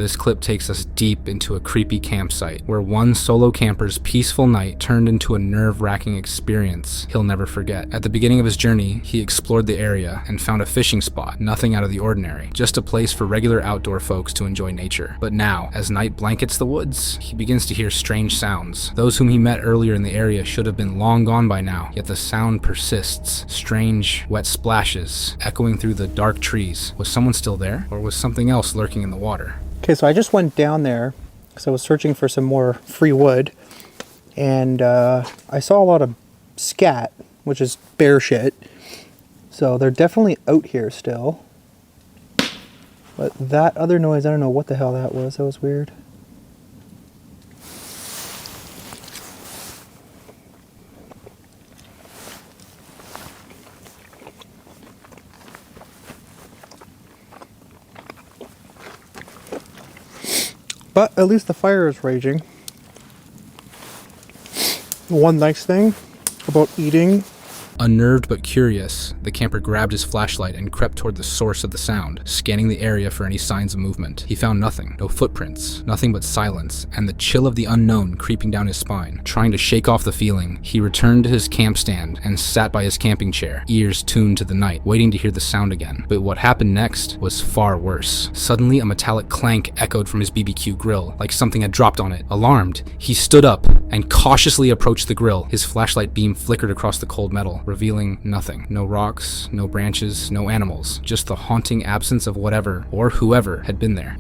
This clip takes us deep into a creepy campsite where one solo camper's peaceful night turned into a nerve-wracking experience he'll never forget. At the beginning of his journey, he explored the area and found a fishing spot, nothing out of the ordinary, just a place for regular outdoor folks to enjoy nature. But now, as night blankets the woods, he begins to hear strange sounds. Those whom he met earlier in the area should have been long gone by now, yet the sound persists. Strange, wet splashes echoing through the dark trees. Was someone still there, or was something else lurking in the water? Okay, so I just went down there because I was searching for some more free wood, and I saw a lot of scat, which is bear shit. So they're definitely out here still. But that other noise, I don't know what the hell that was. That was weird. But at least the fire is raging. One nice thing about eating. Unnerved but curious, the camper grabbed his flashlight and crept toward the source of the sound, scanning the area for any signs of movement. He found nothing, no footprints, nothing but silence, and the chill of the unknown creeping down his spine. Trying to shake off the feeling, he returned to his camp stand and sat by his camping chair, ears tuned to the night, waiting to hear the sound again. But what happened next was far worse. Suddenly, a metallic clank echoed from his BBQ grill, like something had dropped on it. Alarmed, he stood up and cautiously approached the grill. His flashlight beam flickered across the cold metal, revealing nothing. No rocks, no branches, no animals, just the haunting absence of whatever or whoever had been there.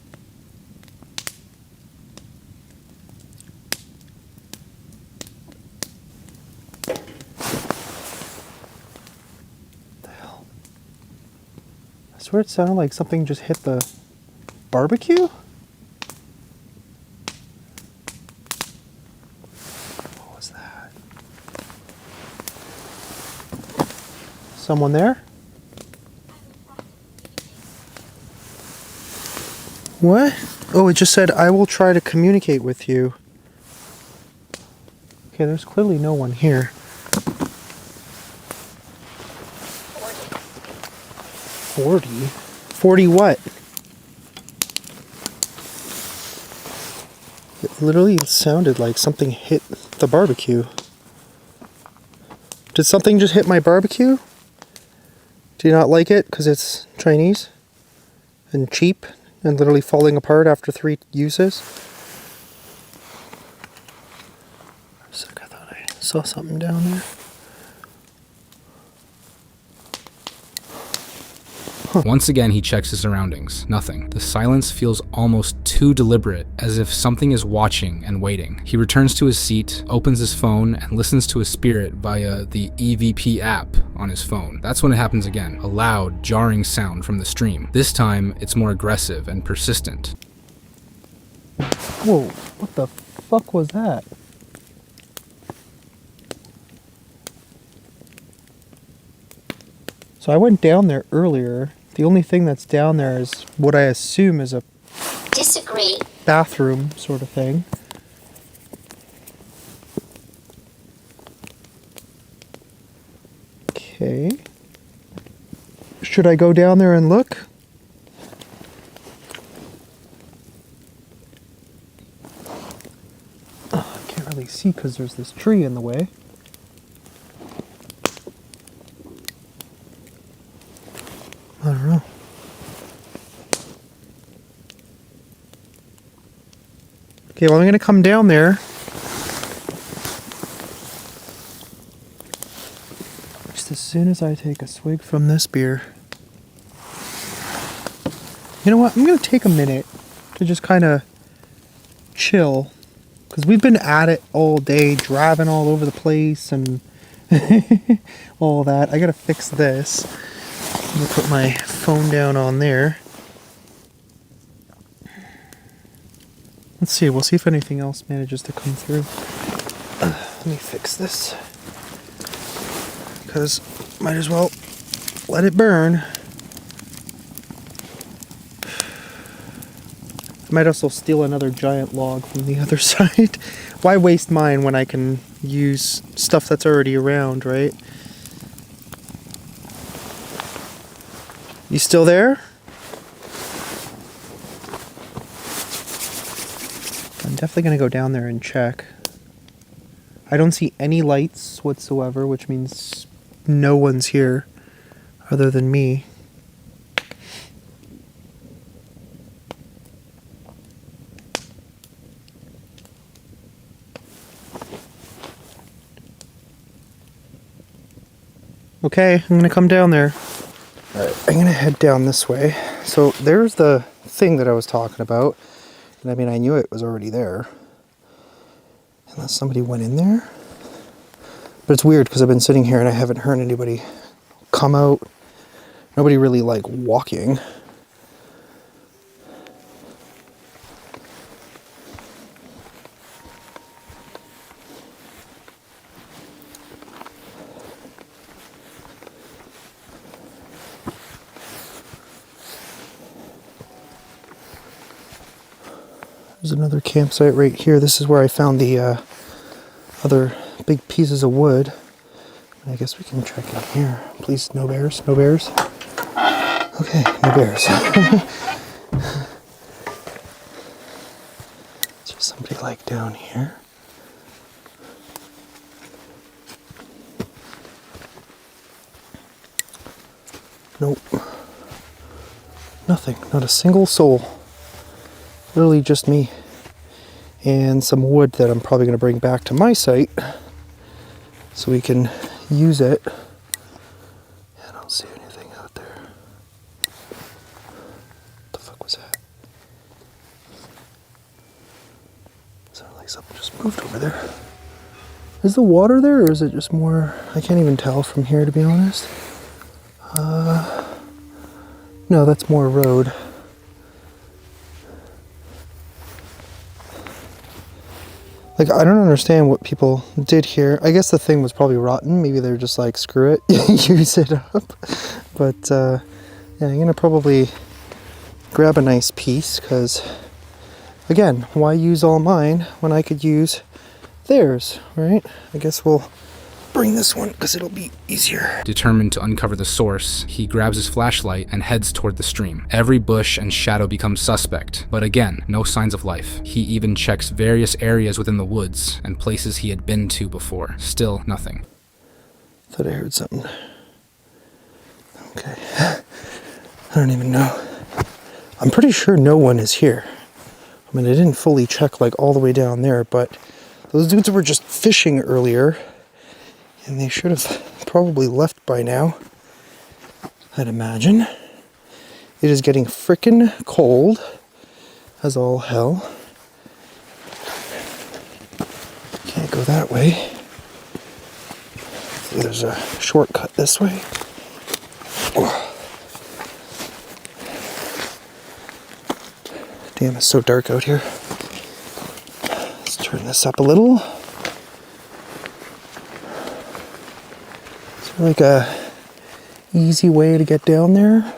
What the hell? I swear it sounded like something just hit the barbecue? Someone there? What? Oh, it just said, I will try to communicate with you. Okay, there's clearly no one here. 40? 40 what? It literally sounded like something hit the barbecue. Did something just hit my barbecue? Do you not like it because it's Chinese and cheap and literally falling apart after 3 uses? For a sec, I thought I saw something down there. Once again, he checks his surroundings. Nothing. The silence feels almost too deliberate, as if something is watching and waiting. He returns to his seat, opens his phone, and listens to his spirit via the EVP app on his phone. That's when it happens again. A loud, jarring sound from the stream. This time, it's more aggressive and persistent. Whoa, what the fuck was that? So I went down there earlier. The only thing that's down there is what I assume is a bathroom sort of thing. Okay. Should I go down there and look? Oh, I can't really see because there's this tree in the way. I don't know. Okay, well, I'm going to come down there. Just as soon as I take a swig from this beer. You know what? I'm going to take a minute to just kind of chill. Because we've been at it all day, driving all over the place and all that. I got to fix this. I'm going to put my phone down on there. Let's see, we'll see if anything else manages to come through. Let me fix this. Because might as well let it burn. I might also steal another giant log from the other side. Why waste mine when I can use stuff that's already around, right? You still there? I'm definitely going to go down there and check. I don't see any lights whatsoever, which means no one's here other than me. Okay, I'm going to come down there. Alright, I'm going to head down this way. So there's the thing that I was talking about. And I mean, I knew it was already there. Unless somebody went in there. But it's weird because I've been sitting here and I haven't heard anybody come out. Nobody really like walking. There's another campsite right here. This is where I found the other big pieces of wood. I guess we can check in here. Please, no bears, no bears. Okay, no bears. Is there somebody like down here? Nope. Nothing, not a single soul. Literally just me and some wood that I'm probably going to bring back to my site so we can use it. I don't see anything out there. What the fuck was that? Sounded like something just moved over there. Is the water there or is it just more... I can't even tell from here, to be honest. No, that's more road. Like, I don't understand what people did here. I guess the thing was probably rotten. Maybe they're just like, screw it, use it up. But, yeah, I'm going to probably grab a nice piece because, again, why use all mine when I could use theirs, right? I guess we'll bring this one because it'll be easier. Determined to uncover the source, he grabs his flashlight and heads toward the stream. Every bush and shadow becomes suspect, but again, no signs of life. He even checks various areas within the woods and places he had been to before. Still nothing. Thought I heard something. Okay. I don't even know. I'm pretty sure no one is here. I mean, I didn't fully check like all the way down there, but those dudes were just fishing earlier. And they should have probably left by now, I'd imagine. It is getting frickin' cold as all hell. Can't go that way. Hopefully there's a shortcut this way. Damn, it's so dark out here. Let's turn this up a little. Like a easy way to get down there,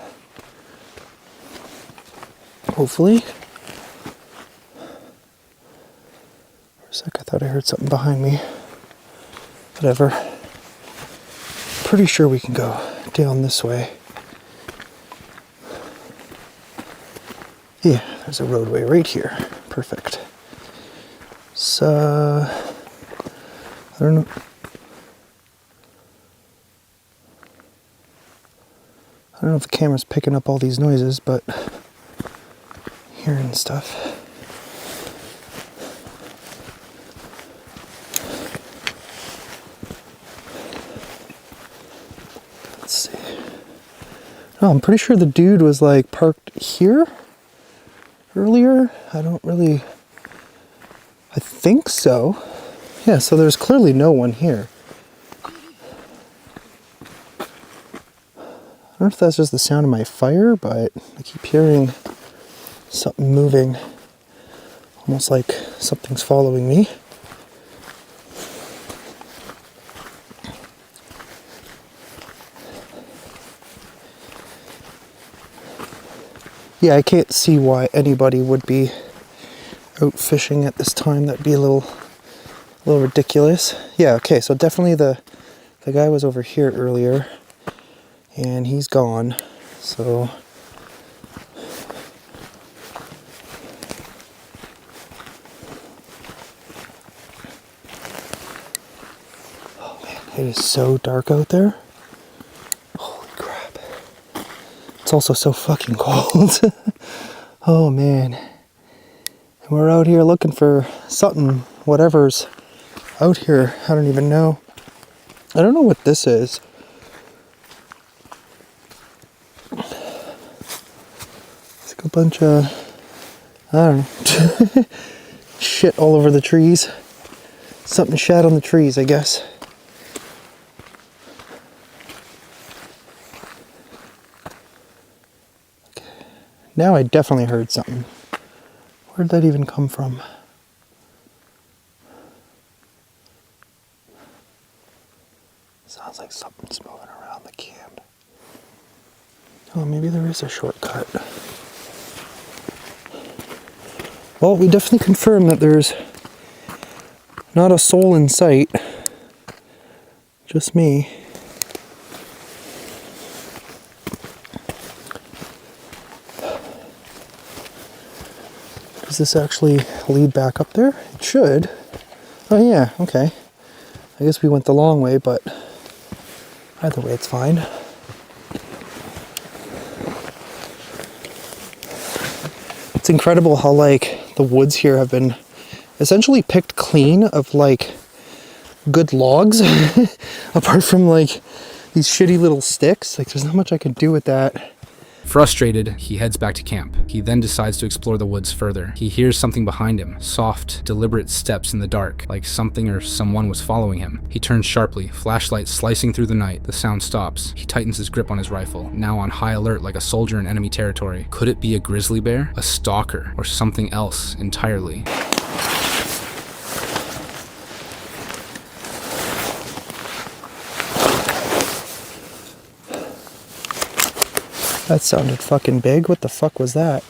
hopefully. For a sec I thought I heard something behind me. Whatever. Pretty sure we can go down this way. Yeah, there's a roadway right here. Perfect. So, I don't know. I don't know if the camera's picking up all these noises, but hearing stuff. Let's see. No, I'm pretty sure the dude was like parked here earlier. I think so. Yeah, so there's clearly no one here. I don't know if that's just the sound of my fire, but I keep hearing something moving, almost like something's following me. Yeah, I can't see why anybody would be out fishing at this time. That'd be a little ridiculous. Yeah, okay, so definitely the guy was over here earlier. And he's gone, so It is so dark out there. Holy crap. It's also so fucking cold. Oh man. And we're out here looking for something, whatever's out here. I don't even know. I don't know what this is. It's like a bunch of, I don't know, shit all over the trees. Something shat on the trees, I guess. Okay. Now I definitely heard something. Where'd that even come from? Sounds like something's moving around the camp. Oh, maybe there is a shortcut. Well, we definitely confirmed that there's not a soul in sight. Just me. Does this actually lead back up there? It should. Oh yeah, okay. I guess we went the long way, but either way it's fine. It's incredible how like the woods here have been essentially picked clean of like good logs apart from like these shitty little sticks. Like there's not much I could do with that. Frustrated, he heads back to camp. He then decides to explore the woods further. He hears something behind him, soft, deliberate steps in the dark, like something or someone was following him. He turns sharply, flashlight slicing through the night. The sound stops. He tightens his grip on his rifle, now on high alert like a soldier in enemy territory. Could it be a grizzly bear, a stalker, or something else entirely? That sounded fucking big. What the fuck was that?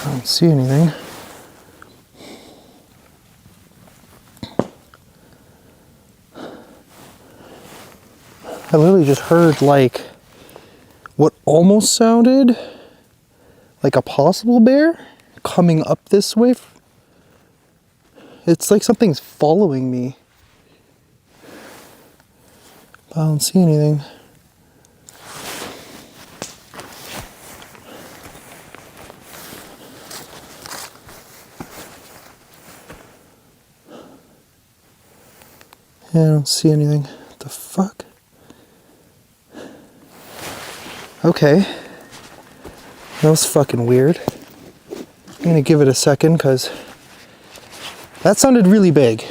I don't see anything. I literally just heard like what almost sounded like a possible bear coming up this way. It's like something's following me. But I don't see anything. Yeah, I don't see anything. What the fuck? Okay, that was fucking weird. I'm gonna give it a second because that sounded really big.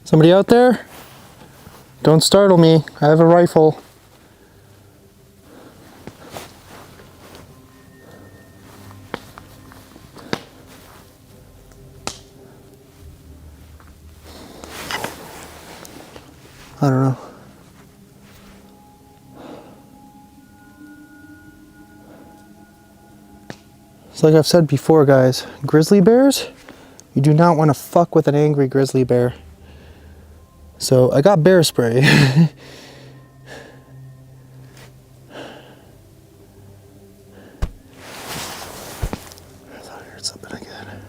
Somebody out there? Don't startle me. I have a rifle. I don't know. It's like I've said before, guys. Grizzly bears, you do not want to fuck with an angry grizzly bear. So I got bear spray. I thought I heard something again.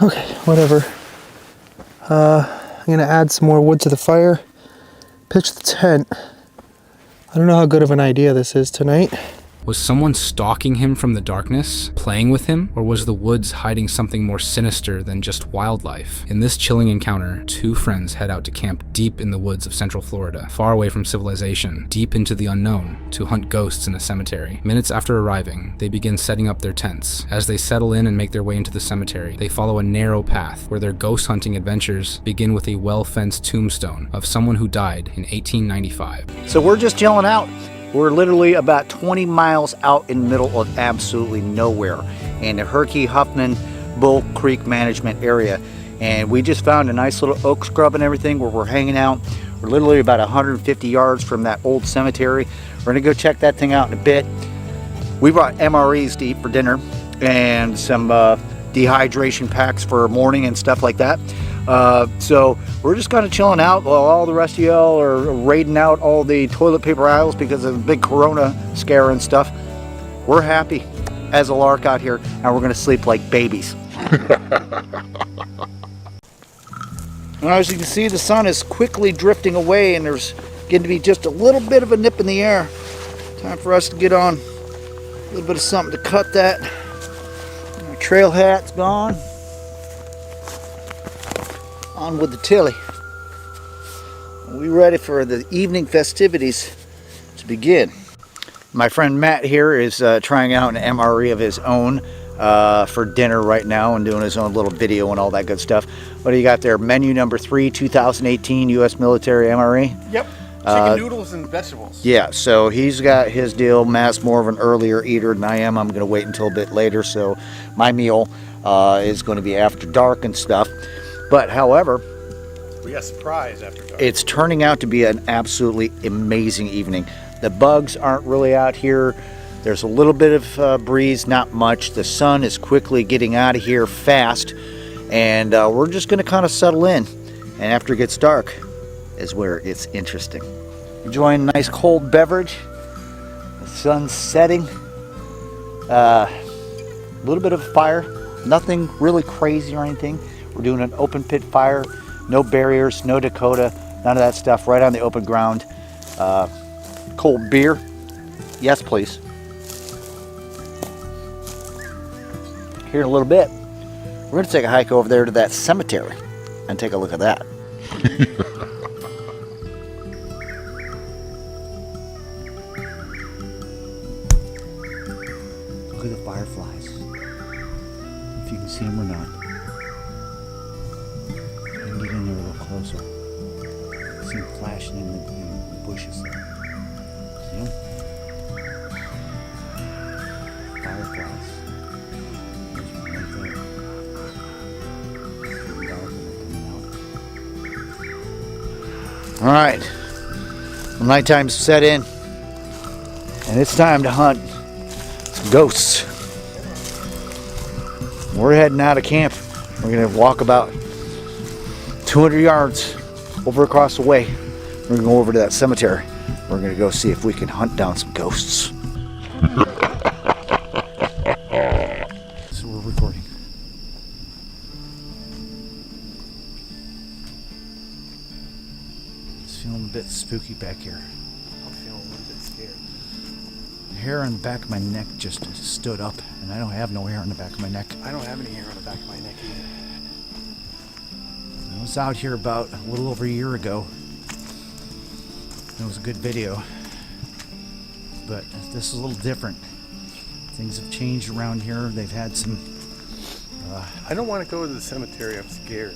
Okay, whatever. I'm gonna add some more wood to the fire, pitch the tent. I don't know how good of an idea this is tonight. Was someone stalking him from the darkness, playing with him, or was the woods hiding something more sinister than just wildlife? In this chilling encounter, two friends head out to camp deep in the woods of Central Florida, far away from civilization, deep into the unknown, to hunt ghosts in a cemetery. Minutes after arriving, they begin setting up their tents. As they settle in and make their way into the cemetery, they follow a narrow path where their ghost hunting adventures begin with a well-fenced tombstone of someone who died in 1895. So we're just chilling out. We're literally about 20 miles out in the middle of absolutely nowhere. in the Herky-Huffman Bull Creek Management area. And we just found a nice little oak scrub and everything where we're hanging out. We're literally about 150 yards from that old cemetery. We're gonna go check that thing out in a bit. We brought MREs to eat for dinner and some dehydration packs for morning and stuff like that. So we're just kind of chilling out while all the rest of y'all are raiding out all the toilet paper aisles because of the big corona scare and stuff. We're happy as a lark out here, and we're gonna sleep like babies. Now, as you can see, the sun is quickly drifting away and there's getting to be just a little bit of a nip in the air. Time for us to get on a little bit of something to cut that. Our trail hat's gone. On with the tilly. We ready for the evening festivities to begin. My friend Matt here is trying out an MRE of his own for dinner right now and doing his own little video and all that good stuff. What do you got there? Menu number 3, 2018 U.S. military MRE? Yep. Chicken noodles and vegetables. Yeah, so he's got his deal. Matt's more of an earlier eater than I am. I'm going to wait until a bit later, so my meal is going to be after dark and stuff. But however, we got a surprise after dark. It's turning out to be an absolutely amazing evening. The bugs aren't really out here. There's a little bit of breeze, not much. The sun is quickly getting out of here fast, and we're just going to kind of settle in. And after it gets dark is where it's interesting. Enjoying a nice cold beverage. The sun's setting. A little bit of fire. Nothing really crazy or anything. We're doing an open pit fire. No barriers, no Dakota, none of that stuff. Right on the open ground. Cold beer. Yes, please. Here in a little bit, we're going to take a hike over there to that cemetery and take a look at that. Look at the fireflies. If you can see them or not. I can get in there a little closer. See them flashing in the bushes there. See them? Fireflies. All right, well, nighttime's set in, and it's time to hunt some ghosts. We're heading out of camp. We're gonna walk about 200 yards over across the way. We're gonna go over to that cemetery. We're gonna go see if we can hunt down some ghosts. So we're recording. Feeling a bit spooky back here. I'm feeling a little bit scared. The hair on the back of my neck just stood up, and I don't have no hair on the back of my neck. I don't have any hair on the back of my neck either. I was out here about a little over a year ago. It was a good video, but this is a little different. Things have changed around here. They've had some... I don't want to go to the cemetery. I'm scared.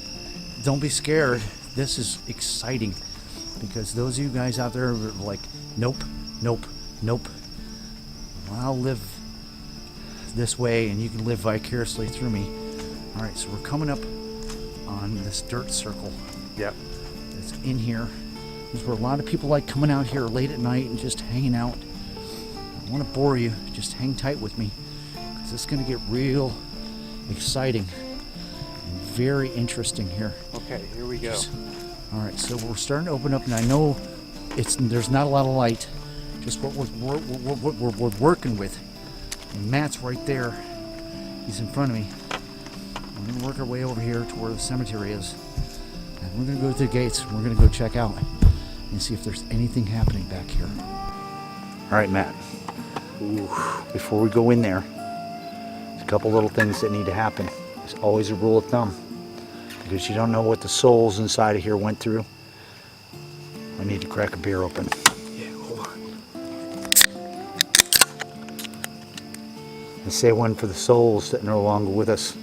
Don't be scared. This is exciting. Because those of you guys out there are like, nope, nope, nope. Well, I'll live this way and you can live vicariously through me. All right, so we're coming up on this dirt circle. Yep. It's in here. This is where a lot of people like coming out here late at night and just hanging out. I don't want to bore you. Just hang tight with me because it's going to get real exciting and very interesting here. Okay, here we go. All right, so we're starting to open up, and I know there's not a lot of light, just what we're working with. And Matt's right there. He's in front of me. We're going to work our way over here to where the cemetery is. And we're going to go to the gates, and we're going to go check out and see if there's anything happening back here. All right, Matt. Ooh, before we go in there, there's a couple little things that need to happen. There's always a rule of thumb. Because you don't know what the souls inside of here went through. I need to crack a beer open. Yeah, hold on. And say one for the souls that are no longer with us.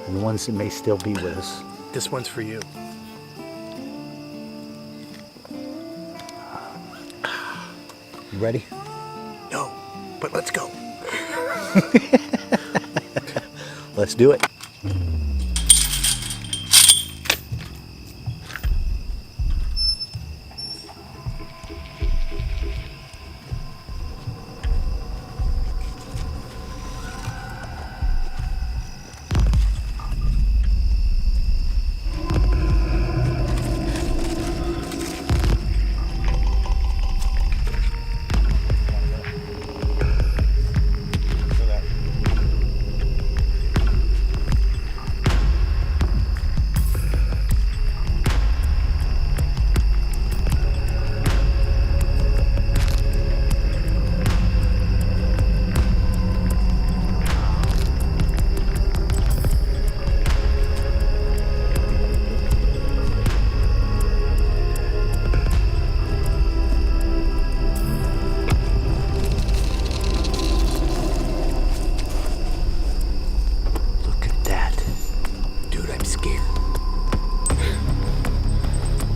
And the ones that may still be with us. This one's for you. You ready? No, but let's go. Let's do it.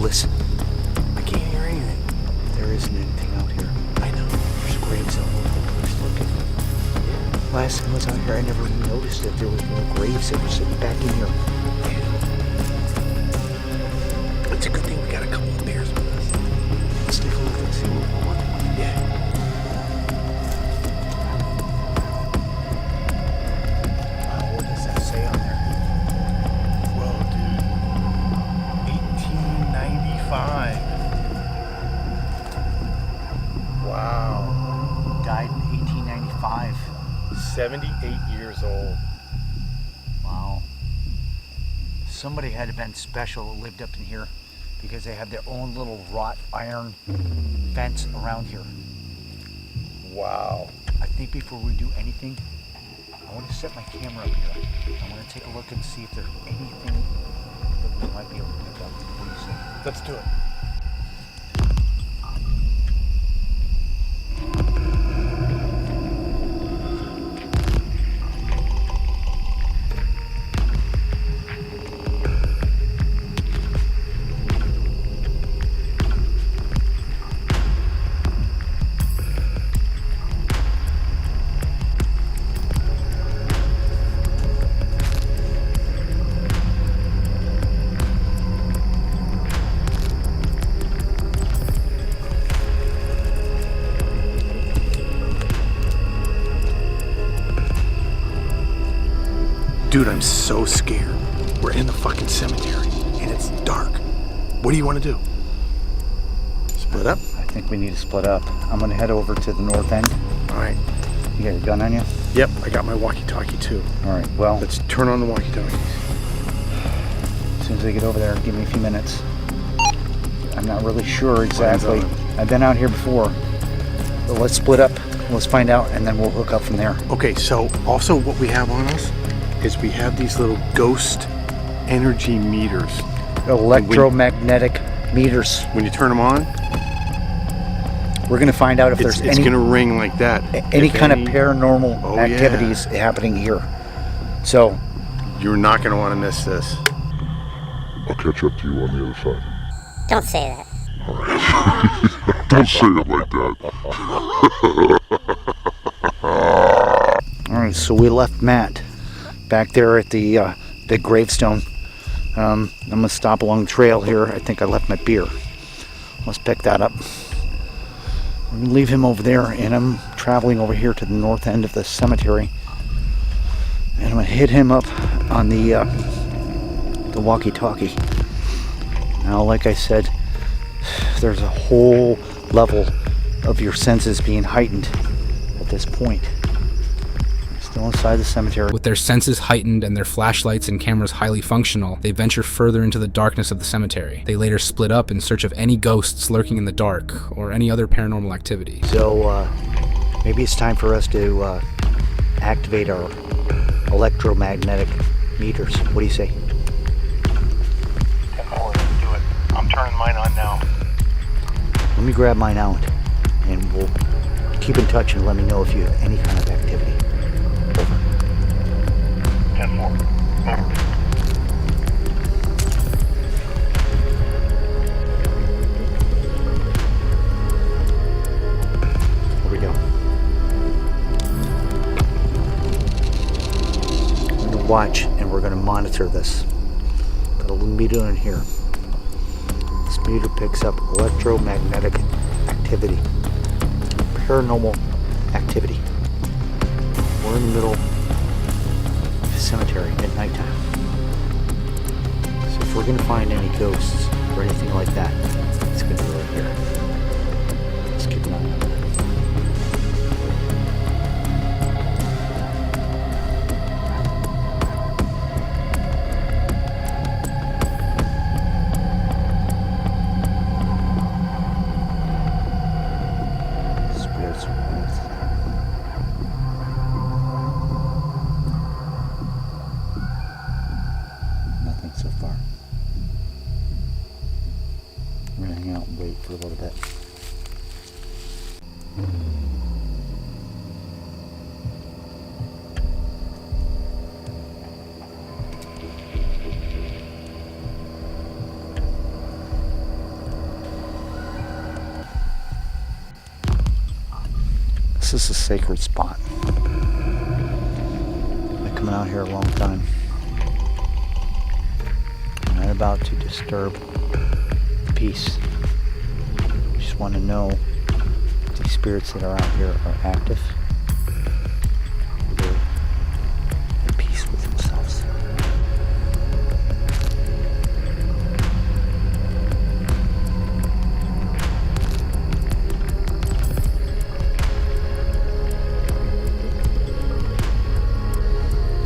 Listen, I can't hear anything. There isn't anything out here. I know. There's graves all over the place. Look at them. Last time I was out here, I never even noticed that there was more graves that were sitting back in here. It's a good thing we got a couple of bears with us. Let's take a look and see what we want. Yeah. Wow, what does that say on there? Whoa, dude. 1895. Wow. Died in 1895. 78 years old. Wow. Somebody had to have been special that lived up in here because they have their own little wrought iron fence around here. Wow. I think before we do anything, I want to set my camera up here. I want to take a look and see if there's anything that we might be able to pick up. What do you say? Let's do it. Dude, I'm so scared. We're in the fucking cemetery and it's dark. What do you want to do? Split up? I think we need to split up. I'm going to head over to the north end. All right. You got your gun on you? Yep, I got my walkie-talkie too. All right, well, Let's turn on the walkie-talkies. as soon as I get over there, give me a few minutes. I'm not really sure exactly. on. I've been out here before. But let's split up. Let's find out, and then we'll hook up from there. Okay, so also what we have on us is we have these little ghost energy meters. Electromagnetic meters. When you turn them on, We're going to find out if it's there's any going to ring like that. any If kind of paranormal Oh, activities happening here. So, You're not going to want to miss this. I'll catch up to you on the other side. Don't say that. Don't say it like that. all right, so we left Matt back there at the big gravestone. I'm going to stop along the trail here. I think I left my beer. Let's pick that up. I'm going to leave him over there, and I'm traveling over here to the north end of the cemetery. And I'm going to hit him up on the walkie-talkie. Now, like I said, there's a whole level of your senses being heightened at this point. Still inside the cemetery. With their senses heightened and their flashlights and cameras highly functional, they venture further into the darkness of the cemetery. They later split up in search of any ghosts lurking in the dark or any other paranormal activity. So maybe it's time for us to activate our electromagnetic meters. What do you say? 10-4, let's do it. I'm turning mine on now. Let me grab mine out, and we'll keep in touch and let me know if you have any kind of activity. Over. 10-4, over. Here we go. watch and we're going to monitor this. Got a little meter in here. This meter picks up electromagnetic activity, paranormal activity. We're in the middle of the cemetery at nighttime. So if we're going to find any ghosts or anything like that, it's going to be right here. Let's keep an eye on that. Nothing so far. We're gonna hang out and wait for a little bit. This is a sacred spot. I've been coming out here a long time. I'm not about to disturb the peace. Just want to know if these spirits that are out here are active. Or they're at peace with themselves.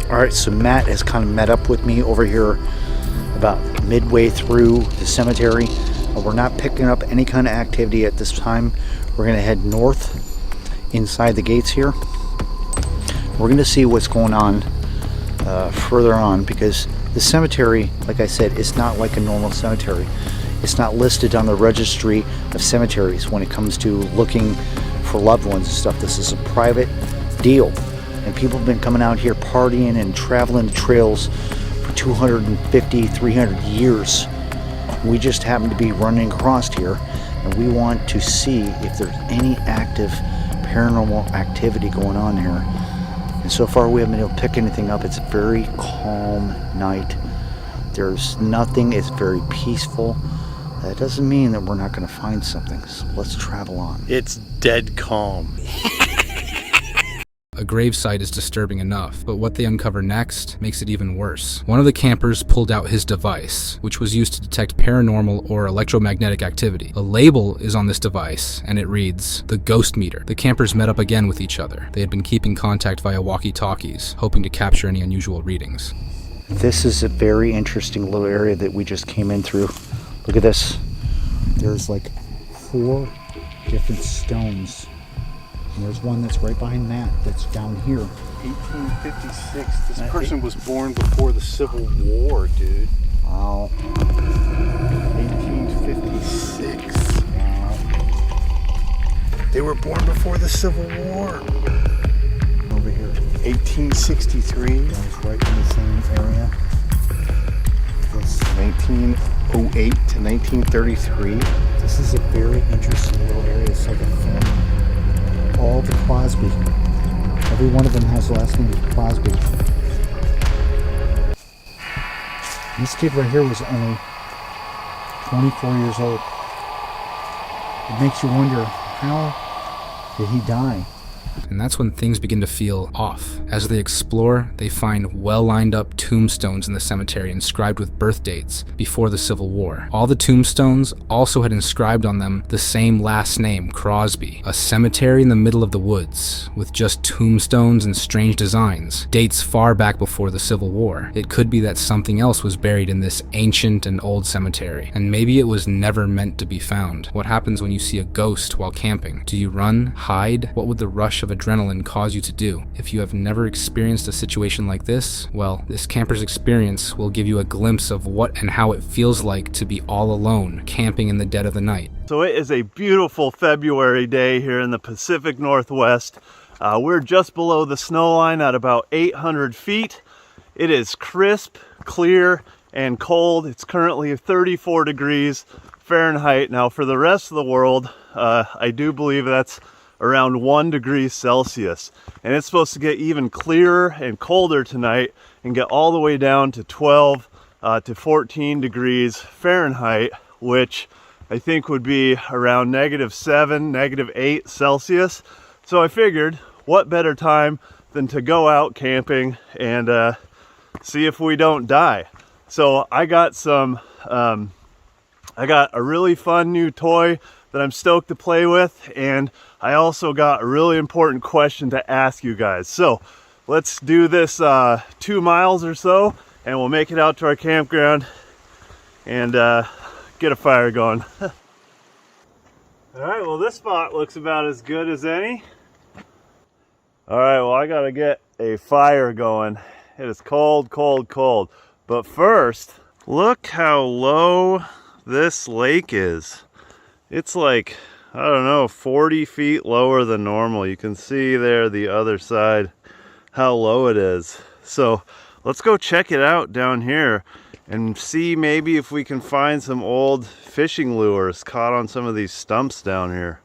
Alright, so Matt has kind of met up with me over here about midway through the cemetery. We're not picking up any kind of activity at this time. We're going to head north inside the gates here. We're going to see what's going on further on, because the cemetery, like I said, is not like a normal cemetery. It's not listed on the registry of cemeteries when it comes to looking for loved ones and stuff. This is a private deal. And people have been coming out here partying and traveling the trails for 250, 300 years. We just happen to be running across here, and we want to see if there's any active paranormal activity going on here. And so far we haven't been able to pick anything up. It's a very calm night. There's nothing. It's very peaceful. That doesn't mean that we're not going to find something. So let's travel on. It's dead calm. A gravesite is disturbing enough, but what they uncover next makes it even worse. One of the campers pulled out his device, which was used to detect paranormal or electromagnetic activity. A label is on this device, and it reads, "The Ghost Meter." The campers met up again with each other. They had been keeping contact via walkie-talkies, hoping to capture any unusual readings. This is a very interesting little area that we just came in through. Look at this. There's like 4 different stones. And there's one that's right behind that, that's down here. 1856. This person was born before the Civil War, dude. Wow. 1856. Wow. They were born before the Civil War. Over here. 1863. That's right in the same area. This, 1908 to 1933. this is a very interesting little area. It's like a family. All the Crosby. Every one of them has the last name Crosby. This kid right here was only 24 years old. It makes you wonder, how did he die? And that's when things begin to feel off. As they explore, they find well-lined up tombstones in the cemetery inscribed with birth dates before the Civil War. All the tombstones also had inscribed on them the same last name, Crosby. A cemetery in the middle of the woods, with just tombstones and strange designs, dates far back before the Civil War. It could be that something else was buried in this ancient and old cemetery, and maybe it was never meant to be found. What happens when you see a ghost while camping? Do you run? Hide? What would the rush of adrenaline cause you to do? If you have never experienced a situation like this, well, this camper's experience will give you a glimpse of what and how it feels like to be all alone, camping in the dead of the night. So it is a beautiful February day here in the Pacific Northwest. We're just below the snow line at about 800 feet. It is crisp, clear, and cold. It's currently 34 degrees Fahrenheit. Now for the rest of the world, I do believe that's around 1 degree Celsius. And it's supposed to get even clearer and colder tonight and get all the way down to 12 to 14 degrees Fahrenheit, which I think would be around -7, -8 Celsius. So I figured, what better time than to go out camping and see if we don't die. So I got I got a really fun new toy that I'm stoked to play with, and I also got a really important question to ask you guys. So let's do this 2 miles or so, and we'll make it out to our campground and get a fire going. All right, well, this spot looks about as good as any. All right, well, I gotta get a fire going. It is cold, cold, cold. But first, look how low this lake is. It's like, I don't know, 40 feet lower than normal. You can see there the other side how low it is. So let's go check it out down here and see maybe if we can find some old fishing lures caught on some of these stumps down here.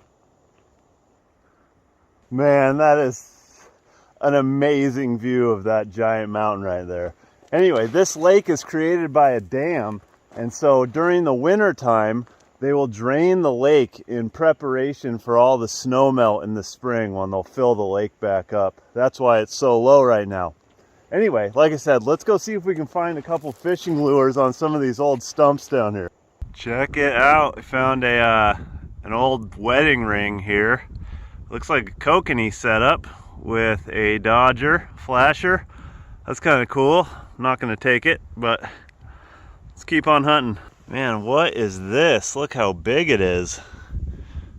Man, that is an amazing view of that giant mountain right there. Anyway, this lake is created by a dam, and so during the winter time they will drain the lake in preparation for all the snow melt in the spring when they'll fill the lake back up. That's why it's so low right now. Anyway, like I said, let's go see if we can find a couple fishing lures on some of these old stumps down here. Check it out. I found an old wedding ring here. Looks like a kokanee setup with a Dodger flasher. That's kind of cool. I'm not going to take it, but let's keep on hunting. Man, what is this? Look how big it is.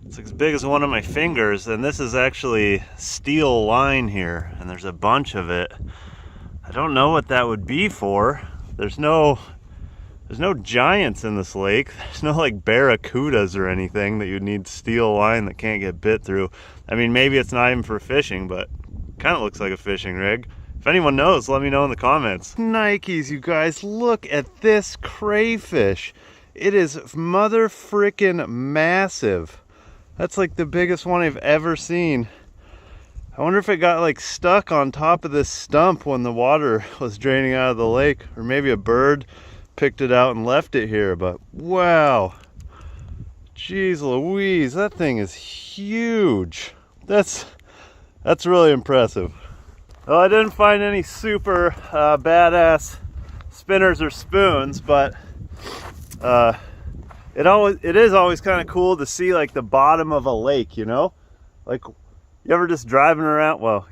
It's as big as one of my fingers, and this is actually steel line here, and there's a bunch of it. I don't know what that would be for. There's no giants in this lake. There's no like barracudas or anything that you'd need steel line that can't get bit through. I mean, maybe it's not even for fishing, but kind of looks like a fishing rig. If anyone knows, let me know in the comments. Nikes, you guys, look at this crayfish. It is mother frickin' massive. That's like the biggest one I've ever seen. I wonder if it got like stuck on top of this stump when the water was draining out of the lake, or maybe a bird picked it out and left it here, but wow. Jeez Louise, that thing is huge. That's really impressive. Well, I didn't find any super badass spinners or spoons, but it is always kind of cool to see like the bottom of a lake, you know? Like, you ever just driving around, well,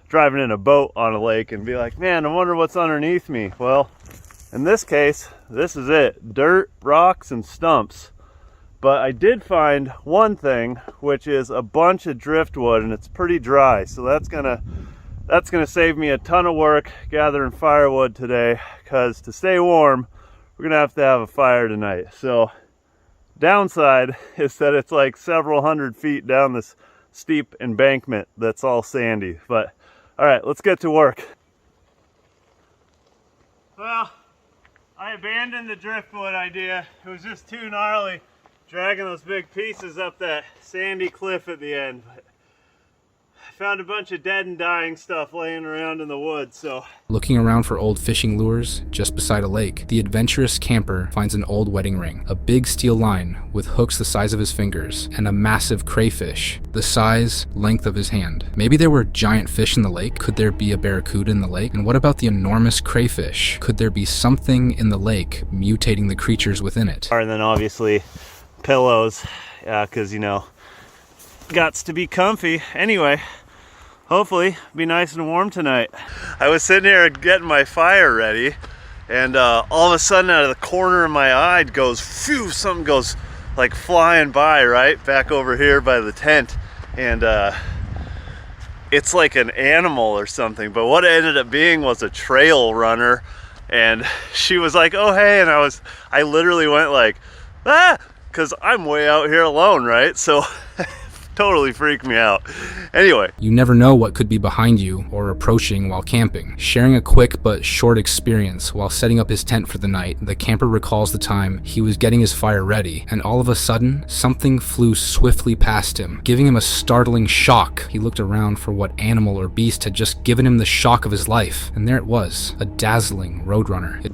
driving in a boat on a lake and be like, man, I wonder what's underneath me. Well, in this case, this is it. Dirt, rocks, and stumps. But I did find one thing, which is a bunch of driftwood, and it's pretty dry. So that's gonna save me a ton of work gathering firewood today, because to stay warm, we're gonna have to have a fire tonight. So downside is that it's like several hundred feet down this steep embankment that's all sandy. But all right, let's get to work. Well, I abandoned the driftwood idea. It was just too gnarly dragging those big pieces up that sandy cliff at the end. But I found a bunch of dead and dying stuff laying around in the woods, so. Looking around for old fishing lures just beside a lake, the adventurous camper finds an old wedding ring, a big steel line with hooks the size of his fingers, and a massive crayfish, the size, length of his hand. Maybe there were giant fish in the lake. Could there be a barracuda in the lake? And what about the enormous crayfish? Could there be something in the lake mutating the creatures within it? And then obviously pillows, because you know, gots to be comfy. Anyway, hopefully be nice and warm tonight. I was sitting here getting my fire ready, and all of a sudden out of the corner of my eye goes, phew, something goes like flying by right back over here by the tent, and it's like an animal or something, but what it ended up being was a trail runner, and she was like, oh hey, and I literally went like, ah, because I'm way out here alone, right? So totally freaked me out. Anyway. You never know what could be behind you or approaching while camping. Sharing a quick but short experience while setting up his tent for the night, the camper recalls the time he was getting his fire ready, and all of a sudden, something flew swiftly past him, giving him a startling shock. He looked around for what animal or beast had just given him the shock of his life, and there it was, a dazzling roadrunner.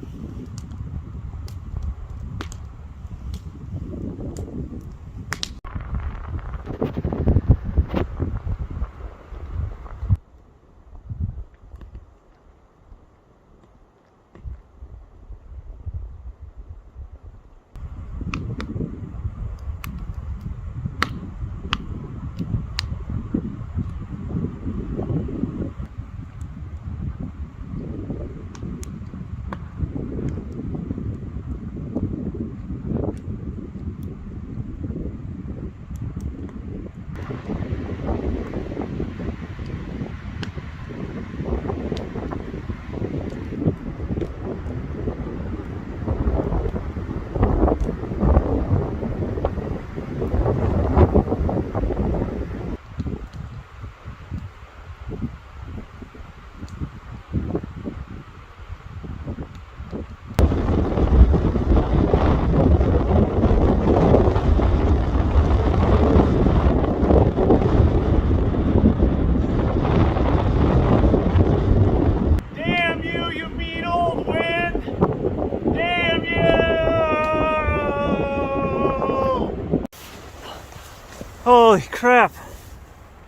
Holy crap.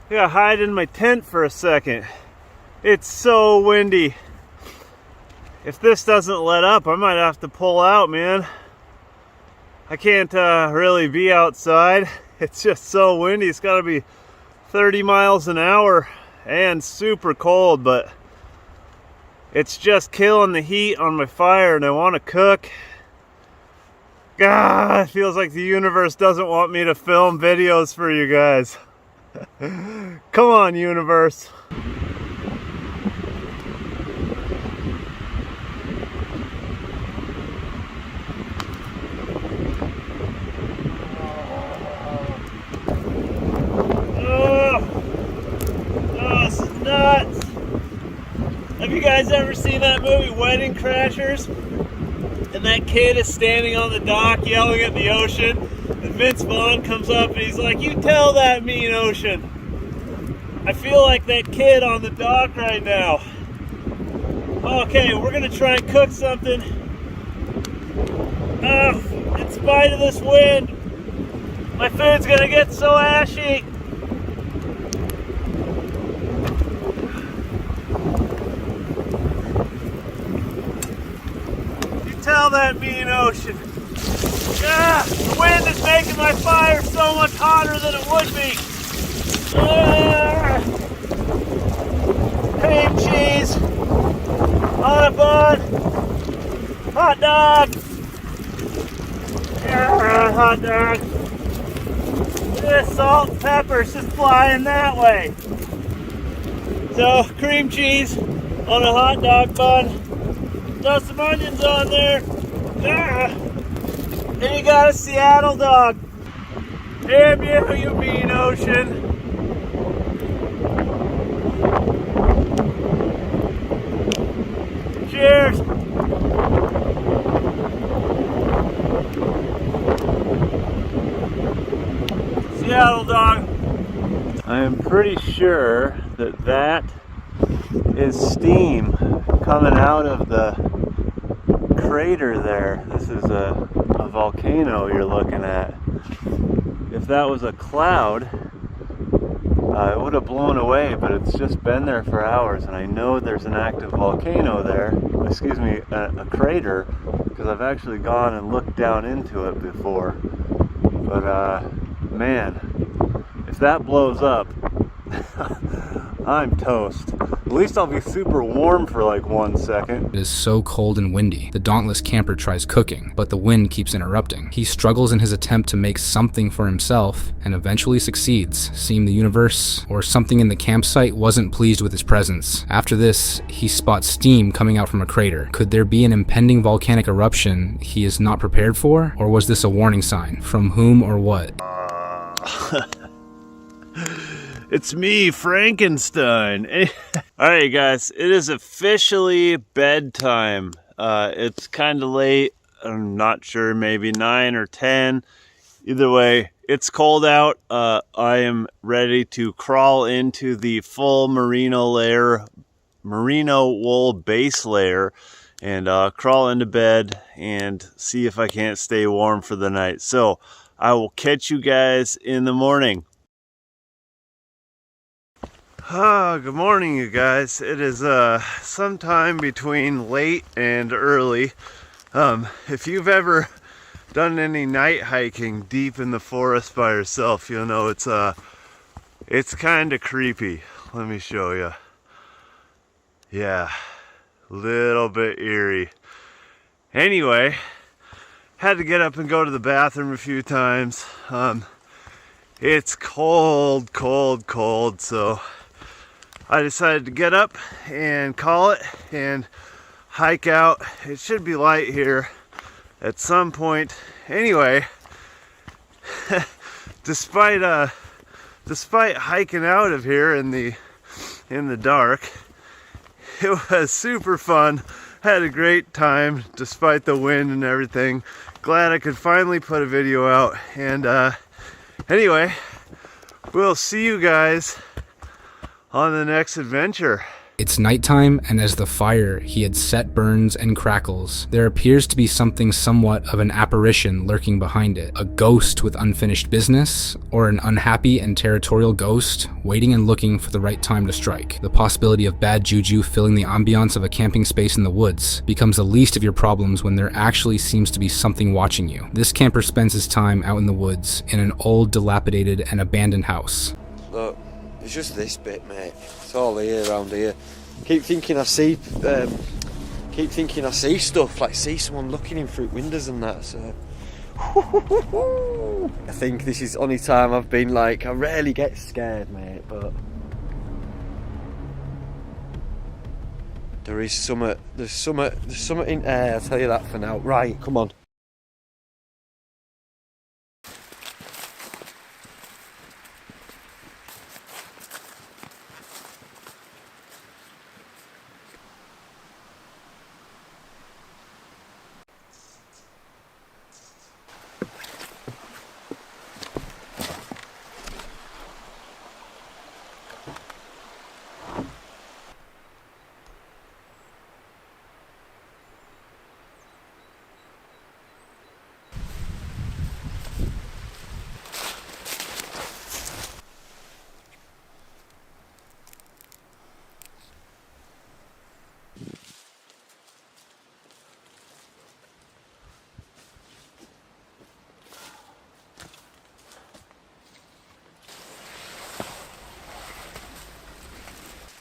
I gotta hide in my tent for a second. It's so windy. If this doesn't let up, I might have to pull out, man. I can't really be outside. It's just so windy. It's gotta be 30 miles an hour and super cold, but it's just killing the heat on my fire and I want to cook. God, it feels like the universe doesn't want me to film videos for you guys. Come on, universe. This is nuts. Have you guys ever seen that movie Wedding Crashers? And that kid is standing on the dock yelling at the ocean, and Vince Vaughn comes up and he's like, "You tell that mean ocean." I feel like that kid on the dock right now. Okay, we're gonna try and cook something. In spite of this wind, my food's gonna get so ashy. Tell that mean ocean. The wind is making my fire so much hotter than it would be. Cream cheese on a bun. Hot dog. Hot dog. This salt and pepper's just flying that way. So cream cheese on a hot dog bun. Throw some onions on there. And you got a Seattle dog. Damn you, you mean ocean. Cheers. Seattle dog. I am pretty sure that that is steam coming out of the crater there. This is a volcano you're looking at. If that was a cloud, it would have blown away, but it's just been there for hours, and I know there's an active volcano there, excuse me, a crater, because I've actually gone and looked down into it before. But man, if that blows up, I'm toast. At least I'll be super warm for like 1 second. It is so cold and windy. The dauntless camper tries cooking, but the wind keeps interrupting. He struggles in his attempt to make something for himself, and eventually succeeds, seeing the universe or something in the campsite wasn't pleased with his presence. After this, he spots steam coming out from a crater. Could there be an impending volcanic eruption he is not prepared for? Or was this a warning sign? From whom or what? It's me, Frankenstein. Alright guys, it is officially bedtime. It's kind of late. I'm not sure, maybe 9 or 10. Either way, it's cold out. I am ready to crawl into the full merino wool base layer and crawl into bed and see if I can't stay warm for the night. So I will catch you guys in the morning. Good morning, you guys. It is sometime between late and early. If you've ever done any night hiking deep in the forest by yourself, you'll know it's kind of creepy. Let me show you. Yeah, little bit eerie. Anyway, had to get up and go to the bathroom a few times. It's cold, so I decided to get up and call it and hike out. It should be light here at some point. Anyway, despite hiking out of here in the dark, it was super fun. Had a great time despite the wind and everything. Glad I could finally put a video out. And anyway, we'll see you guys on the next adventure. It's nighttime, and as the fire he had set burns and crackles, there appears to be something somewhat of an apparition lurking behind it. A ghost with unfinished business, or an unhappy and territorial ghost waiting and looking for the right time to strike. The possibility of bad juju filling the ambiance of a camping space in the woods becomes the least of your problems when there actually seems to be something watching you. This camper spends his time out in the woods in an old, dilapidated, and abandoned house. Look, it's just this bit, mate. It's all here, around here. Keep thinking I see stuff, like see someone looking in through windows and that, so I think this is the only time I've been like, I rarely get scared, mate, but there's something in air, I'll tell you that for now. Right, come on.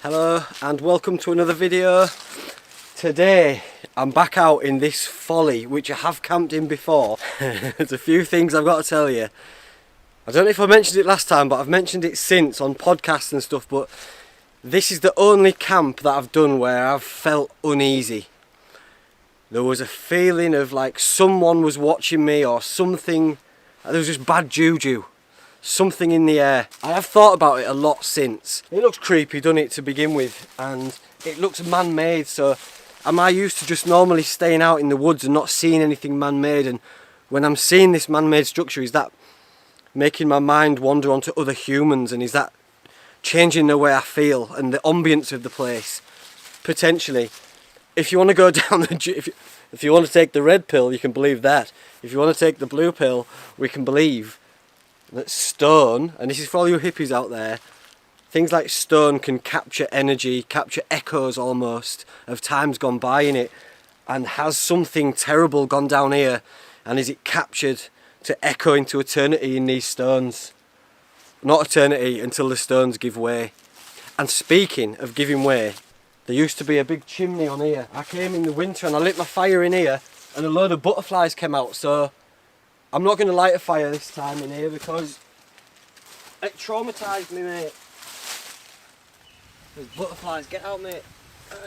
Hello and welcome to another video. Today I'm back out in this folly which I have camped in before. There's a few things I've got to tell you. I don't know if I mentioned it last time, but I've mentioned it since on podcasts and stuff, but this is the only camp that I've done where I've felt uneasy. There was a feeling of like someone was watching me or something. There was just bad juju. Something in the air. I have thought about it a lot since. It looks creepy, doesn't it, to begin with, and it looks man-made, so am I used to just normally staying out in the woods and not seeing anything man-made, and when I'm seeing this man-made structure, is that making my mind wander onto other humans, and is that changing the way I feel and the ambience of the place? Potentially. If you want to go down the... If you want to take the red pill, you can believe that. If you want to take the blue pill, we can believe that stone, and this is for all you hippies out there, things like stone can capture energy, capture echoes almost of times gone by in it, and has something terrible gone down here, and is it captured to echo into eternity in these stones? Not eternity, until the stones give way. And speaking of giving way, there used to be a big chimney on here. I came in the winter and I lit my fire in here, and a load of butterflies came out, so I'm not going to light a fire this time in here because it traumatised me, mate. There's butterflies. Get out, mate.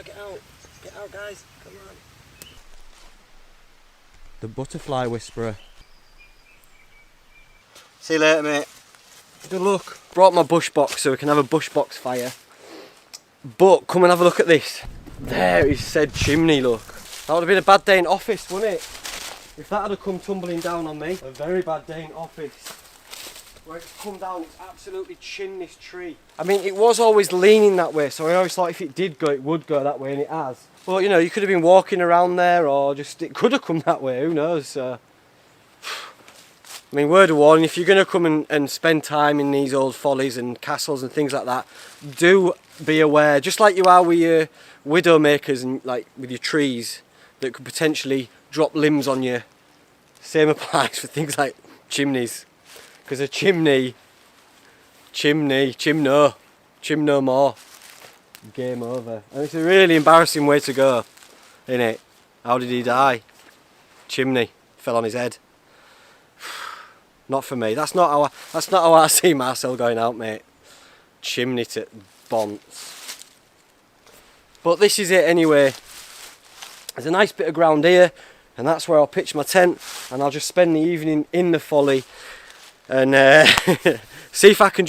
Get out. Get out, guys. Come on. The butterfly whisperer. See you later, mate. Good look. Brought my bush box so we can have a bush box fire. But come and have a look at this. There is said chimney, look. That would have been a bad day in office, wouldn't it? If that had come tumbling down on me. A very bad day in office. Where it's come down, it's absolutely chinned this tree. I mean, it was always leaning that way, so I always thought if it did go, it would go that way, and it has. But you know, you could have been walking around there, or just, it could have come that way, who knows. I mean, word of warning, if you're going to come and spend time in these old follies and castles and things like that, do be aware, just like you are with your widow makers and like with your trees, that could potentially drop limbs on you. Same applies for things like chimneys. Because a chimney no more. Game over. And it's a really embarrassing way to go, isn't it? How did he die? Chimney. Fell on his head. Not for me. That's not how I see Marcel going out, mate. Chimney to bonce. But this is it anyway. There's a nice bit of ground here, and that's where I'll pitch my tent, and I'll just spend the evening in the folly. And see if I can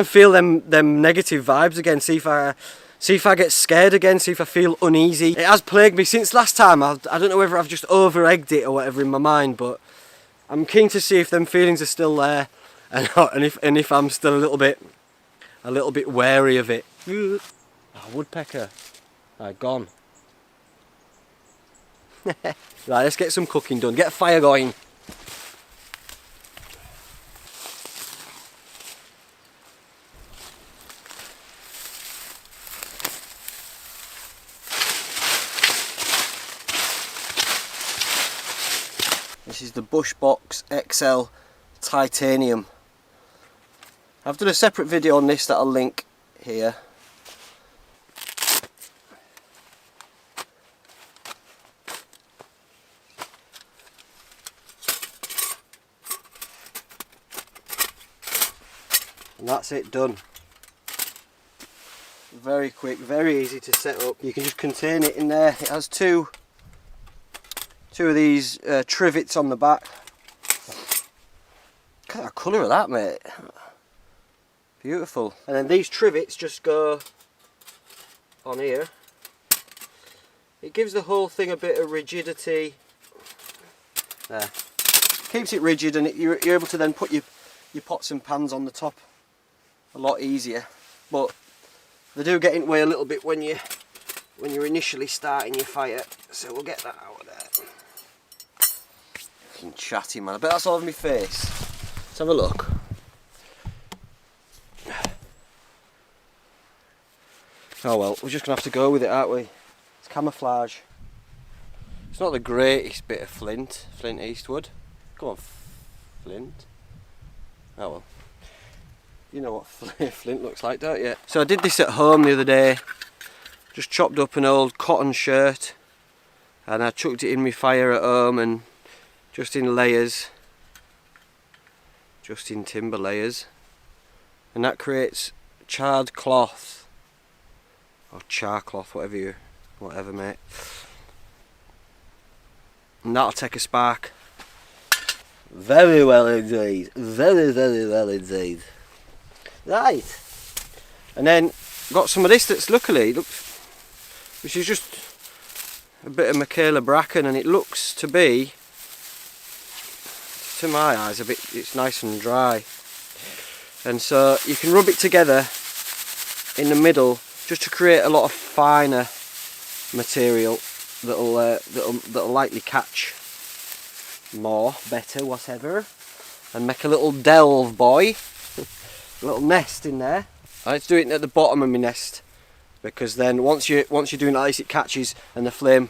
feel them negative vibes again. See if I get scared again. See if I feel uneasy. It has plagued me since last time. I don't know whether I've just over-egged it or whatever in my mind, but I'm keen to see if them feelings are still there, and if I'm still a little bit wary of it. Oh, woodpecker, gone. Right, let's get some cooking done. Get a fire going. This is the Bushbox XL Titanium. I've done a separate video on this that I'll link here. And that's it, done. Very quick, very easy to set up. You can just contain it in there. It has two of these trivets on the back. Look at the colour of that, mate. Beautiful. And then these trivets just go on here. It gives the whole thing a bit of rigidity. There. Keeps it rigid, and you're able to then put your pots and pans on the top a lot easier. But they do get in the way a little bit when you're initially starting your fire. So we'll get that out of there. Fucking chatty, man. I bet that's all over my face. Let's have a look. Oh well, we're just going to have to go with it, aren't we? It's camouflage. It's not the greatest bit of flint Eastwood. Come on, flint. Oh well. You know what flint looks like, don't you? So I did this at home the other day. Just chopped up an old cotton shirt and I chucked it in my fire at home, and just in layers, just in timber layers, and that creates charred cloth. Or char cloth, whatever mate. And that'll take a spark. Very well indeed. Very, very well indeed. Right. And then got some of this that's luckily, which is just a bit of Michaela bracken, and it looks to be, to my eyes, it's nice and dry. And so you can rub it together in the middle, just to create a lot of finer material that'll likely catch more, better, whatever, and make a little delve, boy, a little nest in there. I like to do it at the bottom of my nest, because then once you're doing like this, it catches and the flame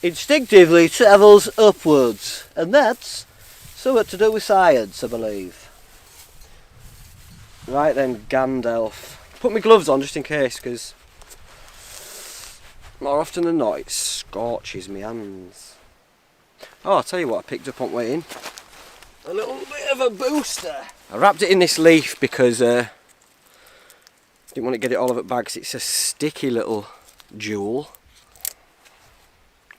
instinctively travels upwards, and that's something to do with science, I believe. Right then, Gandalf. Put my gloves on just in case, because more often than not it scorches my hands. Oh, I'll tell you what I picked up on way in. A little bit of a booster. I wrapped it in this leaf because didn't want to get it all over the bag, because it's a sticky little jewel.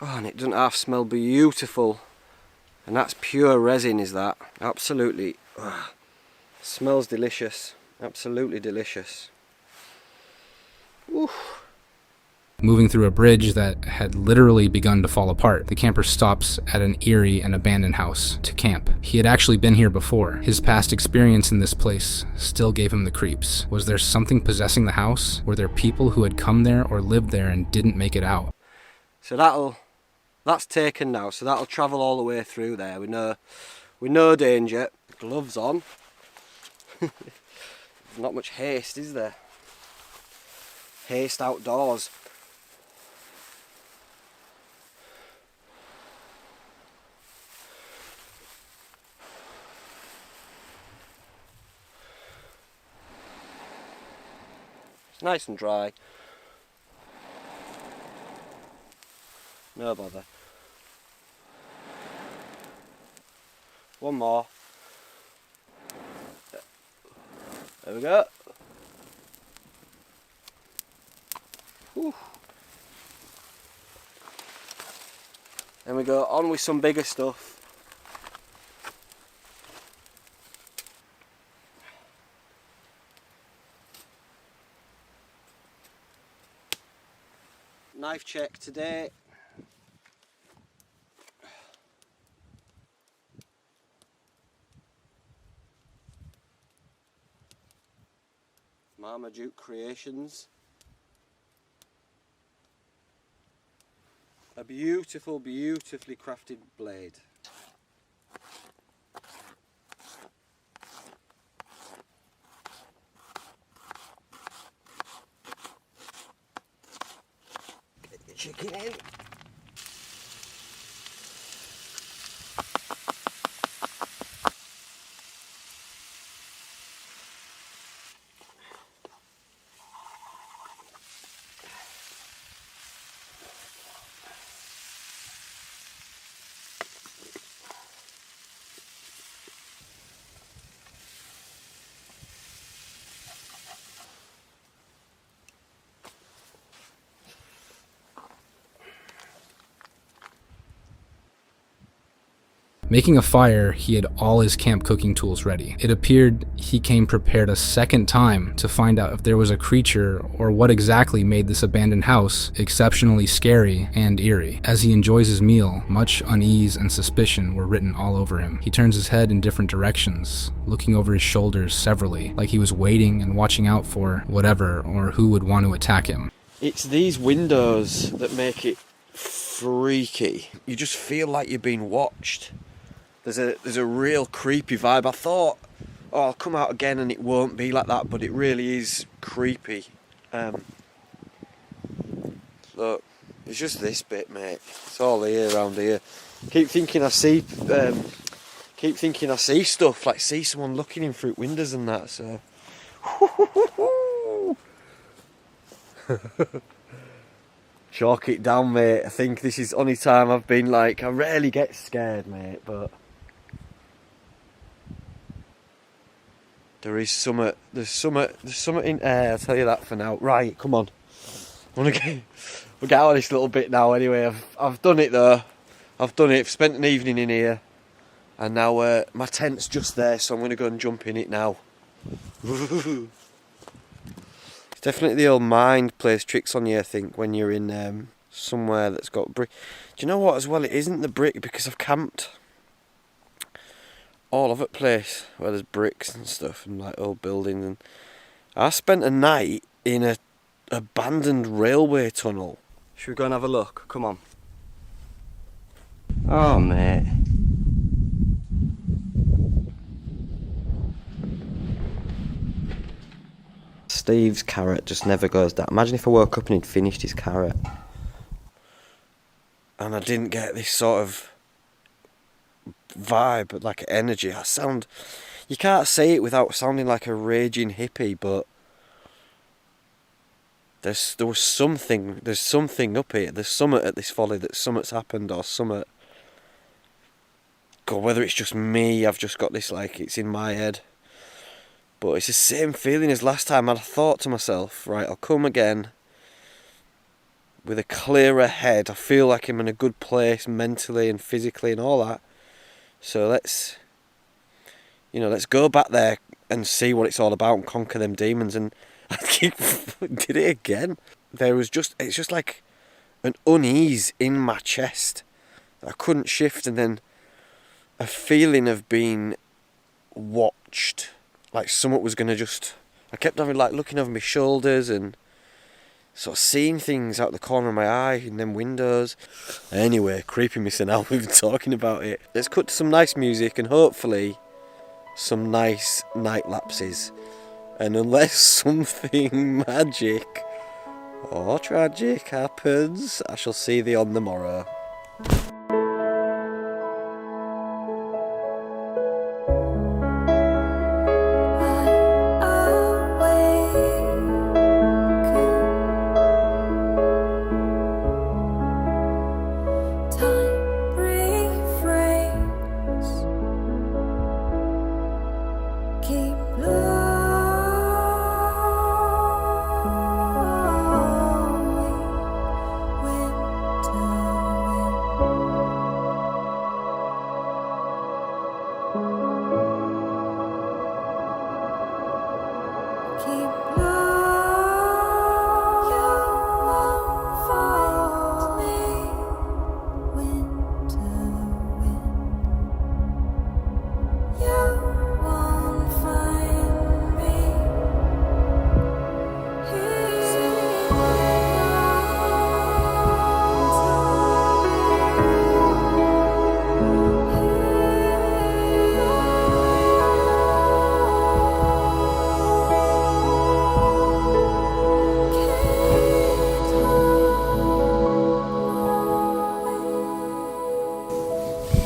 Oh, and it doesn't half smell beautiful. And that's pure resin, is that? Absolutely. Smells delicious, absolutely delicious. Oof. Moving through a bridge that had literally begun to fall apart, the camper stops at an eerie and abandoned house to camp. He had actually been here before. His past experience in this place still gave him the creeps. Was there something possessing the house? Were there people who had come there or lived there and didn't make it out? So that's taken now, so that'll travel all the way through there with no danger. Gloves on. Not much haste, is there? Haste outdoors. It's nice and dry. No bother. One more. There we go. Whew. Then we go on with some bigger stuff. Knife check today. Marmaduke Creations. A beautiful, beautifully crafted blade. Get the chicken in. Making a fire, he had all his camp cooking tools ready. It appeared he came prepared a second time to find out if there was a creature or what exactly made this abandoned house exceptionally scary and eerie. As he enjoys his meal, much unease and suspicion were written all over him. He turns his head in different directions, looking over his shoulders severally, like he was waiting and watching out for whatever or who would want to attack him. It's these windows that make it freaky. You just feel like you're being watched. There's a real creepy vibe. I thought, oh, I'll come out again and it won't be like that, but it really is creepy. Look, it's just this bit, mate. It's all here, around here. Keep thinking I see stuff, like see someone looking in through windows and that. So, chalk it down, mate. I think this is the only time I've been like, I rarely get scared, mate, but there's something in air, I'll tell you that for now. Right, come on. We'll get out of this little bit now anyway. I've done it though. I've done it, I've spent an evening in here. And now my tent's just there, so I'm going to go and jump in it now. It's definitely the old mind plays tricks on you, I think, when you're in somewhere that's got brick. Do you know what as well? It isn't the brick, because I've camped all over the place where there's bricks and stuff and like old buildings, and I spent a night in a abandoned railway tunnel. Should we go and have a look? Come on. Oh mate. Steve's carrot just never goes down. Imagine if I woke up and he'd finished his carrot and I didn't get this sort of vibe, like energy. You can't say it without sounding like a raging hippie, but there's something up here. There's something at this folly, that something's happened or something. God, whether it's just me, I've just got this, like, it's in my head. But it's the same feeling as last time. I thought to myself, right, I'll come again with a clearer head. I feel like I'm in a good place mentally and physically and all that. So let's go back there and see what it's all about and conquer them demons. And I keep did it again. It's just like an unease in my chest that I couldn't shift, and then a feeling of being watched, like someone was gonna just. I kept having like looking over my shoulders and sort of seeing things out the corner of my eye in them windows. Anyway, creeping me so now we've been talking about it. Let's cut to some nice music and hopefully some nice night lapses. And unless something magic or tragic happens, I shall see thee on the morrow.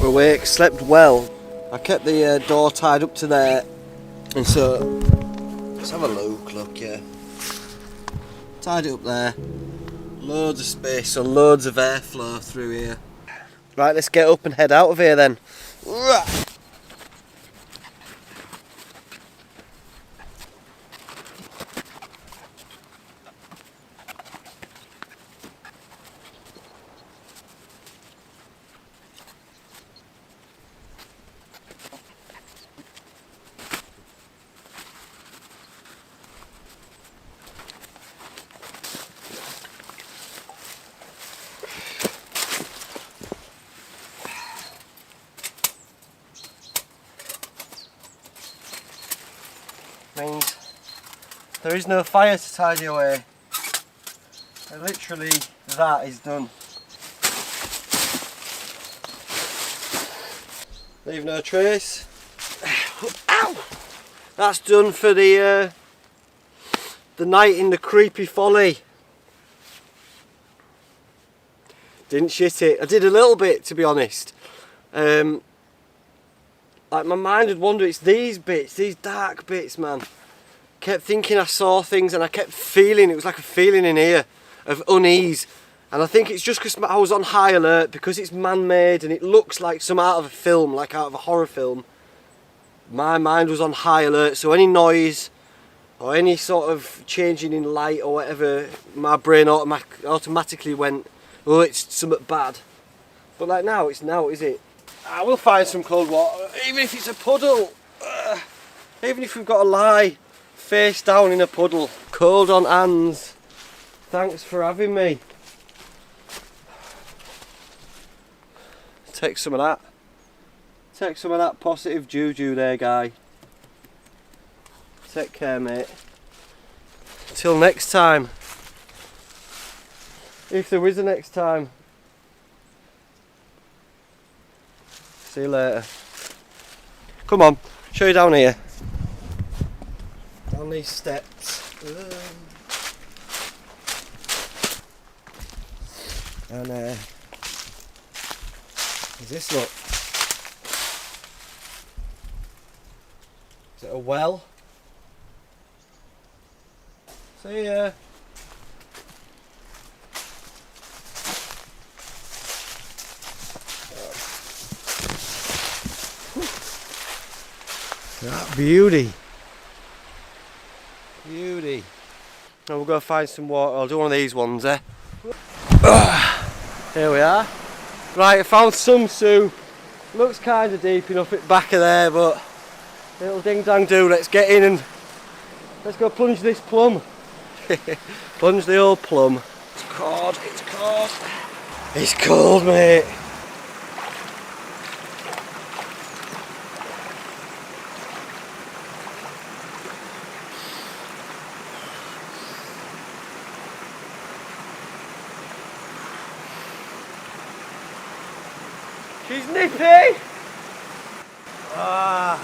Awake, slept well. I kept the door tied up to there, and so let's have a look, yeah. Tied it up there. Loads of space, so loads of airflow through here. Right, let's get up and head out of here then. Means there is no fire to tidy away. And literally that is done. Leave no trace. Ow! That's done for the night in the creepy folly. Didn't shit it. I did a little bit, to be honest. Like my mind had wandered. It's these bits, these dark bits, man. Kept thinking I saw things, and I kept feeling, it was like a feeling in here of unease. And I think it's just because I was on high alert, because it's man-made and it looks like some out of a film, like out of a horror film. My mind was on high alert, so any noise or any sort of changing in light or whatever, my brain automatically went, oh, it's something bad. But like now, it's now, is it? I will find some cold water, even if it's a puddle. Even if we've got to lie face down in a puddle, cold on hands. Thanks for having me. Take some of that. Take some of that positive juju there, guy. Take care, mate. Till next time. If there is a next time. See you later. Come on, show you down here. Down these steps. And there's this, look. Is it a well? See ya. That beauty. Beauty. Now we'll go find some water. I'll do one of these ones, eh? Here we are. Right, I found some soup. Looks kind of deep enough at the back of there, but Little ding dong do, let's get in and let's go plunge this plum. Plunge the old plum. It's cold, it's cold. It's cold, mate. She's nippy! Ah,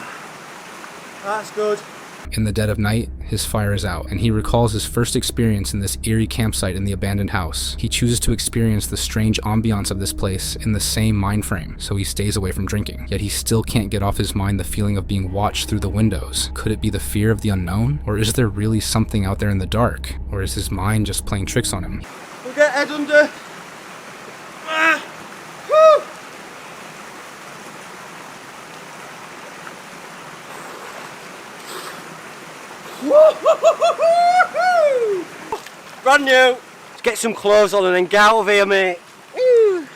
that's good. In the dead of night, his fire is out, and he recalls his first experience in this eerie campsite in the abandoned house. He chooses to experience the strange ambiance of this place in the same mind frame, so he stays away from drinking. Yet he still can't get off his mind the feeling of being watched through the windows. Could it be the fear of the unknown? Or is there really something out there in the dark? Or is his mind just playing tricks on him? We'll get head under. Ah, woo. Brand new. Let's get some clothes on and then get out of here, mate. Woo.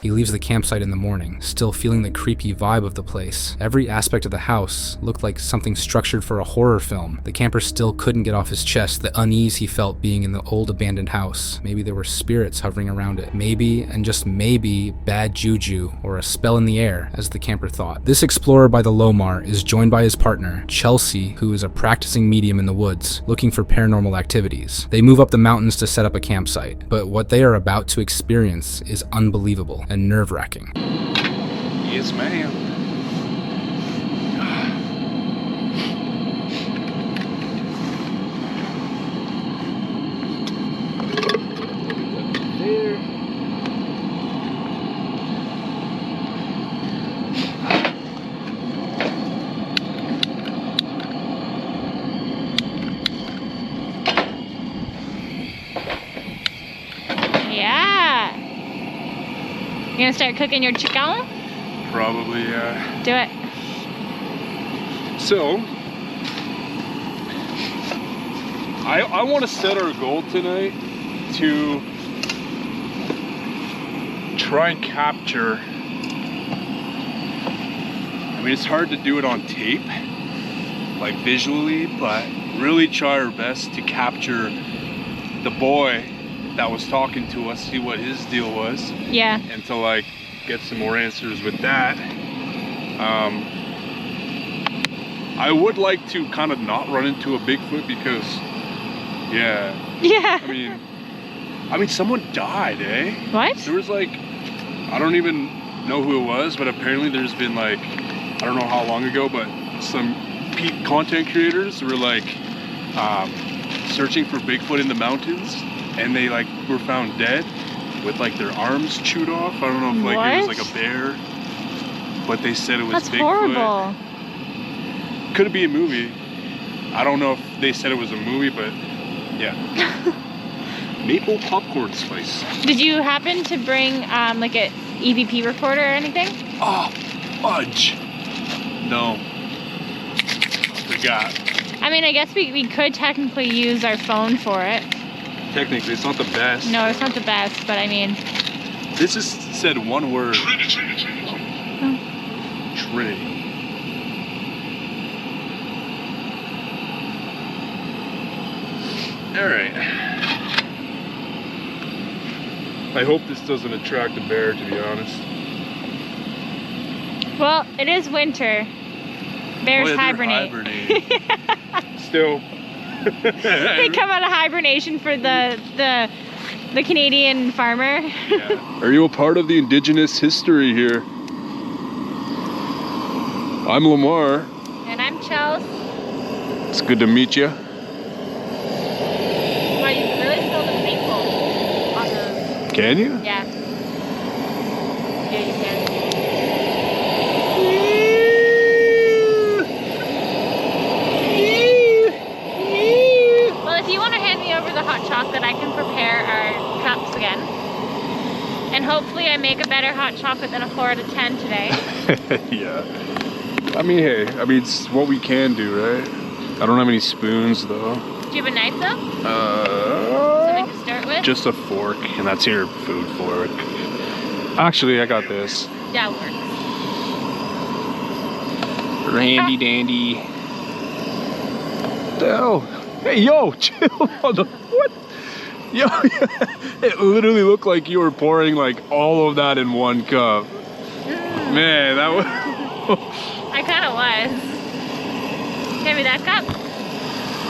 He leaves the campsite in the morning, still feeling the creepy vibe of the place. Every aspect of the house looked like something structured for a horror film. The camper still couldn't get off his chest the unease he felt being in the old abandoned house. Maybe there were spirits hovering around it. Maybe, and just maybe, bad juju or a spell in the air, as the camper thought. This explorer by the Lomar is joined by his partner, Chelsea, who is a practicing medium in the woods, looking for paranormal activities. They move up the mountains to set up a campsite, but what they are about to experience is unbelievable and nerve-wracking. Yes, ma'am. Yeah. You gonna start cooking your chicken? Probably, yeah. Do it. So, I want to set our goal tonight to try and capture. I mean, it's hard to do it on tape, like visually, but really try our best to capture the boy that was talking to us, see what his deal was. Yeah. And to like get some more answers with that. I would like to kind of not run into a Bigfoot because, yeah. I mean, someone died, eh? What? There was like, I don't even know who it was, but apparently there's been like, I don't know how long ago, but some content creators were like searching for Bigfoot in the mountains, and they like were found dead with like their arms chewed off. I don't know if like it was like a bear, but they said it was That's Bigfoot. horrible. Could be a movie. I don't know if they said it was a movie, but yeah. Maple popcorn spice. Did you happen to bring like a EVP recorder or anything? Oh, fudge. No. Forgot. I mean, I guess we could technically use our phone for it. Technically, it's not the best. No, it's not the best, but I mean... This just said one word. Trinity. Alright. I hope this doesn't attract a bear, to be honest. Well, it is winter. Bears hibernate. Still. They come out of hibernation for the Canadian farmer. Yeah. Are you a part of the indigenous history here? I'm Lamar. And I'm Chels. It's good to meet you. Wow, you can really feel the maple on those. Can you? Yeah. Yeah, you can. Well, if you want to hand me over the hot chocolate, I can prepare our cups again. And hopefully I make a better hot chocolate than a 4 out of 10 today. Yeah. I mean, hey, it's what we can do, right? I don't have any spoons, though. Do you have a knife, though? Something to start with? Just a fork, and that's your food fork. Actually, I got this. That works. Randy dandy. What the hell? Hey, yo, chill. What? Yo, it literally looked like you were pouring like all of that in one cup. Man, that was... I kind of was. Give me that cup.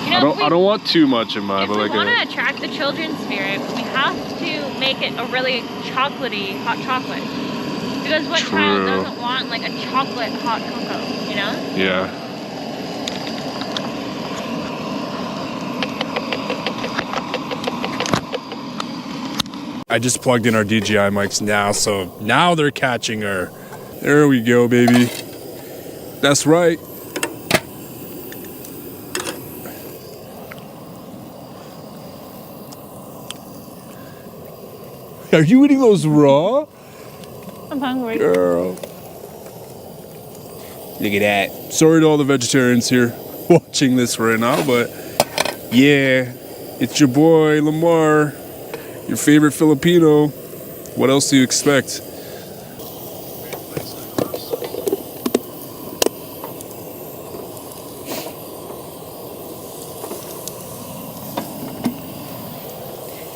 You know, I don't want too much in mine, if but we like want to attract the children's spirit, we have to make it a really chocolatey hot chocolate. Because what child doesn't want like a chocolate hot cocoa, you know? Yeah. I just plugged in our DJI mics now, so now they're catching her. There we go, baby. That's right. Are you eating those raw? I'm hungry. Girl. Look at that. Sorry to all the vegetarians here watching this right now, but yeah, it's your boy Lamar, your favorite Filipino. What else do you expect?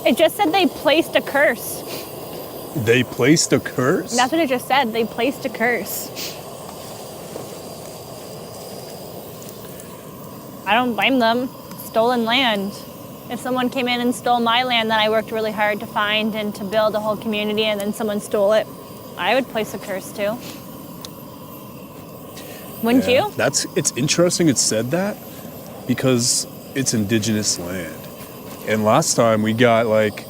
It just said they placed a curse. They placed a curse? That's what it just said. They placed a curse. I don't blame them. Stolen land. If someone came in and stole my land that I worked really hard to find and to build a whole community, and then someone stole it, I would place a curse too. Wouldn't you? It's interesting it said that because it's indigenous land. And last time we got like,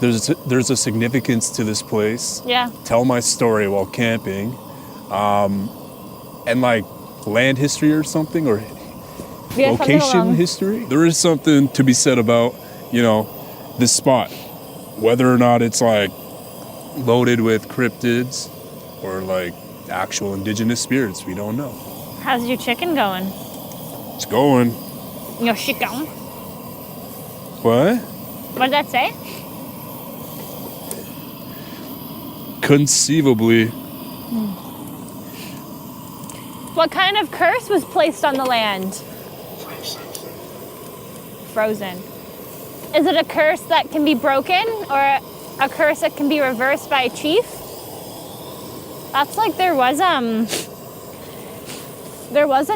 there's a significance to this place. Yeah. Tell my story while camping. And like land history or something, or Yeah, location history. There is something to be said about, you know, this spot. Whether or not it's like loaded with cryptids or like actual indigenous spirits, we don't know. How's your chicken going? It's going. Your chicken? What? What did that say? Conceivably. What kind of curse was placed on the land? Frozen. Is it a curse that can be broken or a curse that can be reversed by a chief? That's like there was a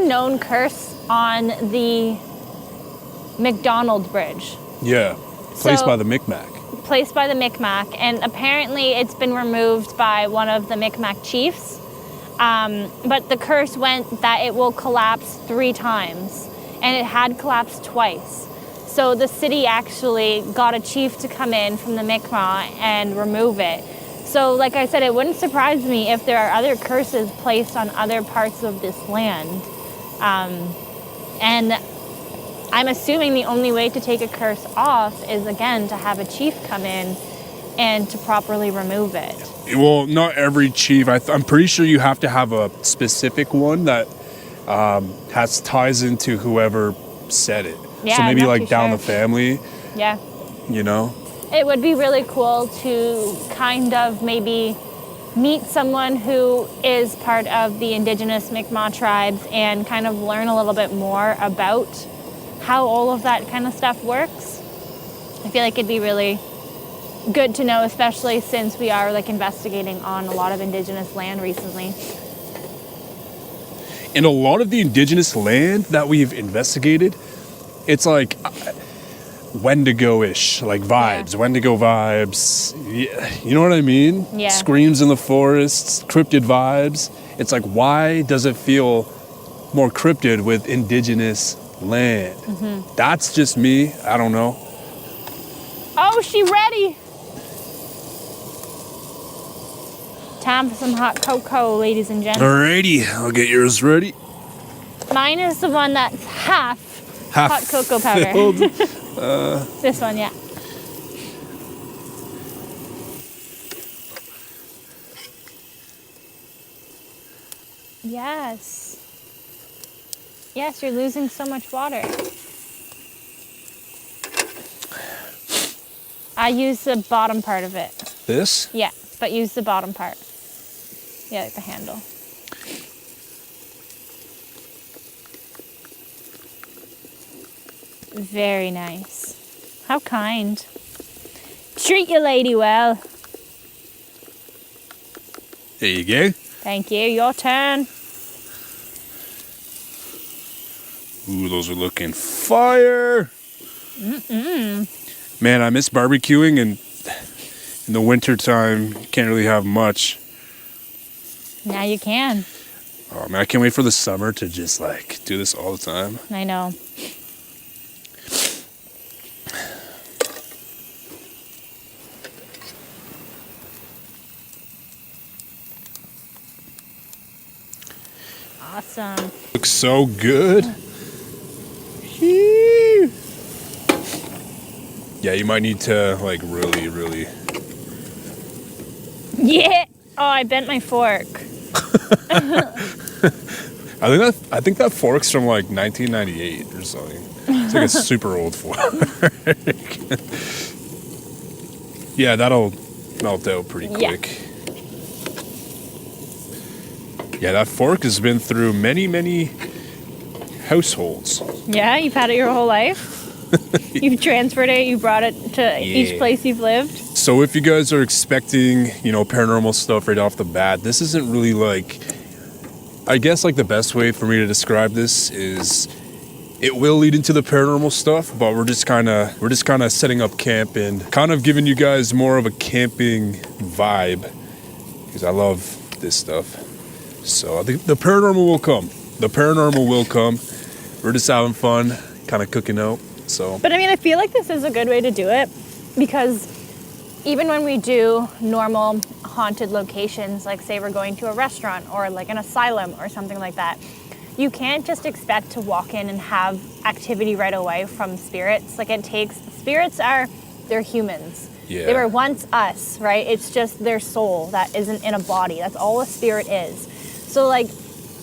known curse on the McDonald Bridge. Yeah. Placed by the Micmac. Placed by the Micmac, and apparently it's been removed by one of the Micmac chiefs. But the curse went that it will collapse 3 times, and it had collapsed twice. So the city actually got a chief to come in from the Micmac and remove it. So like I said, it wouldn't surprise me if there are other curses placed on other parts of this land. And I'm assuming the only way to take a curse off is, again, to have a chief come in and to properly remove it. Well, not every chief. I'm pretty sure you have to have a specific one that has ties into whoever said it. Yeah, so maybe I'm not like too down sure. the family, Yeah. you know? It would be really cool to kind of maybe meet someone who is part of the indigenous Mi'kmaq tribes and kind of learn a little bit more about how all of that kind of stuff works. I feel like it'd be really good to know, especially since we are like investigating on a lot of indigenous land recently. And a lot of the indigenous land that we've investigated, it's like Wendigo-ish, like vibes, Yeah. Wendigo vibes. Yeah, you know what I mean? Yeah. Screams in the forests, cryptid vibes. It's like, why does it feel more cryptid with indigenous land? Mm-hmm. That's just me. I don't know. Oh, she ready. Time for some hot cocoa, ladies and gents. Alrighty, I'll get yours ready. Mine is the one that's half hot cocoa powder. filled. This one, yeah. Yes. Yes, you're losing so much water. I use the bottom part of it. This? Yeah, but use the bottom part. Yeah, like the handle. Very nice. How kind. Treat your lady well. There you go. Thank you. Your turn. Ooh, those are looking fire. Man, I miss barbecuing, and in the wintertime, can't really have much. Now you can. Oh man, I can't wait for the summer to just like do this all the time. I know. Awesome. Looks so good. Yeah, you might need to like really. Yeah. Oh, I bent my fork. I think that fork's from like 1998 or something. It's like a super old fork. Yeah, that'll melt out pretty quick. Yeah, that fork has been through many households. Yeah, you've had it your whole life? You've transferred it, you brought it to each place you've lived? So if you guys are expecting, paranormal stuff right off the bat, this isn't really like, I guess like the best way for me to describe this is it will lead into the paranormal stuff, but we're just kind of setting up camp and kind of giving you guys more of a camping vibe because I love this stuff. So I think the paranormal will come. The paranormal will come. We're just having fun, kind of cooking out. So. But I mean, I feel like this is a good way to do it because even when we do normal haunted locations, like say we're going to a restaurant or like an asylum or something like that, you can't just expect to walk in and have activity right away from spirits. Like they're humans. Yeah. They were once us, right? It's just their soul that isn't in a body. That's all a spirit is. So like,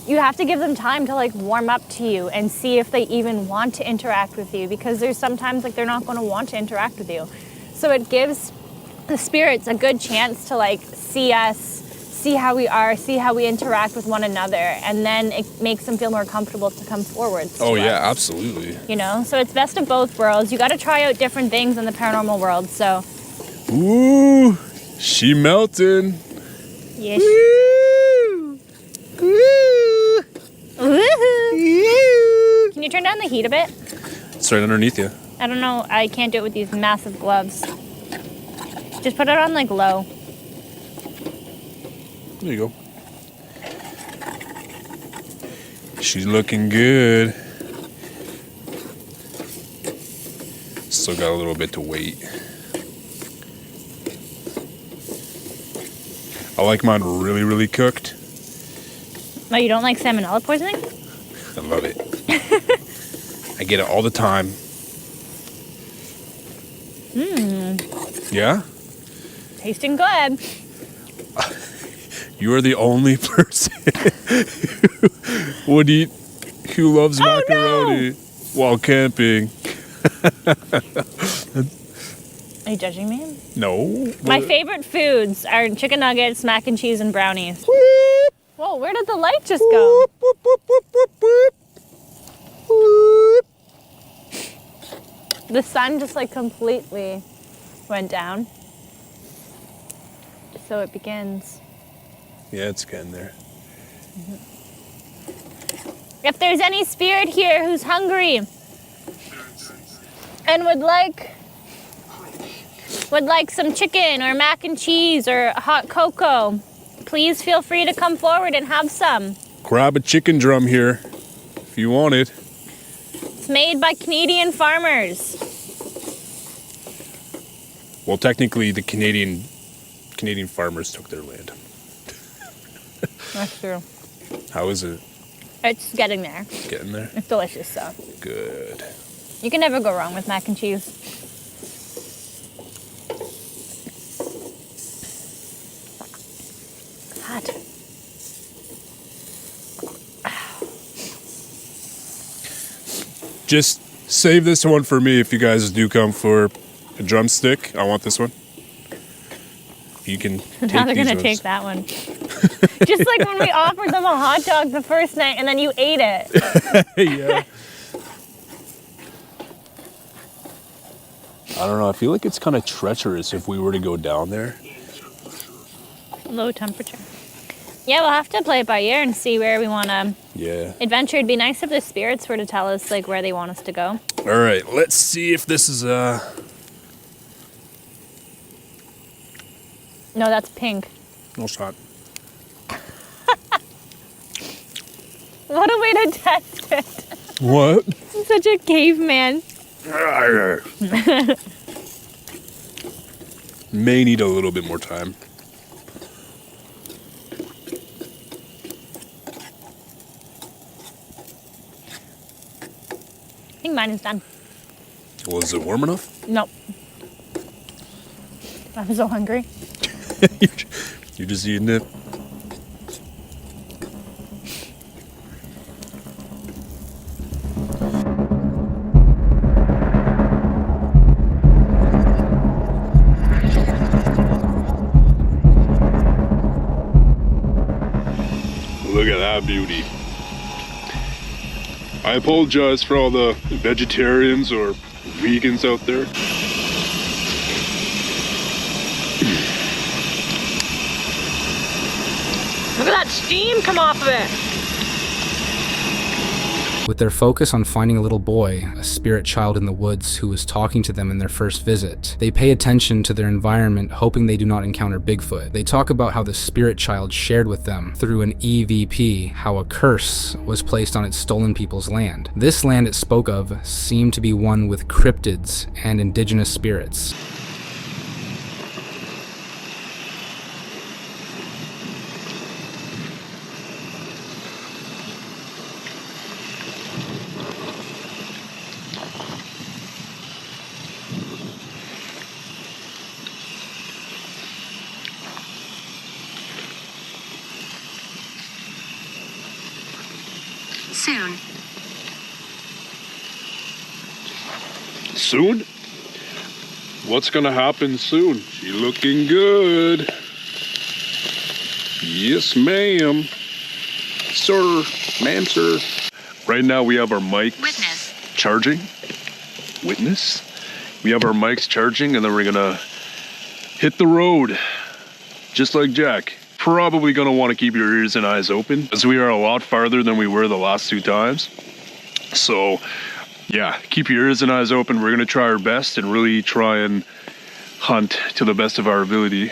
you have to give them time to like warm up to you and see if they even want to interact with you, because there's sometimes like they're not going to want to interact with you. So it gives the spirits a good chance to like see us, see how we are, see how we interact with one another, and then it makes them feel more comfortable to come forward. Oh yeah, absolutely. So it's best of both worlds. You got to try out different things in the paranormal world. So. Ooh, she melting. Yes. Woo! Woo! Woohoo! Can you turn down the heat a bit? It's right underneath you. I don't know. I can't do it with these massive gloves. Just put it on like low. There you go. She's looking good. Still got a little bit to wait. I like mine really cooked. Oh, you don't like salmonella poisoning? I love it. I get it all the time. Yeah? Tasting good. You are the only person who loves macaroni while camping. Are you judging me? No. My favorite foods are chicken nuggets, mac and cheese, and brownies. Whoa, where did the light just go? The sun just like completely went down. So it begins. Yeah, it's getting there. If there's any spirit here who's hungry and would like some chicken or mac and cheese or hot cocoa, please feel free to come forward and have some. Grab a chicken drum here if you want it. It's made by Canadian farmers. Well, technically, the Canadian farmers took their land. That's true. How is it? It's getting there. Getting there? It's delicious, though. Good. You can never go wrong with mac and cheese. Hot. Just save this one for me if you guys do come for a drumstick. I want this one. You can take Now they're these gonna ones. take that one. Just like when we offered them a hot dog the first night and then you ate it. Yeah. I don't know. I feel like it's kind of treacherous if we were to go down there. Low temperature. Yeah, we'll have to play it by ear and see where we want to adventure. It'd be nice if the spirits were to tell us like where they want us to go. All right, let's see if this is No, that's pink. No shot. What a way to test it. What? I'm such a caveman. May need a little bit more time. I think mine is done. Was it warm enough? Nope. I'm so hungry. You're just eating it. Look at that beauty. I apologize for all the vegetarians or vegans out there. Look at that steam come off of it. With their focus on finding a little boy, a spirit child in the woods who was talking to them in their first visit, they pay attention to their environment, hoping they do not encounter Bigfoot. They talk about how the spirit child shared with them through an EVP how a curse was placed on its stolen people's land. This land it spoke of seemed to be one with cryptids and indigenous spirits. Soon. Soon? What's gonna happen soon? She looking good. Yes, ma'am. Sir. Ma'am, sir. Right now we have our mics charging. Witness? We have our mics charging and then we're gonna hit the road. Just like Jack. Probably gonna want to keep your ears and eyes open as we are a lot farther than we were the last 2 times. So yeah, keep your ears and eyes open. We're gonna try our best and really try and hunt to the best of our ability.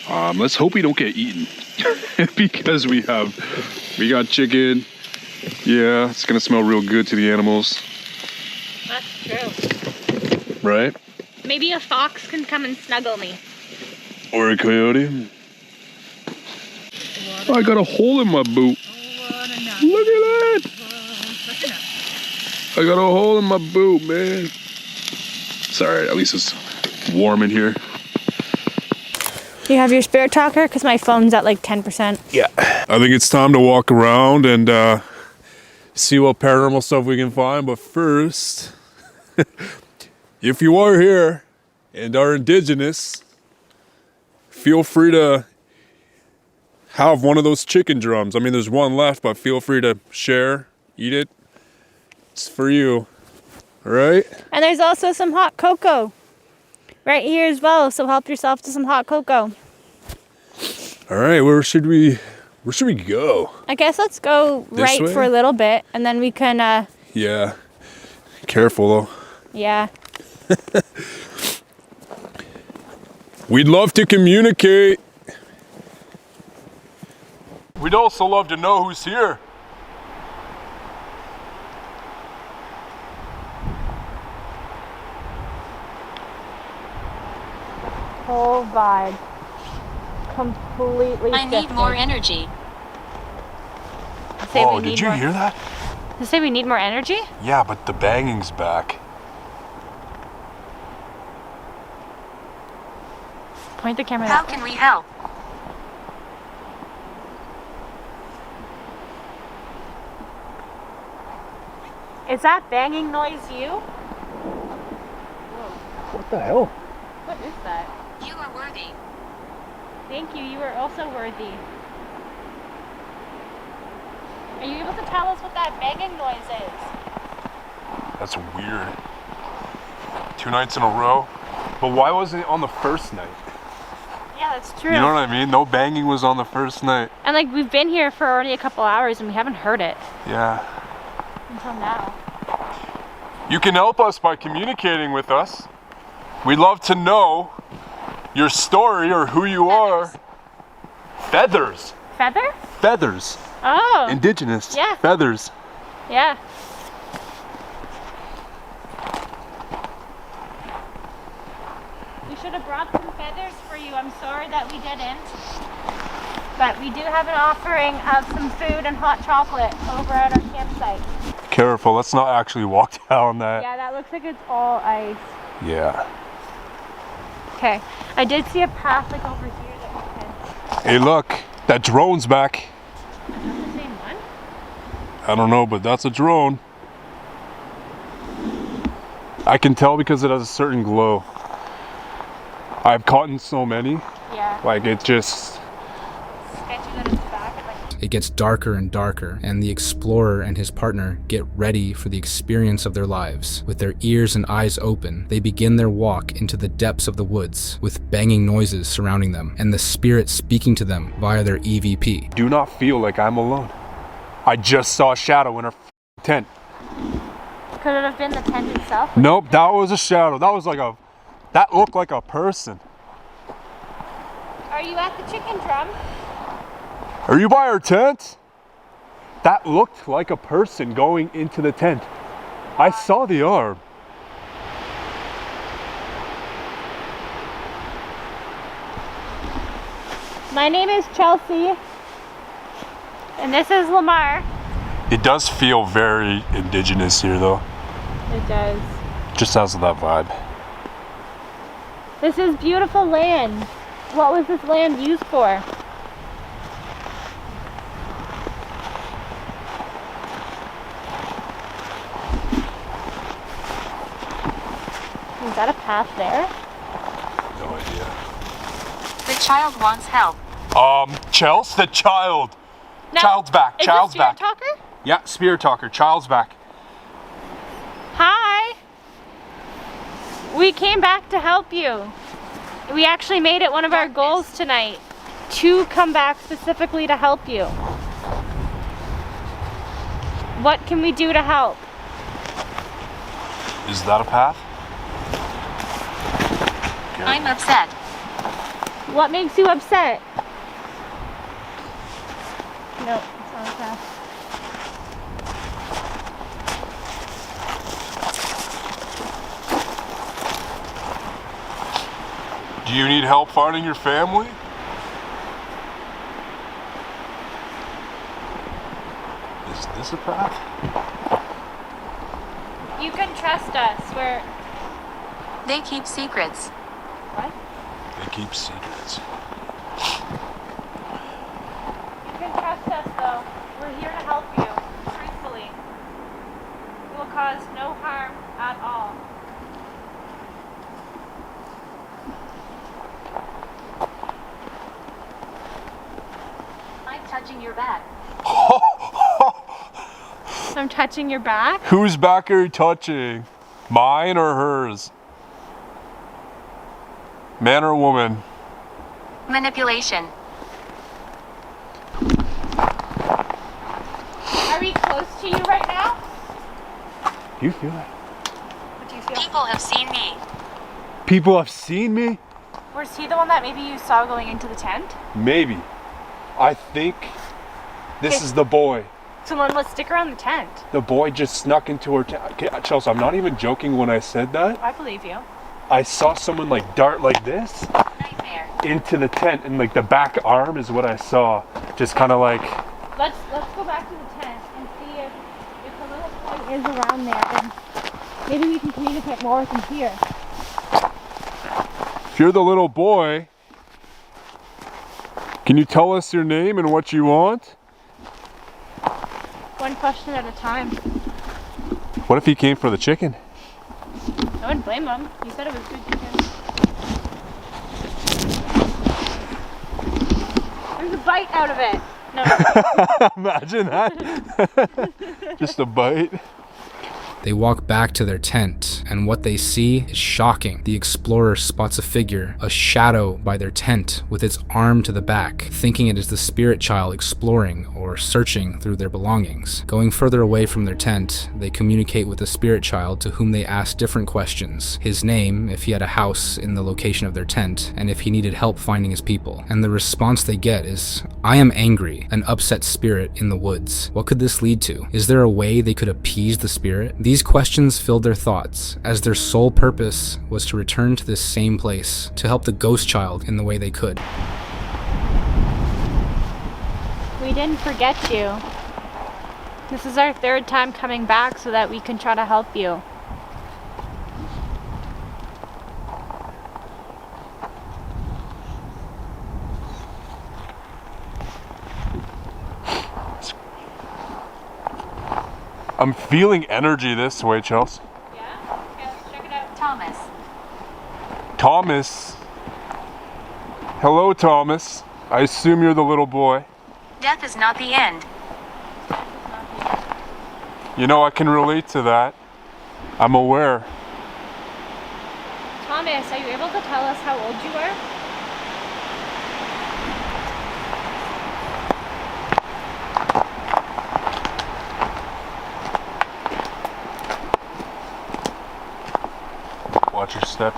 Let's hope we don't get eaten because we got chicken. Yeah, it's gonna smell real good to the animals. That's true. Right? Maybe a fox can come and snuggle me. Or a coyote. Oh, I got a hole in my boot. Look at that! I got a hole in my boot, man. Sorry, at least it's warm in here. You have your spirit talker? Because my phone's at like 10%. Yeah. I think it's time to walk around and see what paranormal stuff we can find. But first, if you are here and are indigenous, feel free to have one of those chicken drums. I mean, there's one left, but feel free to share, eat it. It's for you, all right? And there's also some hot cocoa right here as well, so help yourself to some hot cocoa. All right, where should we go? I guess let's go This right way? for a little bit, and then we can, Yeah, careful though. yeah. We'd love to communicate. We'd also love to know who's here. Whole vibe. Completely I need shifted. more energy. Say Oh, we did need you more- hear that? You say we need more energy? Yeah, but the banging's back. Point the camera How that can way. we help? Is that banging noise you? What the hell? What is that? You are worthy. Thank you, you are also worthy. Are you able to tell us what that banging noise is? That's weird. 2 nights in a row. But why wasn't it on the first night? Yeah, that's true. You know what I mean? No banging was on the first night. And like we've been here for already a couple hours and we haven't heard it. Yeah. Until now. You can help us by communicating with us. We'd love to know your story or who you are. Feathers. Feather? Feathers. Oh. Indigenous. Yeah. Feathers. Yeah. We should have brought some feathers for you. I'm sorry that we didn't. But we do have an offering of some food and hot chocolate over at our campsite. Careful, let's not actually walk down that. Yeah, that looks like it's all ice. Yeah. Okay, I did see a path like over here that we can. Hey look, that drone's back. Is that the same one? I don't know, but that's a drone. I can tell because it has a certain glow. I've caught in so many. Yeah. Like it just... Sketchy that it's back and like... It gets darker and darker, and the explorer and his partner get ready for the experience of their lives. With their ears and eyes open, they begin their walk into the depths of the woods, with banging noises surrounding them, and the spirit speaking to them via their EVP. Do not feel like I'm alone. I just saw a shadow in our tent. Could it have been the tent itself? Nope, that was a shadow. That was like a... That looked like a person. Are you at the chicken drum? Are you by our tent? That looked like a person going into the tent. I saw the arm. My name is Chelsea. And this is Lamar. It does feel very indigenous here though. It does. Just has that vibe. This is beautiful land. What was this land used for? Is that a path there? No idea. The child wants help. Chels, the child. No. Child's back. Is Child's this Spirit back. Talker? Yeah, Spirit Talker. Child's back. Hi. We came back to help you. We actually made it one of our goals tonight to come back specifically to help you. What can we do to help? Is that a path? I'm upset. What makes you upset? No, it's not a path. Do you need help finding your family? Is this a path? You can trust us. We're... They keep secrets. What? They keep secrets. You can trust us though. We're here to help you, truthfully. We will cause no harm at all. I'm touching your back. I'm touching your back? Whose back are you touching? Mine or hers? Man or woman? Manipulation. Are we close to you right now? Do you feel that? What do you feel? People have seen me. People have seen me? Was he the one that maybe you saw going into the tent? Maybe. I think this is the boy. Someone, let's stick around the tent. The boy just snuck into her tent. Okay, Chelsea, I'm not even joking when I said that. I believe you. I saw someone like dart like this Nightmare. into the tent, and like the back arm is what I saw. Just kind of like... Let's go back to the tent and see if the little boy is around there, and maybe we can communicate more with him here. If you're the little boy, can you tell us your name and what you want? One question at a time. What if he came for the chicken? I wouldn't blame him. He said it was good chicken. There's a bite out of it. No. Imagine that. Just a bite. They walk back to their tent, and what they see is shocking. The explorer spots a figure, a shadow by their tent with its arm to the back, thinking it is the spirit child exploring or searching through their belongings. Going further away from their tent, they communicate with the spirit child, to whom they ask different questions. His name, if he had a house in the location of their tent, and if he needed help finding his people. And the response they get is, "I am angry, an upset spirit in the woods." What could this lead to? Is there a way they could appease the spirit? These questions filled their thoughts, as their sole purpose was to return to this same place, to help the ghost child in the way they could. We didn't forget you. This is our third time coming back so that we can try to help you. I'm feeling energy this way, Chelsea. Yeah? Okay, let's check it out. Thomas. Thomas. Hello, Thomas. I assume you're the little boy. Death is not the end. You know, I can relate to that. I'm aware. Thomas, are you able to tell us how old you are? Watch your step.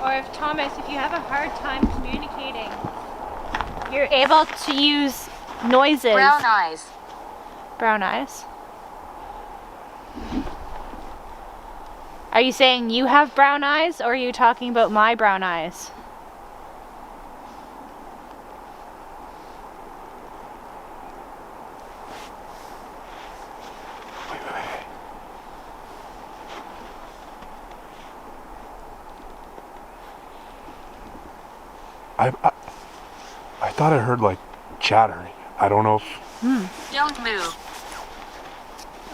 Or if Thomas, if you have a hard time communicating, you're able to use noises. Brown eyes. Brown eyes. Are you saying you have brown eyes, or are you talking about my brown eyes? I thought I heard like chattering. I don't know if... Don't move.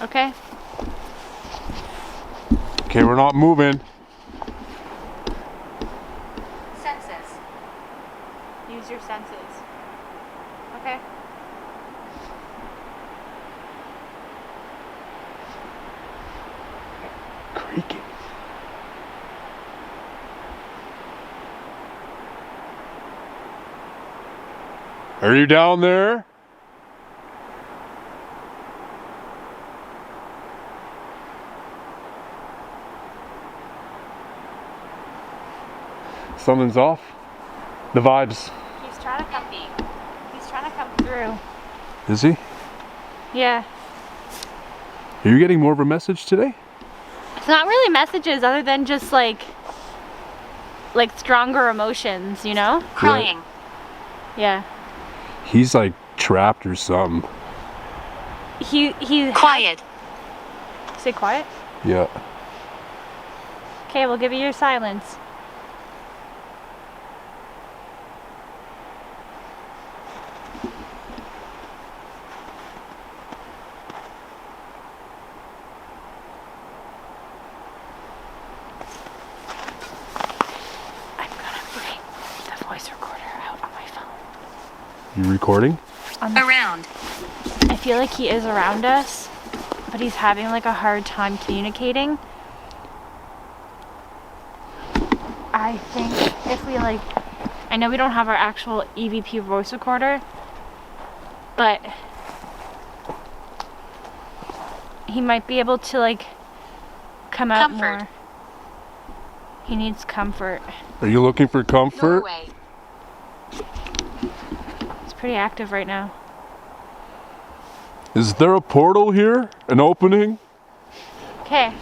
Okay. Okay, we're not moving. Senses. Use your senses. Okay. Creaking. Are you down there? Something's off. The vibes. He's trying to come. He's trying to come through. Is he? Yeah. Are you getting more of a message today? It's not really messages, other than just like stronger emotions, you know? Crying. Yeah. He's like trapped or something. He Quiet. Say quiet. Yeah. Okay, we'll give you your silence. I'm gonna bring the voice recorder out on my phone. You recording? Around. I feel like he is around us, but he's having like a hard time communicating. I think if we I know we don't have our actual EVP voice recorder, but he might be able to come out Comfort. more. He needs comfort. Are you looking for comfort? Norway. He's pretty active right now. Is there a portal here? An opening? Okay,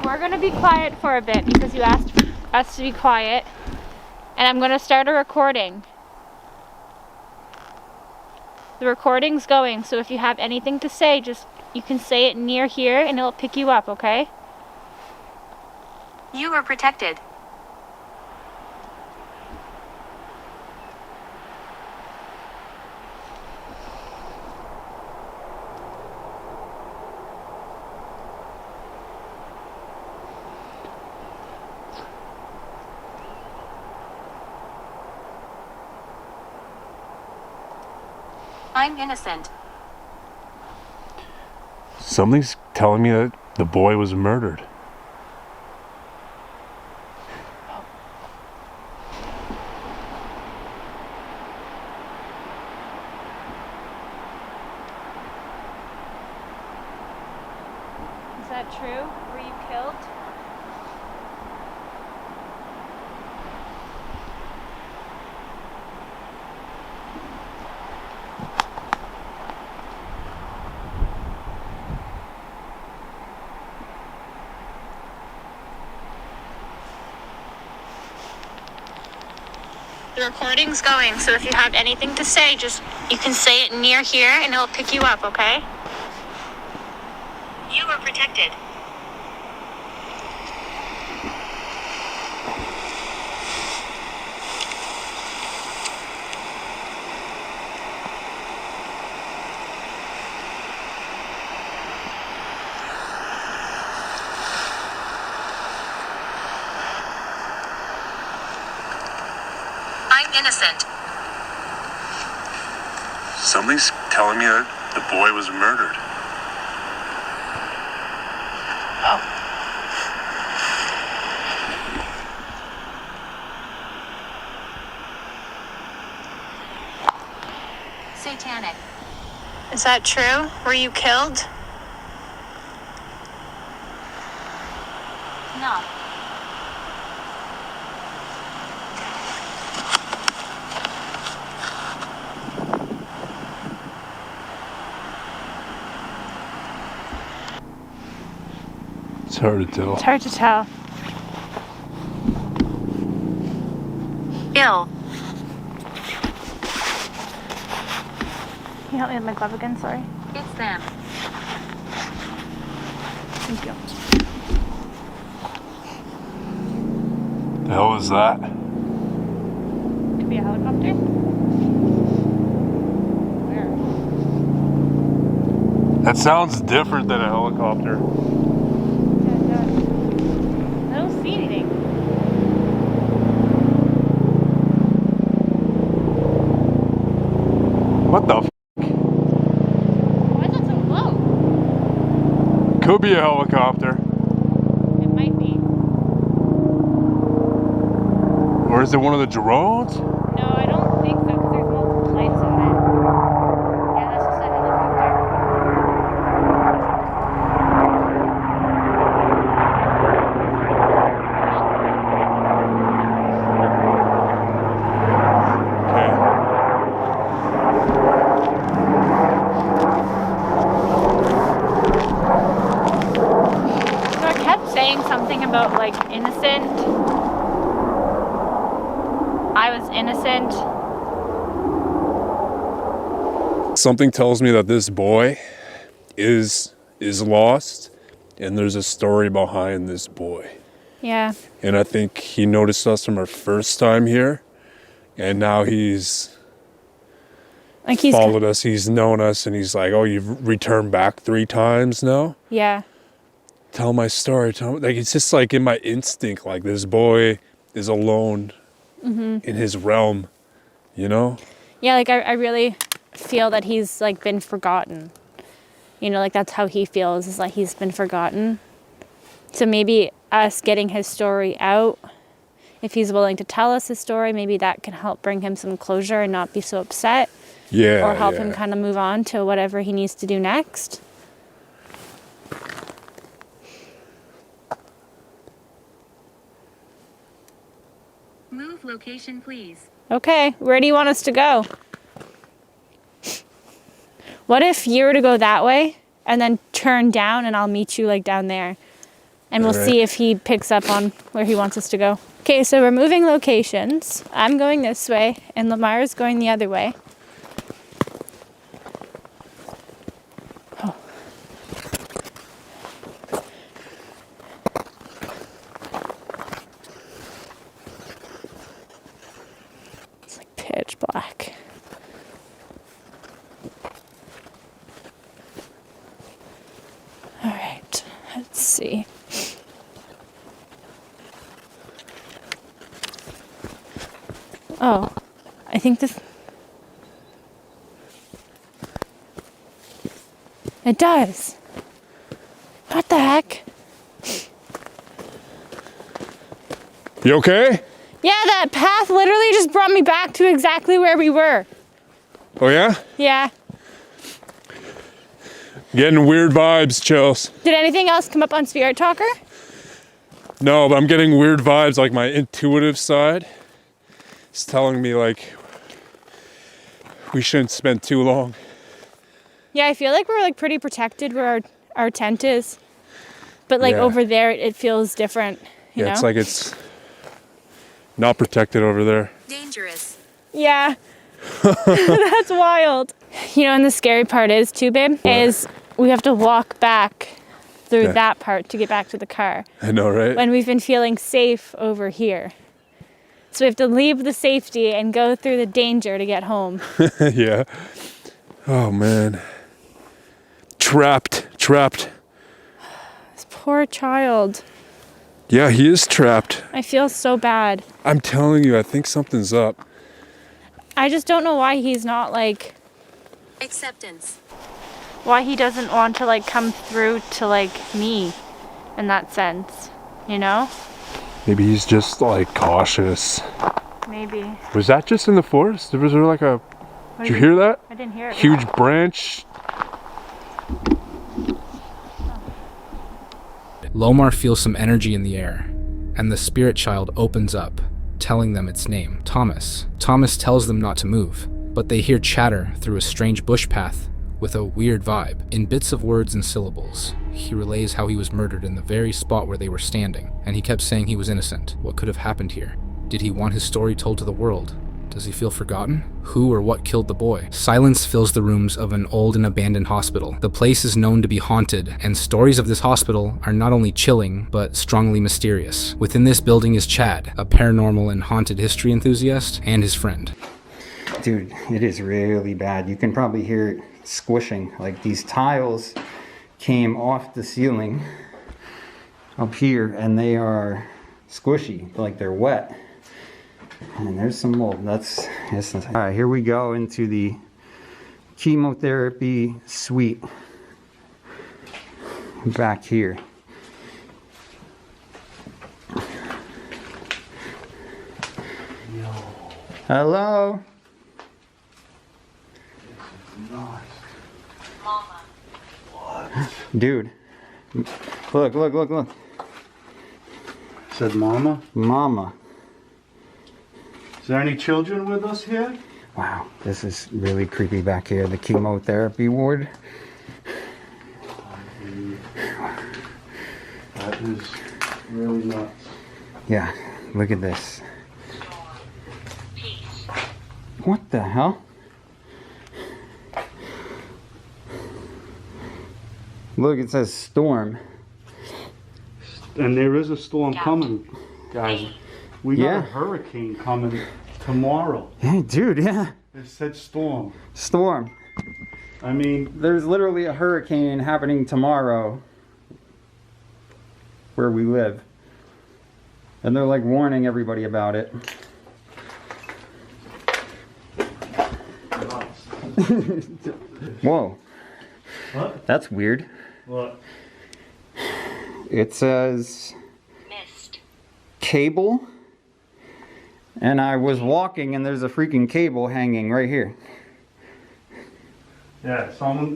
we're gonna be quiet for a bit because you asked for us to be quiet, and I'm gonna start a recording. The recording's going, so if you have anything to say, you can say it near here and it'll pick you up, okay? You are protected. I'm innocent. Something's telling me that the boy was murdered. Is that true? Were you killed? The recording's going, so if you have anything to say, you can say it near here and it'll pick you up, okay? You are protected. I'm innocent. Something's telling me that the boy was murdered. Satanic. Is that true? Were you killed? No. It's hard to tell. It's hard to tell. Ill. Can you help me with my glove again? Sorry. It's them. Thank you. The hell was that? Could be a helicopter. Where? That sounds different than a helicopter. Yeah, it does. I don't see anything. What the f? Why is it so low? Could be a helicopter. It might be. Or is it one of the drones? No, I don't think so, because there's multiple lights on it. Yeah, that's just a helicopter. So I kept saying something about, like, innocent. I was innocent. Something tells me that this boy is lost, and there's a story behind this boy. Yeah. And I think he noticed us from our first time here, and now he's Like he's followed us, he's known us, and he's like, oh, you've returned back 3 times now? Yeah. Tell my story. Like, it's just like in my instinct, like this boy is alone in his realm, you know? Yeah, like I really feel that he's like been forgotten. You know, like that's how he feels, is like he's been forgotten. So maybe us getting his story out, if he's willing to tell us his story, maybe that can help bring him some closure and not be so upset. Yeah. Or help him kind of move on to whatever he needs to do next. Move location, please. Okay, where do you want us to go? What if you were to go that way and then turn down and I'll meet you like down there? And we'll see if he picks up on where he wants us to go. Okay, so we're moving locations. I'm going this way and Lamar's going the other way. Oh. It's like pitch black. All right, let's see. Oh, I think this... It does. What the heck? You okay? Yeah, that path literally just brought me back to exactly where we were. Oh yeah? Yeah. Getting weird vibes, Chels. Did anything else come up on Spirit Talker? No, but I'm getting weird vibes, like my intuitive side is telling me like we shouldn't spend too long. Yeah, I feel like we're like pretty protected where our tent is. But like Yeah. over there it feels different, you know? It's like it's not protected over there. Dangerous. Yeah. That's wild. You know, and the scary part is too, babe, is we have to walk back through Yeah. that part to get back to the car. I know, right? When we've been feeling safe over here. So we have to leave the safety and go through the danger to get home. Yeah. Oh man. Trapped. This poor child. Yeah, he is trapped. I feel so bad. I'm telling you, I think something's up. I just don't know why he's not like, Acceptance. why he doesn't want to like come through to like me in that sense, you know? Maybe he's just like cautious. Maybe. Was that just in the forest? Was there like a... Did you hear that? I didn't hear it. Huge branch. Lomar feels some energy in the air, and the spirit child opens up, telling them its name, Thomas. Thomas tells them not to move, but they hear chatter through a strange bush path with a weird vibe. In bits of words and syllables, he relays how he was murdered in the very spot where they were standing, and he kept saying he was innocent. What could have happened here? Did he want his story told to the world? Does he feel forgotten? Who or what killed the boy? Silence fills the rooms of an old and abandoned hospital. The place is known to be haunted, and stories of this hospital are not only chilling, but strongly mysterious. Within this building is Chad, a paranormal and haunted history enthusiast, and his friend. Dude, it is really bad. You can probably hear it squishing. Like these tiles came off the ceiling up here and they are squishy, like they're wet. And there's some mold. That's all right. Here we go into the chemotherapy suite back here. Hello. Dude, look. Said mama? Mama. Is there any children with us here? Wow, this is really creepy back here, the chemotherapy ward. That is really nuts. Yeah, look at this. What the hell? Look, it says storm. And there is a storm coming, guys. We got Yeah. a hurricane coming tomorrow. Yeah, dude, yeah. It said storm. Storm. I mean, There's literally a hurricane happening tomorrow where we live. And they're like warning everybody about it. Whoa. what? That's weird. What? It says Missed. cable. And I was walking and there's a freaking cable hanging right here. Yeah,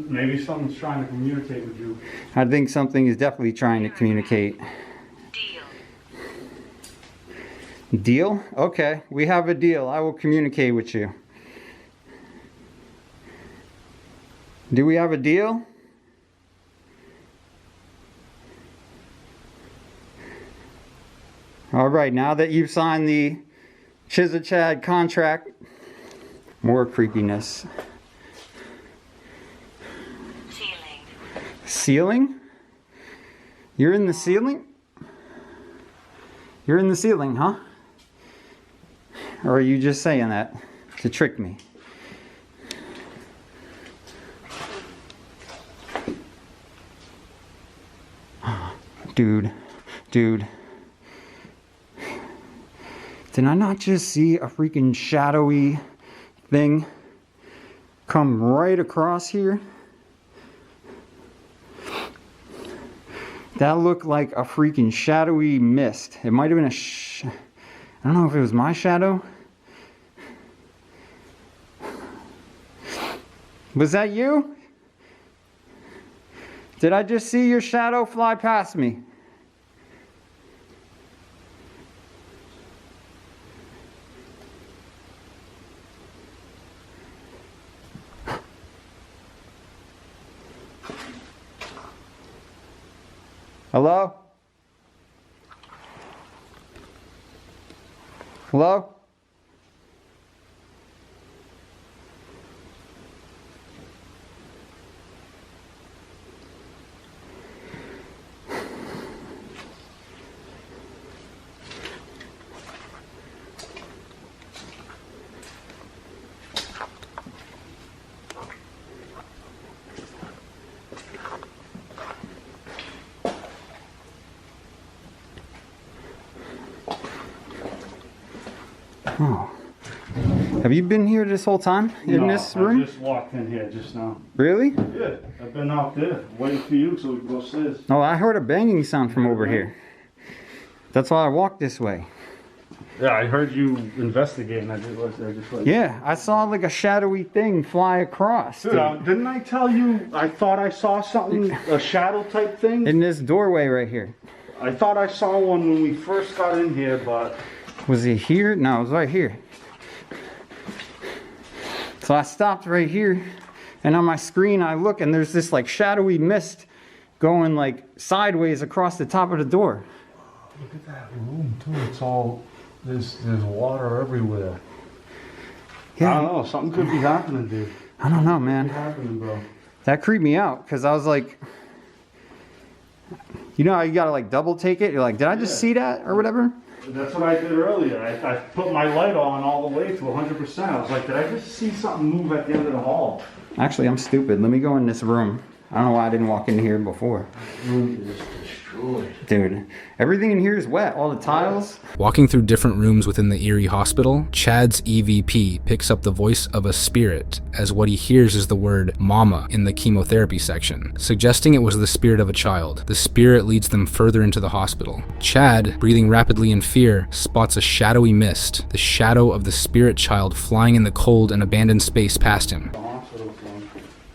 maybe someone's trying to communicate with you. I think something is definitely trying to communicate. Deal. Deal? Okay, we have a deal. I will communicate with you. Do we have a deal? All right, now that you've signed the Chad contract, more creepiness. Ceiling. Ceiling? You're in the ceiling? You're in the ceiling, huh? Or are you just saying that to trick me? Dude. Did I not just see a freaking shadowy thing come right across here? That looked like a freaking shadowy mist. It might have been I don't know if it was my shadow. Was that you? Did I just see your shadow fly past me? Hello? Hello? Oh. Have you been here this whole time in this room? I just walked in here just now. Really? Yeah, I've been out there waiting for you so we can go upstairs. Oh, I heard a banging sound from over here. That's why I walked this way. Yeah, I heard you investigating. I just like... Yeah, I saw like a shadowy thing fly across. Dude, didn't I tell you I thought I saw something, a shadow type thing? In this doorway right here. I thought I saw one when we first got in here, but... Was it here? No, it was right here. So I stopped right here, and on my screen I look, and there's this like shadowy mist going like sideways across the top of the door. Look at that room too. It's all there's water everywhere. Yeah. I don't know. Something could be happening, dude. I don't know, man. What's happening, bro? That creeped me out because I was like, you know how you gotta like double take it? You're like, did I just see that or whatever? That's what I did earlier. I put my light on all the way to 100%. I was like, did I just see something move at the end of the hall? Actually, I'm stupid. Let me go in this room. I don't know why I didn't walk in here before. This room is destroyed. Dude, everything in here is wet. All the tiles. Walking through different rooms within the Erie Hospital, Chad's EVP picks up the voice of a spirit as what he hears is the word mama in the chemotherapy section, suggesting it was the spirit of a child. The spirit leads them further into the hospital. Chad, breathing rapidly in fear, spots a shadowy mist, the shadow of the spirit child flying in the cold and abandoned space past him.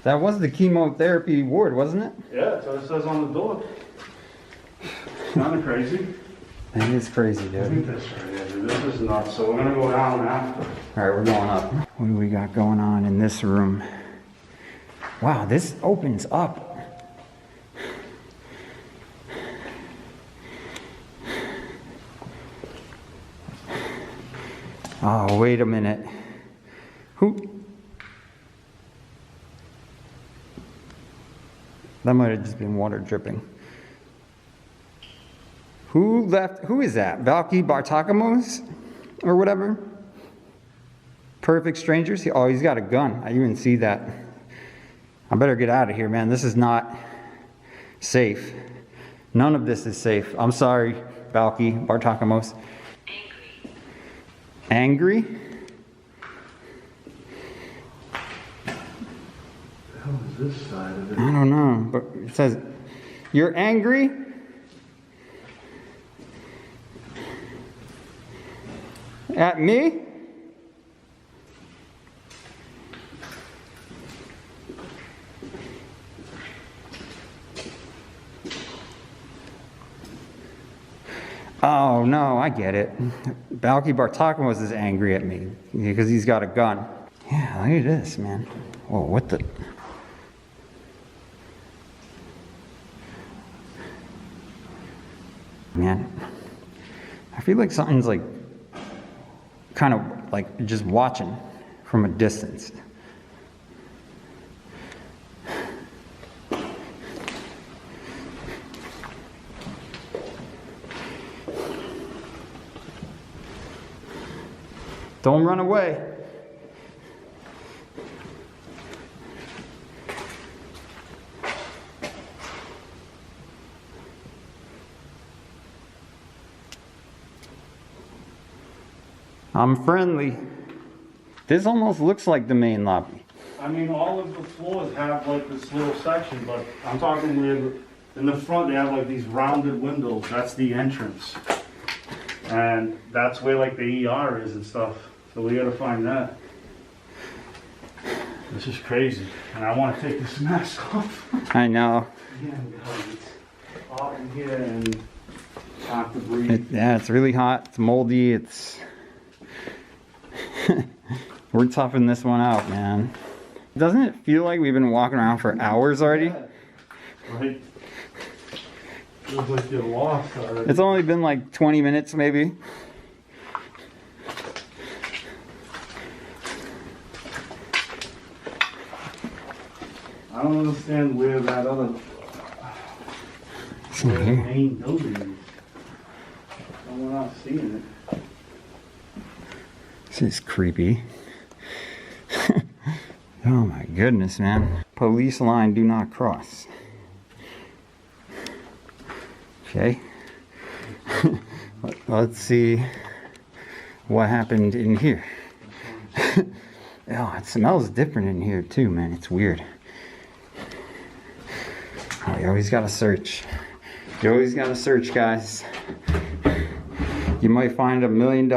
That was the chemotherapy ward, wasn't it? Yeah, that's what it says on the door. Kind of crazy. It is crazy, dude. This is nuts. So we're gonna go down after. All right, we're going up. What do we got going on in this room? Wow, this opens up. Oh, wait a minute. Who? That might have just been water dripping. Who left? Who is that? Valky Bartakamos? Or whatever? Perfect Strangers? Oh, he's got a gun. I didn't even see that. I better get out of here, man. This is not safe. None of this is safe. I'm sorry, Valky Bartakamos. Angry? What the hell is this side of it? I don't know, but it says, you're angry? At me? Oh, no, I get it. Balky Bartakamos is angry at me because he's got a gun. Yeah, look at this, man. Whoa, what the... Man, I feel like something's like kind of like just watching from a distance. Don't run away. I'm friendly. This almost looks like the main lobby. I mean, all of the floors have like this little section, but I'm talking where In the front, they have like these rounded windows. That's the entrance. And that's where like the ER is and stuff. So we gotta find that. This is crazy. And I want to take this mask off. I know. Yeah, it's hot in here and hard to breathe. Yeah, it's really hot. It's moldy. It's... We're toughing this one out, man. Doesn't it feel like we've been walking around for hours already? Yeah. Right. Feels like you're lost already. It's only been like 20 minutes maybe. I don't understand where that other where the main building is. And we're not seeing it. This is creepy. Oh my goodness, man. Police line do not cross. Okay. Let's see what happened in here. Oh, it smells different in here too, man. It's weird. Oh, you always gotta search. You always gotta search, guys. You might find $1 million.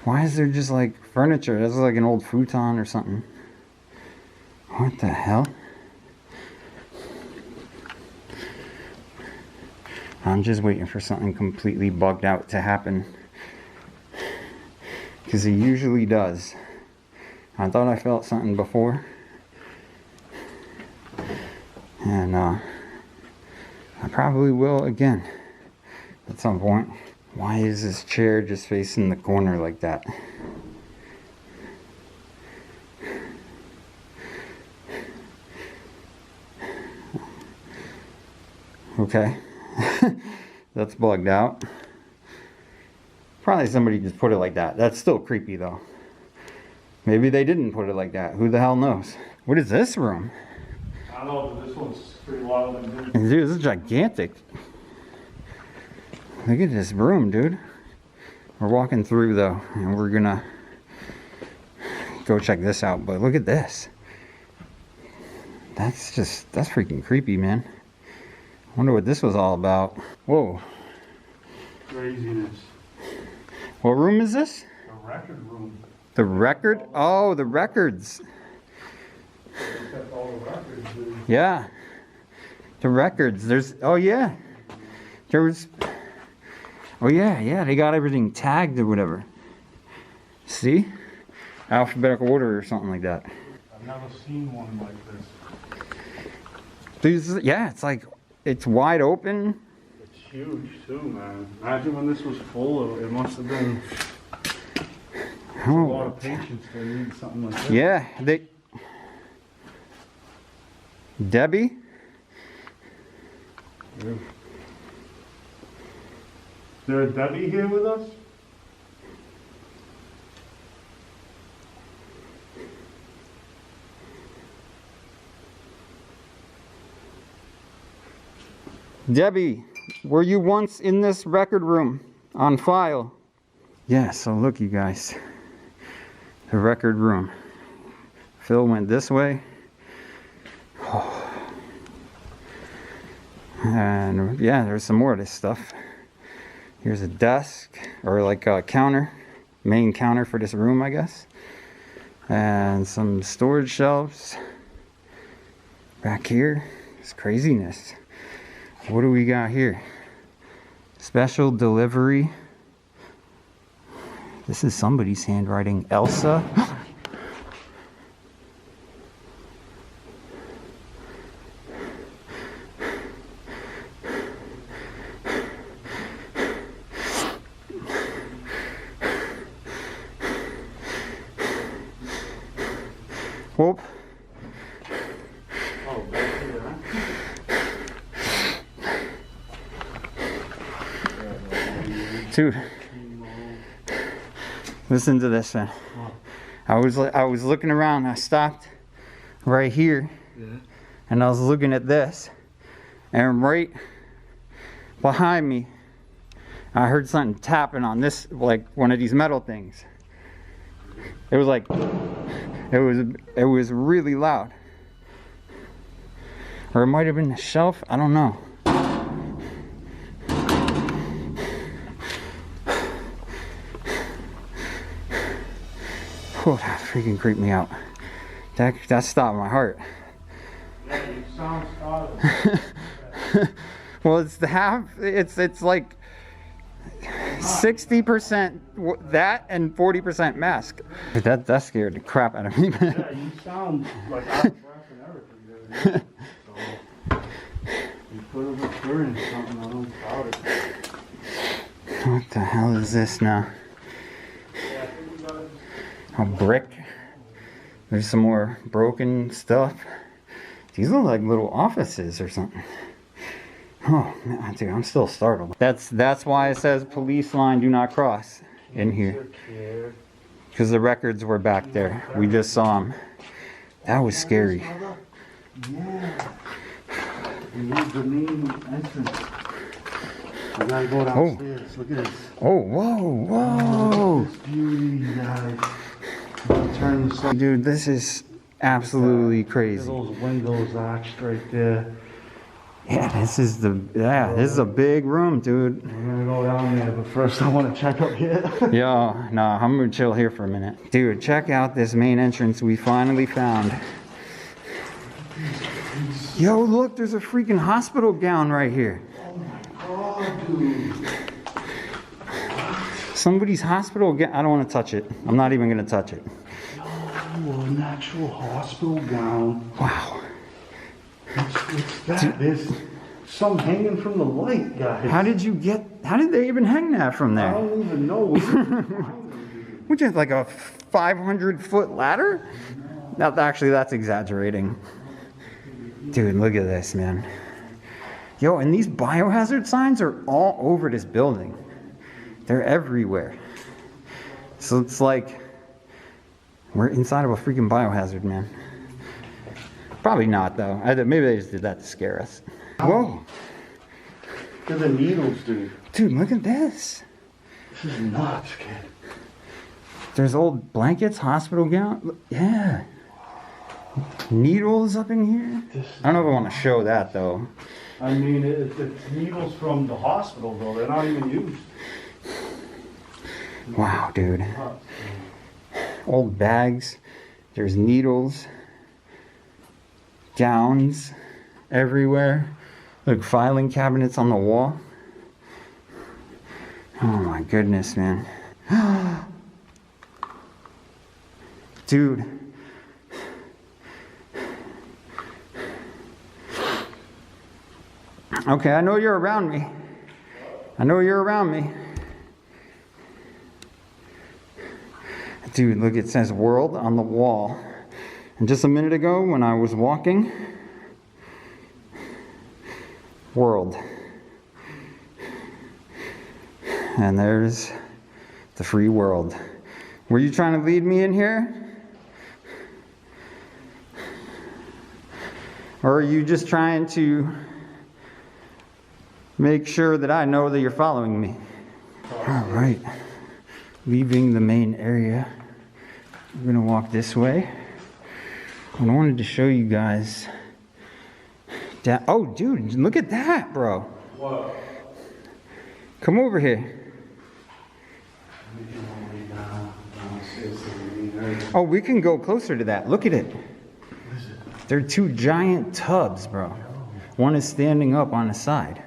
Why is there just like furniture? This is like an old futon or something. What the hell? I'm just waiting for something completely bugged out to happen. Because it usually does. I thought I felt something before. And I probably will again at some point. Why is this chair just facing the corner like that? Okay. That's bugged out. Probably somebody just put it like that. That's still creepy though. Maybe they didn't put it like that. Who the hell knows? What is this room? I don't know, but this one's pretty wild. Dude, this is gigantic. Look at this room, dude. We're walking through though, and we're gonna go check this out. But look at this. That's freaking creepy, man. I wonder what this was all about. Whoa. Craziness. What room is this? The record room. The record? Oh, the records. They kept all the records, dude. Yeah. The records. There's, oh yeah. There was, oh yeah, they got everything tagged or whatever. See? Alphabetical order or something like that. I've never seen one like this. These, yeah, it's like, it's wide open. It's huge too, man. Imagine when this was full, it must have been a lot of patients that need something like this. Yeah, they... Debbie? Yeah. Is there a Debbie here with us? Debbie, were you once in this record room on file? Yeah, so look you guys. The record room. Phil went this way. And yeah, there's some more of this stuff. Here's a desk, or like a counter, main counter for this room, I guess. And some storage shelves. Back here, it's craziness. What do we got here? Special delivery. This is somebody's handwriting. Elsa. Whoop. Oh, back here, huh? Dude, listen to this, man. I was looking around. I stopped right here, and I was looking at this, and right behind me, I heard something tapping on this, like one of these metal things. It was like, it was really loud. Or it might have been the shelf, I don't know. Oh, that freaking creeped me out. That stopped my heart. Yeah, you sound startled. Well, it's the half, it's like 60% that and 40% mask. That scared the crap out of me, man. Yeah, you sound like out of breath and everything. So, you could have experienced something, I don't doubt it. What the hell is this now? A brick. There's some more broken stuff. These look like little offices or something. Oh man, dude, I'm still startled. That's why it says police line do not cross in here. Because the records were back there. We just saw them. That was scary. Yeah. And here's the main entrance. We gotta go downstairs. Look at this. Oh, whoa, whoa. This beauty, guys. Turn this up. Dude, this is absolutely crazy. Those windows arched right there. Yeah, this is a big room, dude. We're gonna go down there, but first I want to check up here. Yo, nah, I'm gonna chill here for a minute. Dude, check out this main entrance we finally found. Yo, look, there's a freaking hospital gown right here. Oh, dude. Somebody's hospital gown. I don't want to touch it. I'm not even gonna touch it. Oh, an actual hospital gown. Wow. What's that? There's some hanging from the light, guys. How did they even hang that from I there? don't even know. Which is like a 500-foot ladder? Now, actually, that's exaggerating. Dude, look at this, man. Yo, and these biohazard signs are all over this building. They're everywhere. So it's like we're inside of a freaking biohazard, man. Probably not, though. Maybe they just did that to scare us. Whoa. Look at the needles, dude. Dude, look at this. This is nuts, kid. There's old blankets, hospital gown. Yeah. Needles up in here. I don't know if I want to show that, though. I mean, it's needles from the hospital, though. They're not even used. Wow, dude. Old bags. There's needles. Gowns everywhere. Look, filing cabinets on the wall. Oh my goodness, man. Dude. Okay, I know you're around me. I know you're around me. Dude, look, it says world on the wall. And just a minute ago when I was walking, world. And there's the free world. Were you trying to lead me in here? Or are you just trying to make sure that I know that you're following me? All right, leaving the main area. We're gonna walk this way. I wanted to show you guys that. Oh, dude, look at that, bro. What? Come over here. Oh, we can go closer to that. Look at it. They're two giant tubs, bro. One is standing up on the side.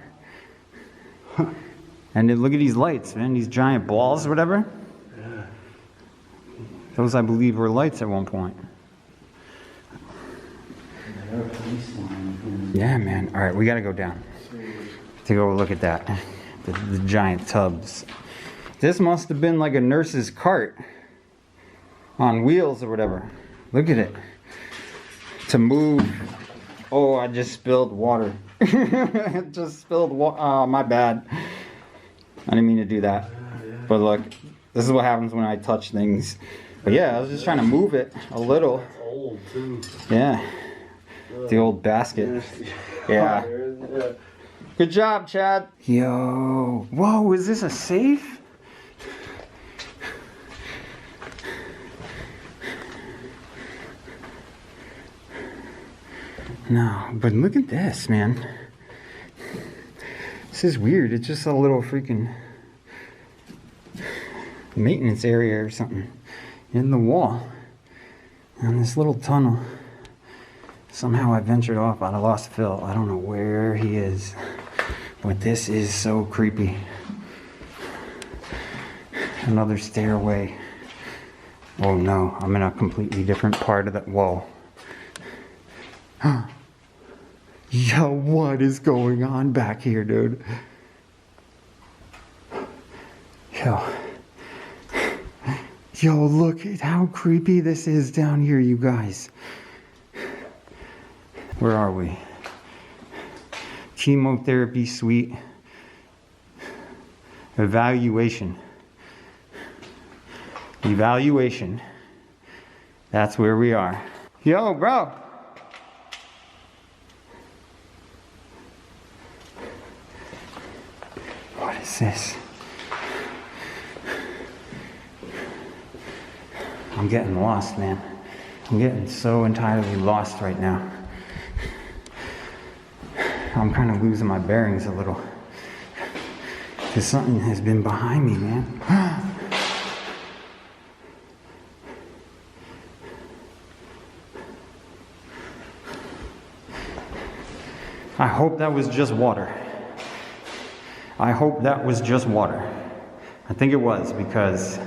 And then look at these lights, man. These giant balls or whatever. Yeah. Those, I believe, were lights at one point. Yeah, man. All right, we got to go down. Take a look at that. The giant tubs. This must have been like a nurse's cart on wheels or whatever. Look at it. To move. Oh, I just spilled water. Just spilled water. Oh, my bad. I didn't mean to do that. But look, this is what happens when I touch things. But yeah, I was just trying to move it a little. It's old, too. Yeah. The old basket. Yeah. Good job, Chad. Yo. Whoa, is this a safe? No, but look at this, man. This is weird. It's just a little freaking maintenance area or something in the wall. And this little tunnel. Somehow I ventured off. I lost Phil. I don't know where he is. But this is so creepy. Another stairway. Oh no, I'm in a completely different part of that wall. Yo, what is going on back here, dude? Yo, look at how creepy this is down here, you guys. Where are we? Chemotherapy suite. Evaluation. That's where we are. Yo, bro. What is this? I'm getting lost, man. I'm getting so entirely lost right now. I'm kind of losing my bearings a little. Because something has been behind me, man. I hope that was just water. I hope that was just water. I think it was, because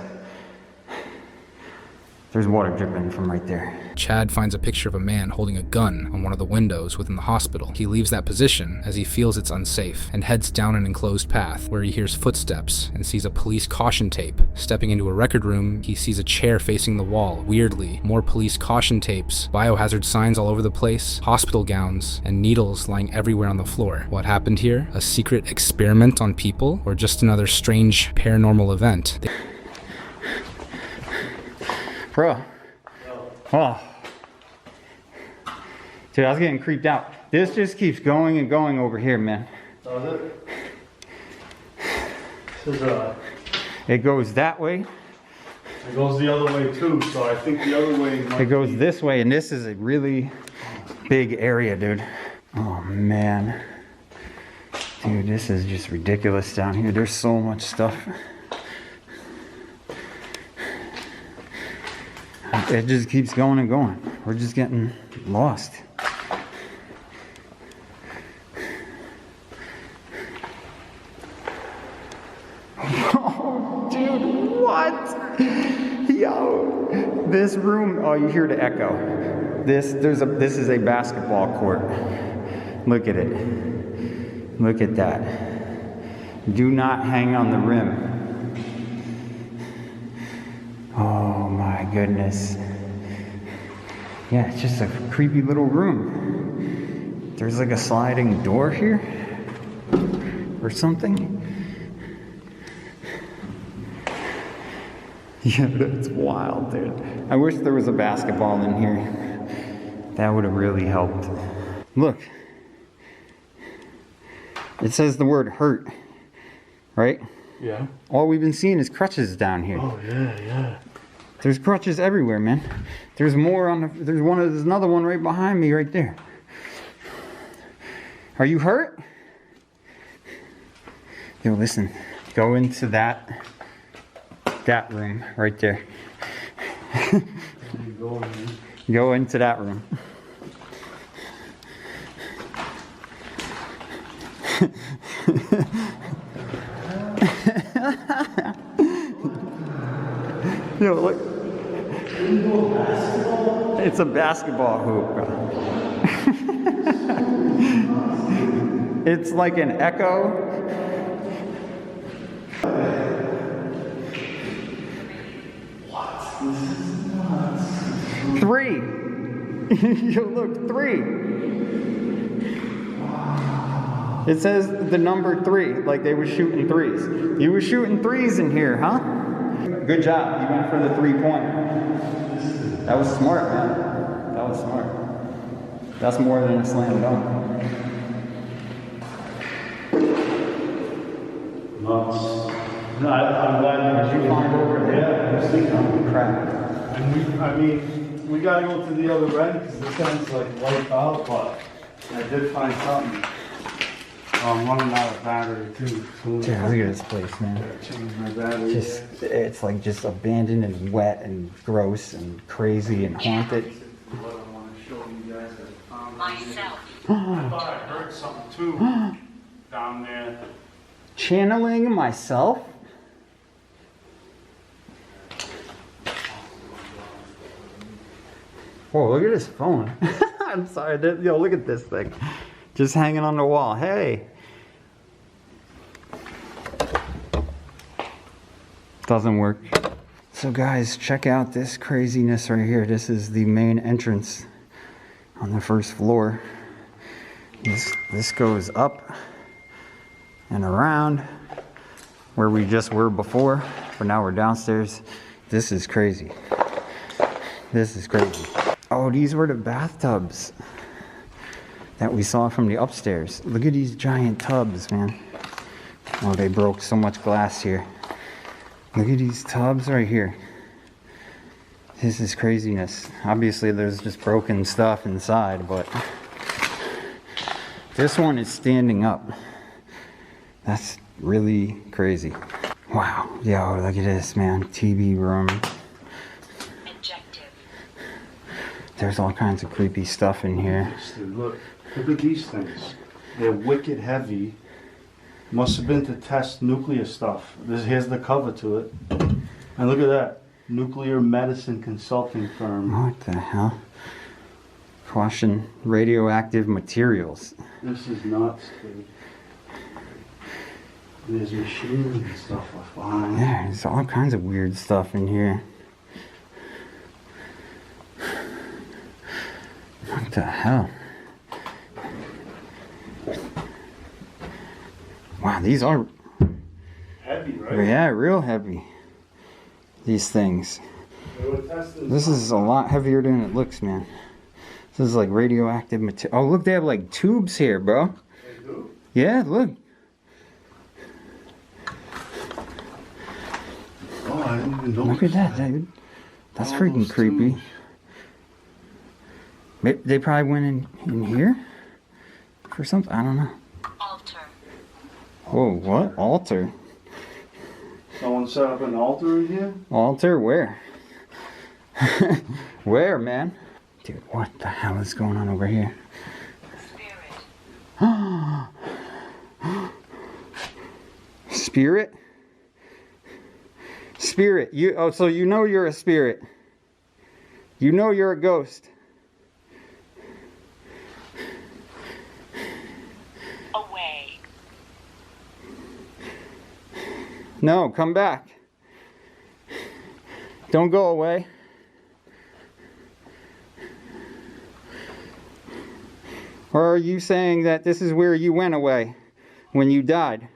there's water dripping from right there. Chad finds a picture of a man holding a gun on one of the windows within the hospital. He leaves that position as he feels it's unsafe and heads down an enclosed path where he hears footsteps and sees a police caution tape. Stepping into a record room, he sees a chair facing the wall. Weirdly, more police caution tapes, biohazard signs all over the place, hospital gowns, and needles lying everywhere on the floor. What happened here? A secret experiment on people? Or just another strange paranormal event? Bro. Oh. Dude, I was getting creeped out. This just keeps going and going over here, man. Does it? This is It goes that way. It goes the other way too, so I think the other way might It goes be... this way, and this is a really big area, dude. Oh, man. Dude, this is just ridiculous down here. There's so much stuff. It just keeps going and going. We're just getting lost. Oh, dude, what? Yo, this room. Oh, you hear the echo. This is a basketball court. Look at it. Look at that. Do not hang on the rim. Oh my goodness. Yeah, it's just a creepy little room. There's like a sliding door here or something. Yeah, that's wild, dude. I wish there was a basketball in here. That would have really helped. Look. It says the word hurt, right? Yeah. All we've been seeing is crutches down here. Oh, yeah. There's crutches everywhere, man. There's more on the, there's another one right behind me right there. Are you hurt? Yo, listen, go into that room right there. Go into that room. Yo, look. It's a basketball hoop, bro. It's like an echo. What? This is nuts. 3. Yo, look, 3. Wow. It says the number 3, like they were shooting 3s. You were shooting 3s in here, huh? Good job. You went for the 3-point. That was smart, man. That was smart. That's more than a slam dunk. Nuts. No, I'm glad you find over there. Yeah, I was thinking, Oh, crap. I mean, we gotta go to the other end because this end's like wiped out, but I did find something. Oh, I'm running out of battery too. Dude, look at this place, man. Change my battery. It's like just abandoned and wet and gross and crazy and haunted. What I want to show you guys that I found. Myself. I thought I heard something too down there. Channeling myself? Whoa, look at his phone. I'm sorry, yo, look at this thing. Just hanging on the wall. Hey. Doesn't work. So guys, check out this craziness right here. This is the main entrance on the first floor. This goes up and around where we just were before, but now we're downstairs. This is crazy. This is crazy. Oh, these were the bathtubs that we saw from the upstairs. Look at these giant tubs, man. Oh, they broke so much glass here. Look at these tubs right here. This is craziness. Obviously there's just broken stuff inside, but this one is standing up. That's really crazy. Wow. Yo, look at this, man. TV room. Objective. There's all kinds of creepy stuff in here. Dude, look at these things. They're wicked heavy. Must have been to test nuclear stuff. Here's the cover to it. And look at that. Nuclear medicine consulting firm. What the hell? Caution, radioactive materials. This is nuts, dude. There's machinery and stuff left behind. Yeah, there's all kinds of weird stuff in here. What the hell? Wow, these are Heavy, right? yeah, real heavy. These things. This is a lot heavier than it looks, man. This is like radioactive material. Oh, look, they have like tubes here, bro. They do? Yeah, look. Oh, I didn't even know. Look at that, dude. That's All freaking those creepy. tubes. They probably went in here for something. I don't know. Altar. Whoa, what? Altar? Someone set up an altar in here? Altar? Where? Where, man? Dude, what the hell is going on over here? Spirit. Spirit? Spirit. So you know you're a spirit. You know you're a ghost. Away. No, come back. Don't go away. Or are you saying that this is where you went away when you died?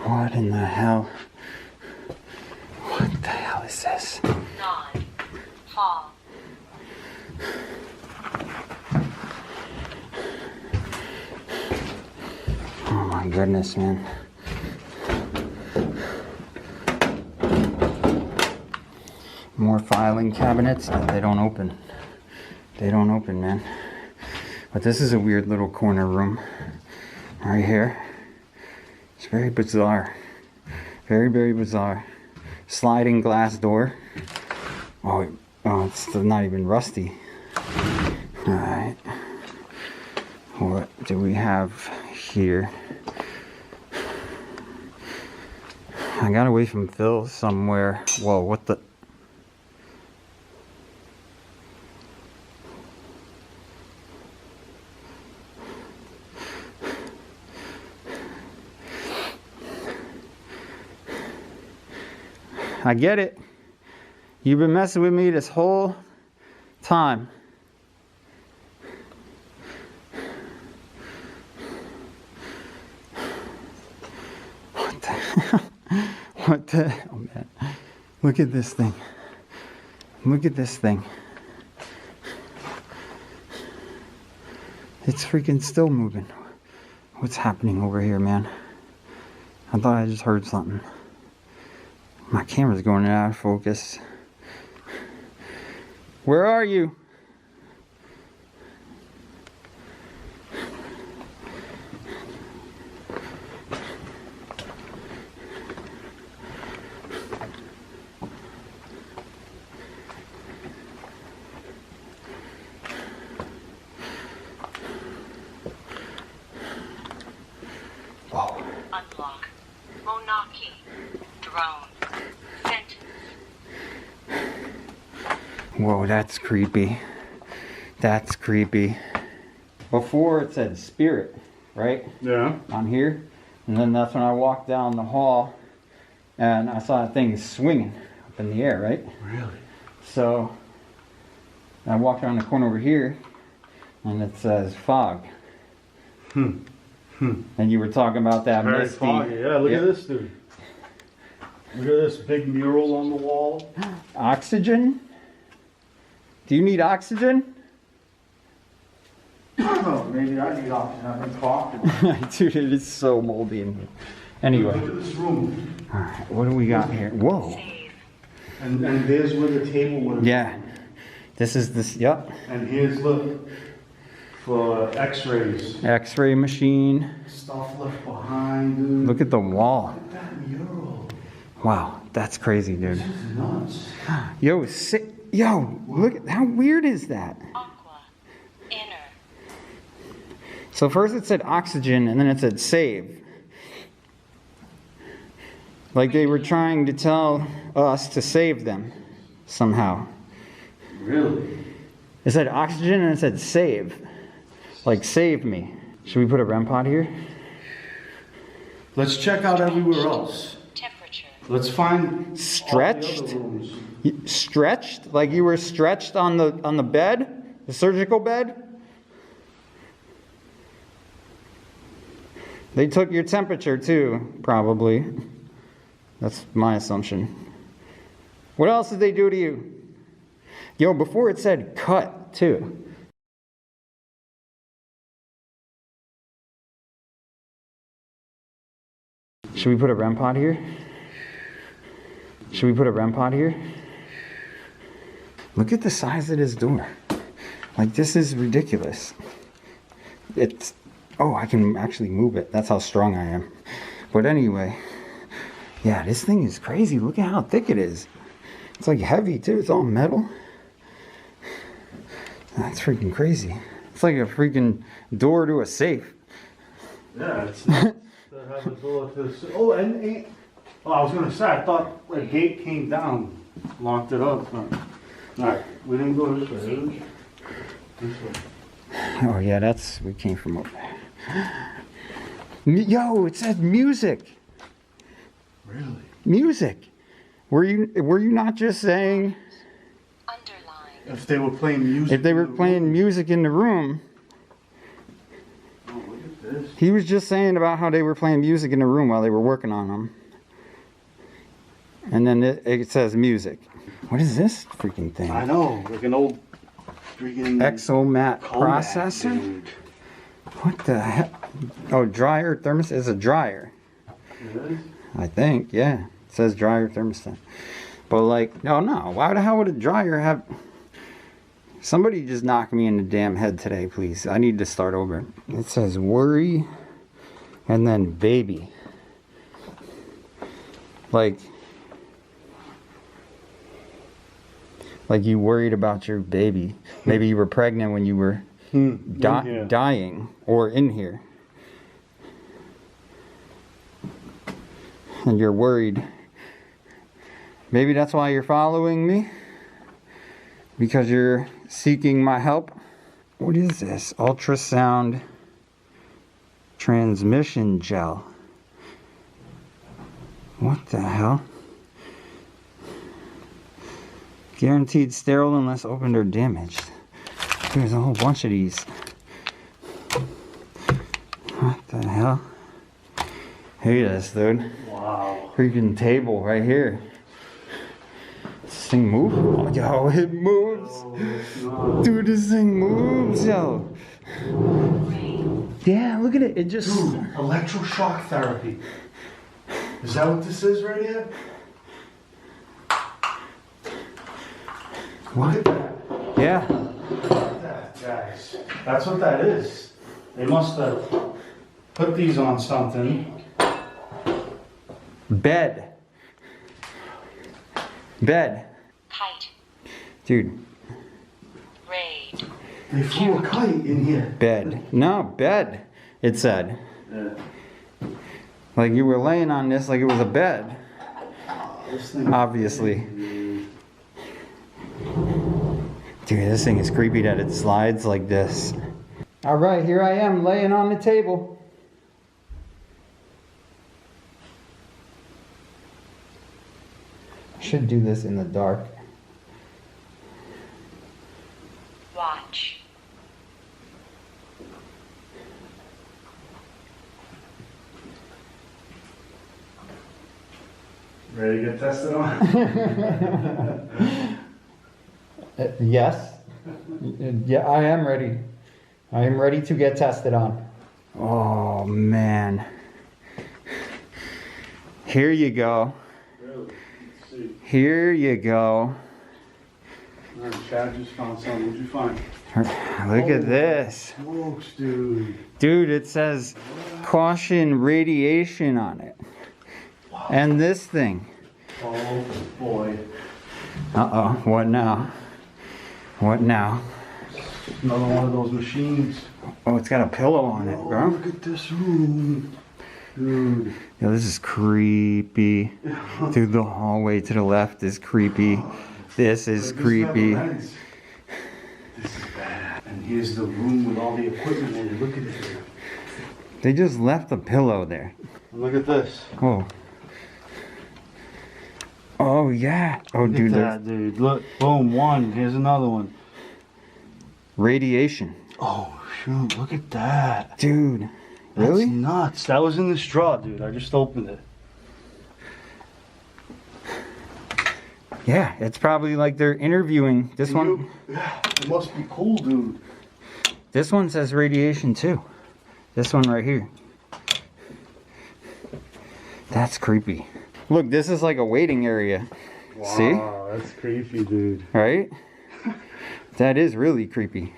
What in the hell? What the hell is this? Nod. Fall. Oh my goodness, man. More filing cabinets. They don't open. They don't open, man. But this is a weird little corner room right here. It's very bizarre. Very, very bizarre. Sliding glass door. Oh, it's still not even rusty. Alright. What do we have here? I got away from Phil somewhere. Whoa, what the? I get it. You've been messing with me this whole time. What the hell? What the? Oh man. Look at this thing. Look at this thing. It's freaking still moving. What's happening over here, man? I thought I just heard something. My camera's going out of focus. Where are you? Unlock. Monarchy. Drone. Sentence. Whoa, that's creepy. That's creepy. Before it said spirit, right? Yeah. On here. And then that's when I walked down the hall and I saw that thing swinging up in the air, right? Really? So I walked around the corner over here and it says fog. And you were talking about that Very misty. foggy. Yeah, look at this, dude. Look at this big mural on the wall. Oxygen? Do you need oxygen? Oh, maybe I need oxygen. I've been coughing. Dude, it is so moldy in here. Anyway. Look at this room. Alright, what do we got here? Whoa. And there's where the table was. Yeah. This is this, yep. And here's, look, for x-rays. X-ray machine. Stuff left behind, dude. Look at the wall. Look at that mural. Wow, that's crazy, dude. This is nuts. Yo, yo, look at how weird is that? Aqua. Inner. So first it said oxygen and then it said save. Like they were trying to tell us to save them somehow. Really? It said oxygen and it said save. Like save me. Should we put a REM pod here? Let's check out everywhere else. Temperature. Let's find Stretched? all the other rooms. Stretched? Like you were stretched on the bed? The surgical bed? They took your temperature too, probably. That's my assumption. What else did they do to you? Yo, before it said cut too. Should we put a REM pod here? Should we put a REM pod here? Look at the size of this door. Like, this is ridiculous. It's, oh, I can actually move it. That's how strong I am. But anyway, yeah, this thing is crazy. Look at how thick it is. It's like heavy too. It's all metal. That's freaking crazy. It's like a freaking door to a safe. Yeah, it's not. That has a door to the. Oh, and I was gonna say, I thought a gate came down, locked it up. All right, we didn't go this way. Did we? This way. Oh yeah, that's, we came from over there. Yo, it said music. Really? Music. Were you not just saying If they were playing music. if they were playing music in the room? Oh, look at this. He was just saying about how they were playing music in the room while they were working on them. And then it says music. What is this freaking thing? I know, like an old freaking Exomat Kodak, processor? dude. What the heck? Oh, dryer thermostat is a dryer. It is? I think, yeah. It says dryer thermostat. But like, no. Why the hell would a dryer have... Somebody just knock me in the damn head today, please. I need to start over. It says worry and then baby. Like you worried about your baby. Maybe you were pregnant when you were dying or in here. And you're worried. Maybe that's why you're following me. Because you're seeking my help. What is this? Ultrasound transmission gel. What the hell? Guaranteed sterile unless opened or damaged. There's a whole bunch of these. What the hell? Hey, this dude. Wow. Freaking table right here. This thing moves? Oh, yo, it moves. Oh, Dude, this thing moves, yo. Yeah, Yeah, look at it. It just... Dude, electroshock therapy. Is that what this is right here? Look at that. Yeah. Look at that, guys. That's what that is. They must have put these on something. Bed. Bed. Kite. Dude. Raid. They flew a kite in here. Bed. No, bed, it said. Yeah. Like you were laying on this like it was a bed. This thing Obviously. Dude, this thing is creepy that it slides like this. Alright, here I am laying on the table. I should do this in the dark. Watch. Ready to get tested on? Yes. Yeah, I am ready. I am ready to get tested on. Oh, man. Here you go. Really? Let's see. Here you go. Alright, Chad just found something. What'd you find? Look at this. Smokes, dude. Dude, it says caution radiation on it. Wow. And this thing. Oh, boy. Uh-oh, what now? What now? Another one of those machines. Oh, it's got a pillow on it, Oh, bro. look at this room. Dude. Yo, this is creepy. Dude, the hallway to the left is creepy. This is creepy. This is bad. And here's the room with all the equipment in it. Look at it. They just left a pillow there. And look at this. Oh. Oh, yeah. Oh, Look dude, at there's that, dude. Look. Boom. One. Here's another one. radiation. Oh, shoot. Look at that. Dude. Really? That's nuts. That was in this drawer, dude. I just opened it. Yeah, it's probably like they're interviewing. This one. Yeah, it must be cool, dude. This one says radiation too. This one right here. That's creepy. Look, this is like a waiting area. Wow, See? that's creepy, dude. Right? That is really creepy.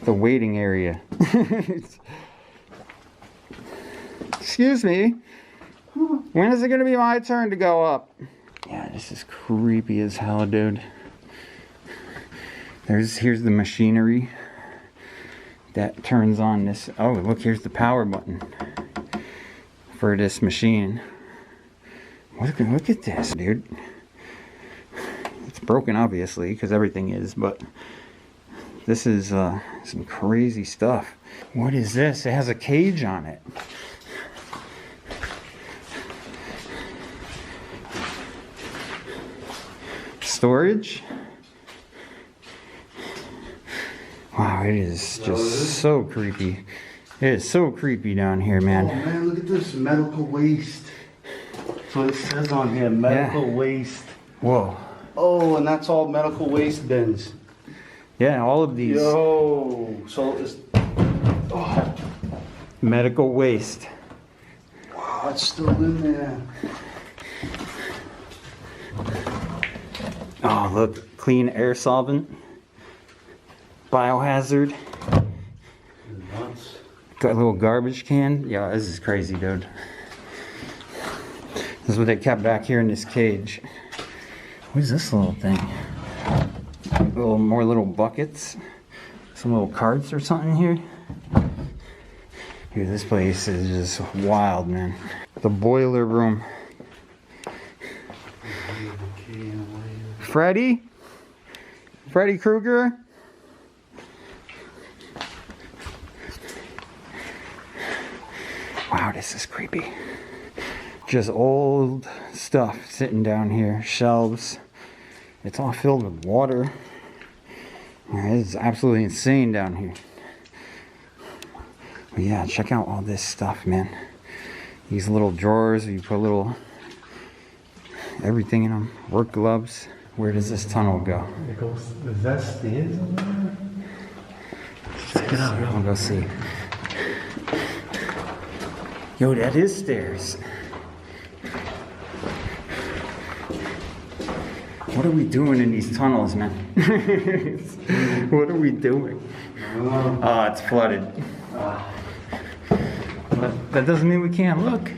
The waiting area. Excuse me. When is it going to be my turn to go up? Yeah, this is creepy as hell, dude. Here's the machinery that turns on this. Oh, look, here's the power button for this machine. Look at this, dude. It's broken, obviously, because everything is, but this is some crazy stuff. What is this? It has a cage on it. Storage? Wow, it is just so creepy. It is so creepy down here, man. Oh man, look at this medical waste. So it says on here, medical waste. Whoa. Oh, and that's all medical waste bins. Yeah, all of these. Yo, so it's medical waste. Wow, it's still in there. Oh, look, clean air solvent. Biohazard. Nuts. Got a little garbage can. Yeah, this is crazy, dude. This is what they kept back here in this cage. What is this little thing? More little buckets. Some little carts or something here. Dude, this place is just wild, man. The boiler room. Freddy? Freddy Krueger? Wow, this is creepy. Just old stuff sitting down here. Shelves. It's all filled with water. It's absolutely insane down here. But yeah, check out all this stuff, man. These little drawers, you put little everything in them. Work gloves. Where does this tunnel go? It goes, is that stairs over there? Get out. I'll go see. Yo, that is stairs. What are we doing in these tunnels, man? What are we doing? Oh, it's flooded. But that doesn't mean we can't look.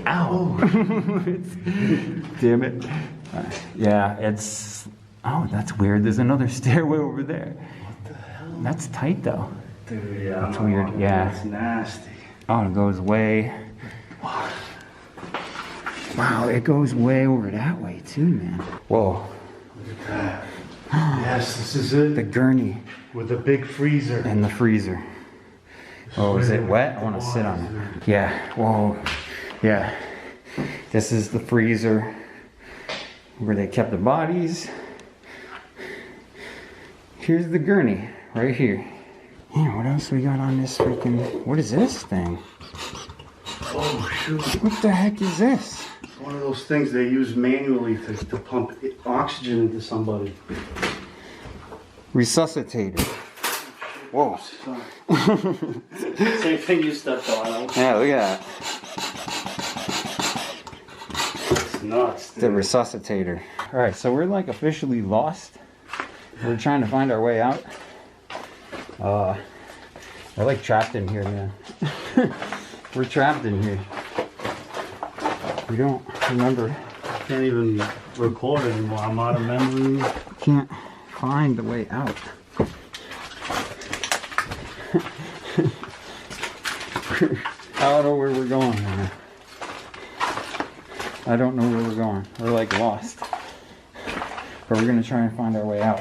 Ow! Damn it. Yeah, it's... Oh, that's weird. There's another stairway over there. What the hell? That's tight, though. Dude, yeah. That's weird, yeah. That's nasty. Oh, it goes way... Wow, it goes way over that way, too, man. Whoa. Look at that. Yes, this is it. The gurney. With the big freezer. And the freezer. Oh, is it wet? I want to sit on it. Yeah, whoa. Yeah. This is the freezer where they kept the bodies. Here's the gurney, right here. Yeah, what else we got on this freaking... What is this thing? Oh, shoot. What the heck is this? It's one of those things they use manually to pump oxygen into somebody. Resuscitator. Whoa. Same thing you stepped on. Yeah, look at that. It's nuts, dude. The resuscitator. Alright, so we're like officially lost. We're trying to find our way out. We're like trapped in here, man. We're trapped in here. We don't remember. I can't even record anymore. I'm out of memory. Can't find the way out. I don't know where we're going, man. I don't know where we're going. We're like lost. But we're gonna try and find our way out.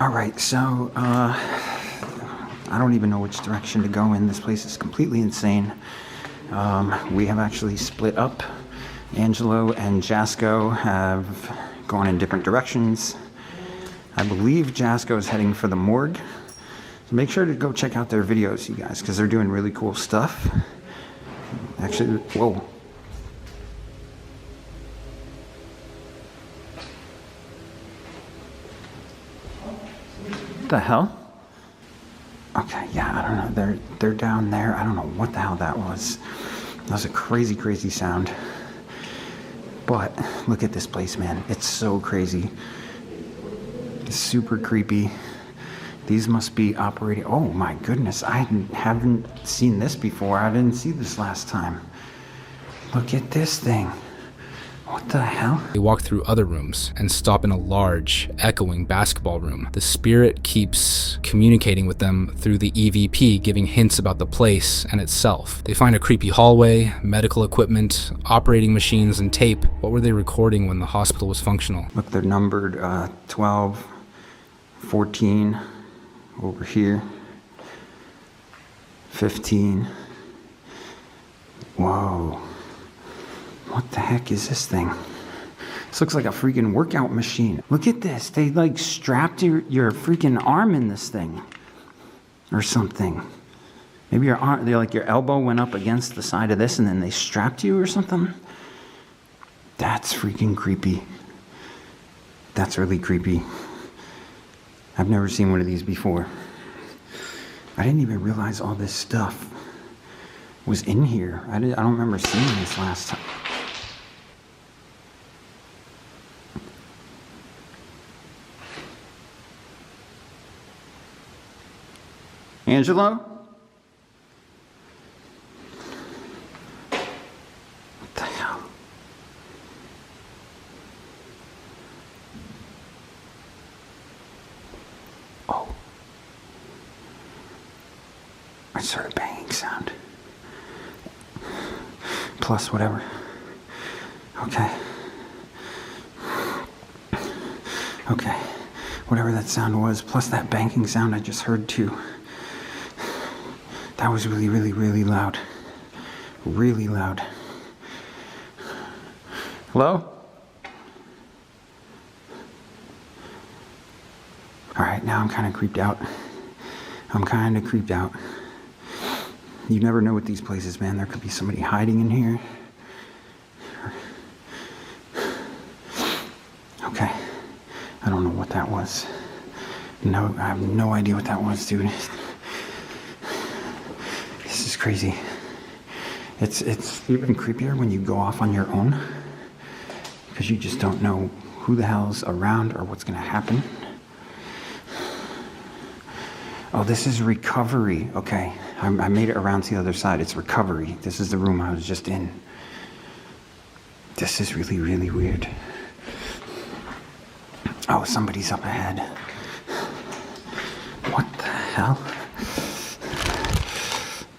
Alright, so I don't even know which direction to go in. This place is completely insane. We have actually split up. Angelo and Jasko have gone in different directions. I believe Jasko is heading for the morgue. So make sure to go check out their videos, you guys, because they're doing really cool stuff. Actually, whoa. What the hell? Okay, yeah, I don't know. They're down there. I don't know what the hell that was. That was a crazy, crazy sound. But look at this place, man. It's so crazy. It's super creepy. These must be operating. Oh my goodness, I haven't seen this before. I didn't see this last time. Look at this thing. What the hell? They walk through other rooms and stop in a large, echoing basketball room. The spirit keeps communicating with them through the EVP, giving hints about the place and itself. They find a creepy hallway, medical equipment, operating machines, and tape. What were they recording when the hospital was functional? Look, they're numbered 12, 14, over here, 15. Whoa. What the heck is this thing? This looks like a freaking workout machine. Look at this. They like strapped your freaking arm in this thing. Or something. Maybe your arm, your elbow went up against the side of this and then they strapped you or something. That's freaking creepy. That's really creepy. I've never seen one of these before. I didn't even realize all this stuff was in here. I don't remember seeing this last time. Angelo? What the hell? Oh. I just heard a banging sound. Plus whatever. Okay. Okay. Whatever that sound was, plus that banging sound I just heard too. That was really, really, really loud. Really loud. Hello? Alright, now I'm kind of creeped out. You never know with these places, man. There could be somebody hiding in here. what that was. No, I have no idea what that was, dude. This is crazy. It's even creepier when you go off on your own, because you just don't know who the hell's around or what's gonna happen. Oh, this is recovery. Okay, I made it around to the other side. It's recovery. This is the room I was just in. This is really, really weird. Oh, somebody's up ahead. What the hell?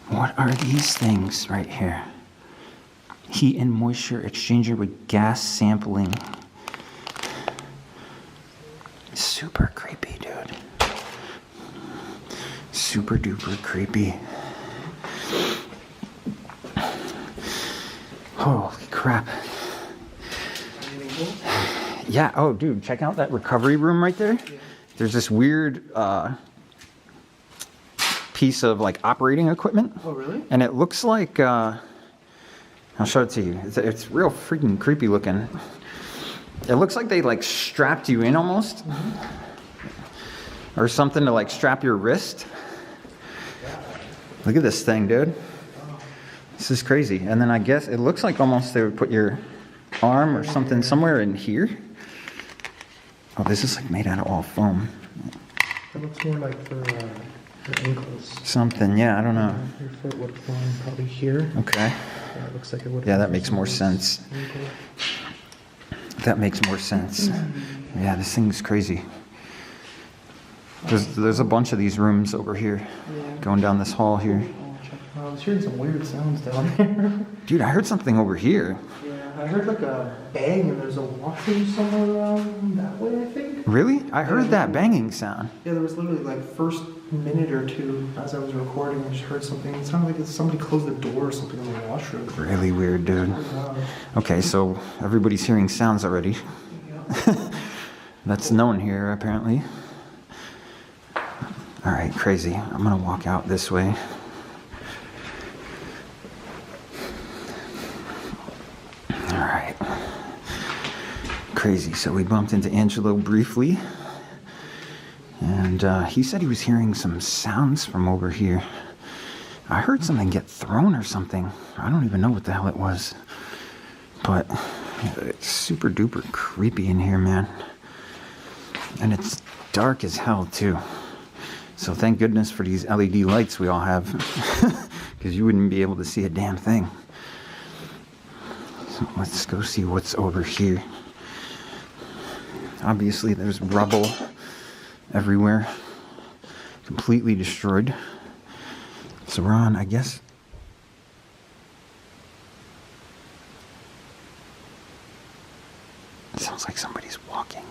What are these things right here? Heat and moisture exchanger with gas sampling. Super creepy, dude. Super duper creepy. Holy crap. Yeah, oh dude, check out that recovery room right there. There's this weird piece of like operating equipment. Oh, really? And it looks like, I'll show it to you. It's real freaking creepy looking. It looks like they like strapped you in almost. Or something to like strap your wrist. Look at this thing, dude. This is crazy. And then I guess it looks like almost they would put your arm or something somewhere in here. Oh, this is like made out of all foam. It looks more like for ankles. Something, yeah, I don't know. Your foot would fall in probably here. Okay. Yeah, it looks like it would. Yeah, that makes more sense. That makes more sense. Yeah, this thing's crazy. There's a bunch of these rooms over here. Yeah. Going down this hall here. I was hearing some weird sounds down there. Dude, I heard something over here. Yeah, I heard like a bang and there's a washroom somewhere around that way, I think. Really? I heard that banging sound. Yeah, there was literally like first minute or two as I was recording, I just heard something. It sounded like somebody closed the door or something in the washroom. Really weird, dude. Okay, so everybody's hearing sounds already. That's known here, apparently. All right, crazy. I'm gonna walk out this way. All right. Crazy. So we bumped into Angelo briefly. And he said he was hearing some sounds from over here. I heard something get thrown or something. I don't even know what the hell it was. But it's super duper creepy in here, man. And it's dark as hell, too. So thank goodness for these LED lights we all have. Because you wouldn't be able to see a damn thing. So let's go see what's over here. Obviously, there's rubble everywhere. Completely destroyed. So we're on, I guess. It sounds like somebody's walking.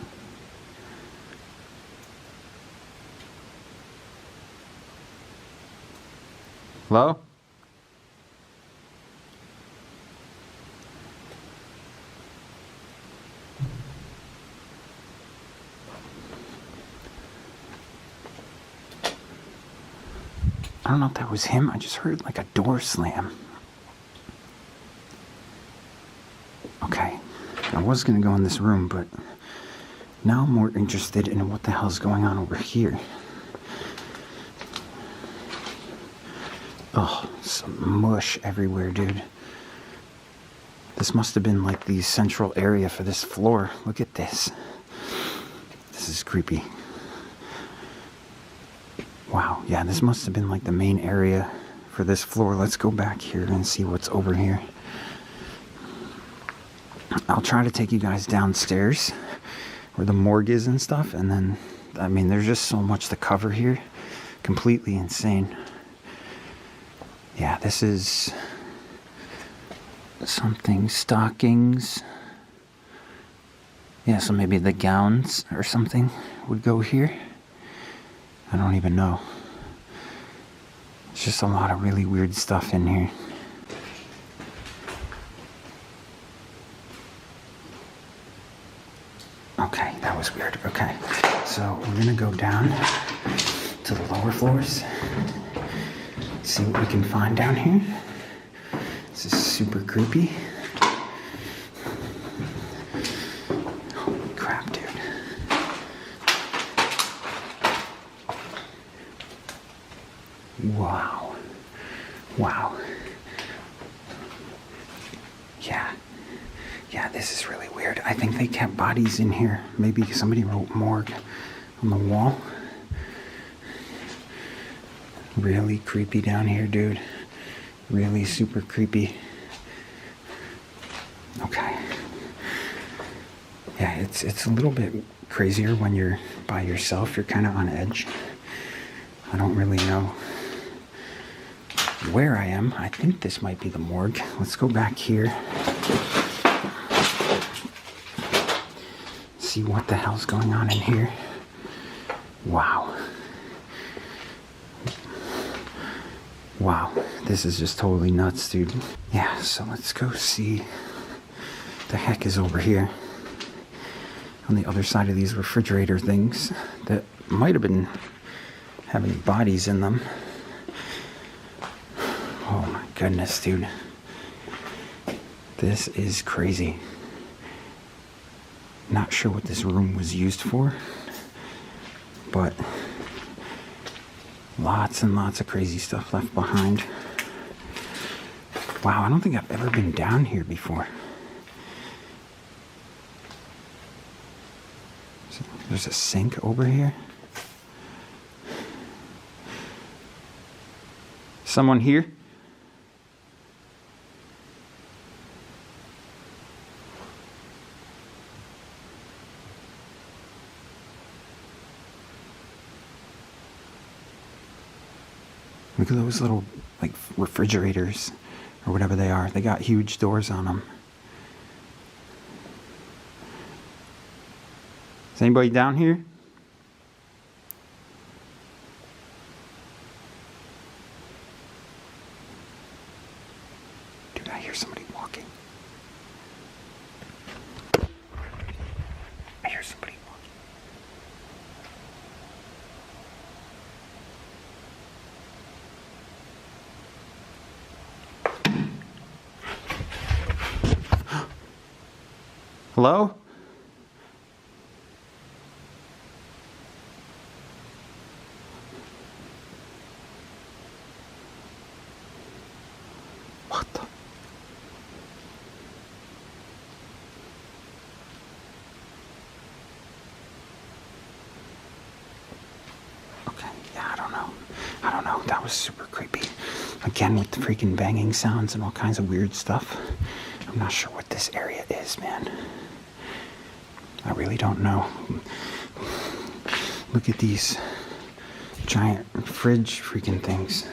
Hello? I don't know if that was him. I just heard like a door slam. Okay. I was going to go in this room, but now I'm more interested in what the hell's going on over here. Oh, some mush everywhere, dude. This must have been like the central area for this floor. Look at this. This is creepy. Wow, yeah, this must have been like the main area for this floor. Let's go back here and see what's over here. I'll try to take you guys downstairs where the morgue is and stuff. And then, I mean, there's just so much to cover here. Completely insane. Yeah, this is something, stockings. Yeah, so maybe the gowns or something would go here. I don't even know. It's just a lot of really weird stuff in here. Okay, that was weird. Okay, so we're gonna go down to the lower floors. See what we can find down here. This is super creepy. Holy crap, dude. Wow. Wow. Yeah. Yeah, this is really weird. I think they kept bodies in here. Maybe somebody wrote morgue on the wall. Really creepy down here, dude. Really super creepy. Okay. Yeah, it's a little bit crazier when you're by yourself. You're kind of on edge. I don't really know where I am. I think this might be the morgue. Let's go back here. See what the hell's going on in here. Wow. Wow, this is just totally nuts, dude. Yeah, so let's go see what the heck is over here on the other side of these refrigerator things that might have been having bodies in them. Oh my goodness, dude. This is crazy. Not sure what this room was used for, but lots and lots of crazy stuff left behind. Wow, I don't think I've ever been down here before. So there's a sink over here. Someone here? Look at those little, like, refrigerators, or whatever they are. They got huge doors on them. Is anybody down here? Dude, I hear somebody walking. I hear somebody walking. Hello? What the? Okay, yeah, I don't know. That was super creepy. Again, with the freaking banging sounds and all kinds of weird stuff. I'm not sure what this area is, man. I really don't know. Look at these giant fridge freaking things.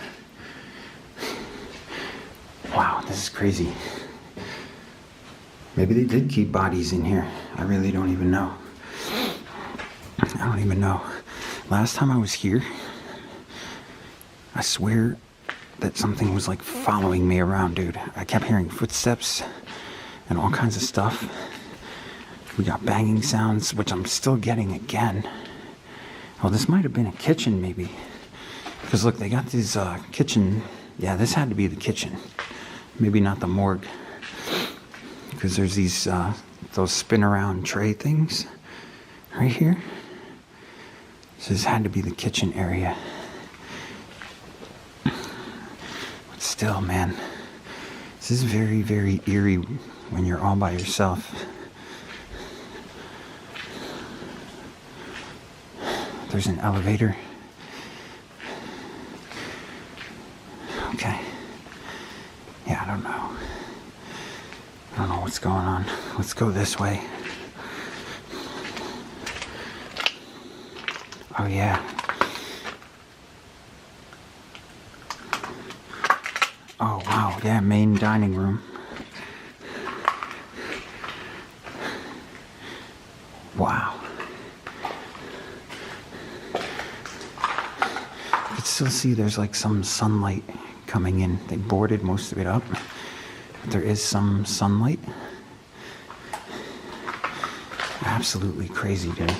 Wow, this is crazy. Maybe they did keep bodies in here. I really don't even know. I don't even know. Last time I was here, I swear that something was like following me around, dude. I kept hearing footsteps and all kinds of stuff. We got banging sounds, which I'm still getting again. Oh, this might have been a kitchen, maybe. Because look, they got these kitchen. Yeah, this had to be the kitchen. Maybe not the morgue. Because there's these, those spin around tray things right here. So this had to be the kitchen area. But still, man, this is very, very eerie when you're all by yourself. There's an elevator. Okay. Yeah, I don't know. I don't know what's going on. Let's go this way. Oh, yeah. Oh, wow. Yeah, main dining room. Wow. You can still see there's like some sunlight coming in. They boarded most of it up, but there is some sunlight. Absolutely crazy, dude.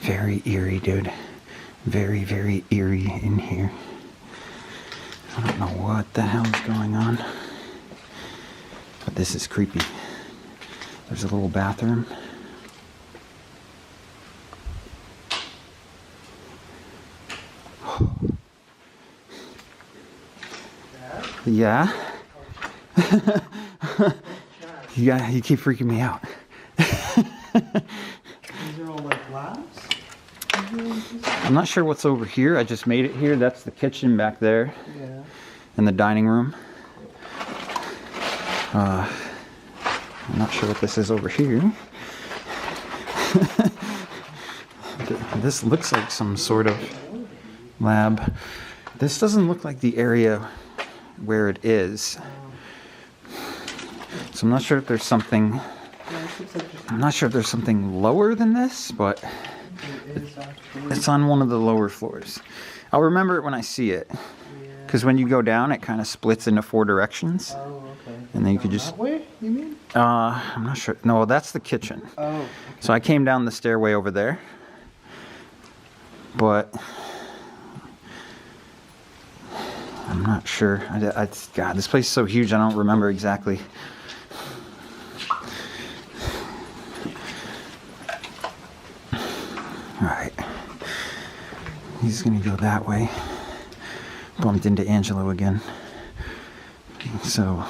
Very eerie, dude. Very, very eerie in here. I don't know what the hell is going on, but this is creepy. There's a little bathroom. Yeah. Yeah, you keep freaking me out. These are all like labs? I'm not sure what's over here. I just made it here. That's the kitchen back there. Yeah. And the dining room. I'm not sure what this is over here. This looks like some sort of lab. This doesn't look like the area where it is. So I'm not sure if there's something. I'm not sure if there's something lower than this, but it's on one of the lower floors. I'll remember it when I see it. Because when you go down, it kind of splits into 4 directions. Oh, okay. And then you could just... That way, you mean? I'm not sure. No, that's the kitchen. Oh. Okay. So I came down the stairway over there. But... I'm not sure. God, this place is so huge, I don't remember exactly. Alright. He's gonna go that way. Bumped into Angelo again. So,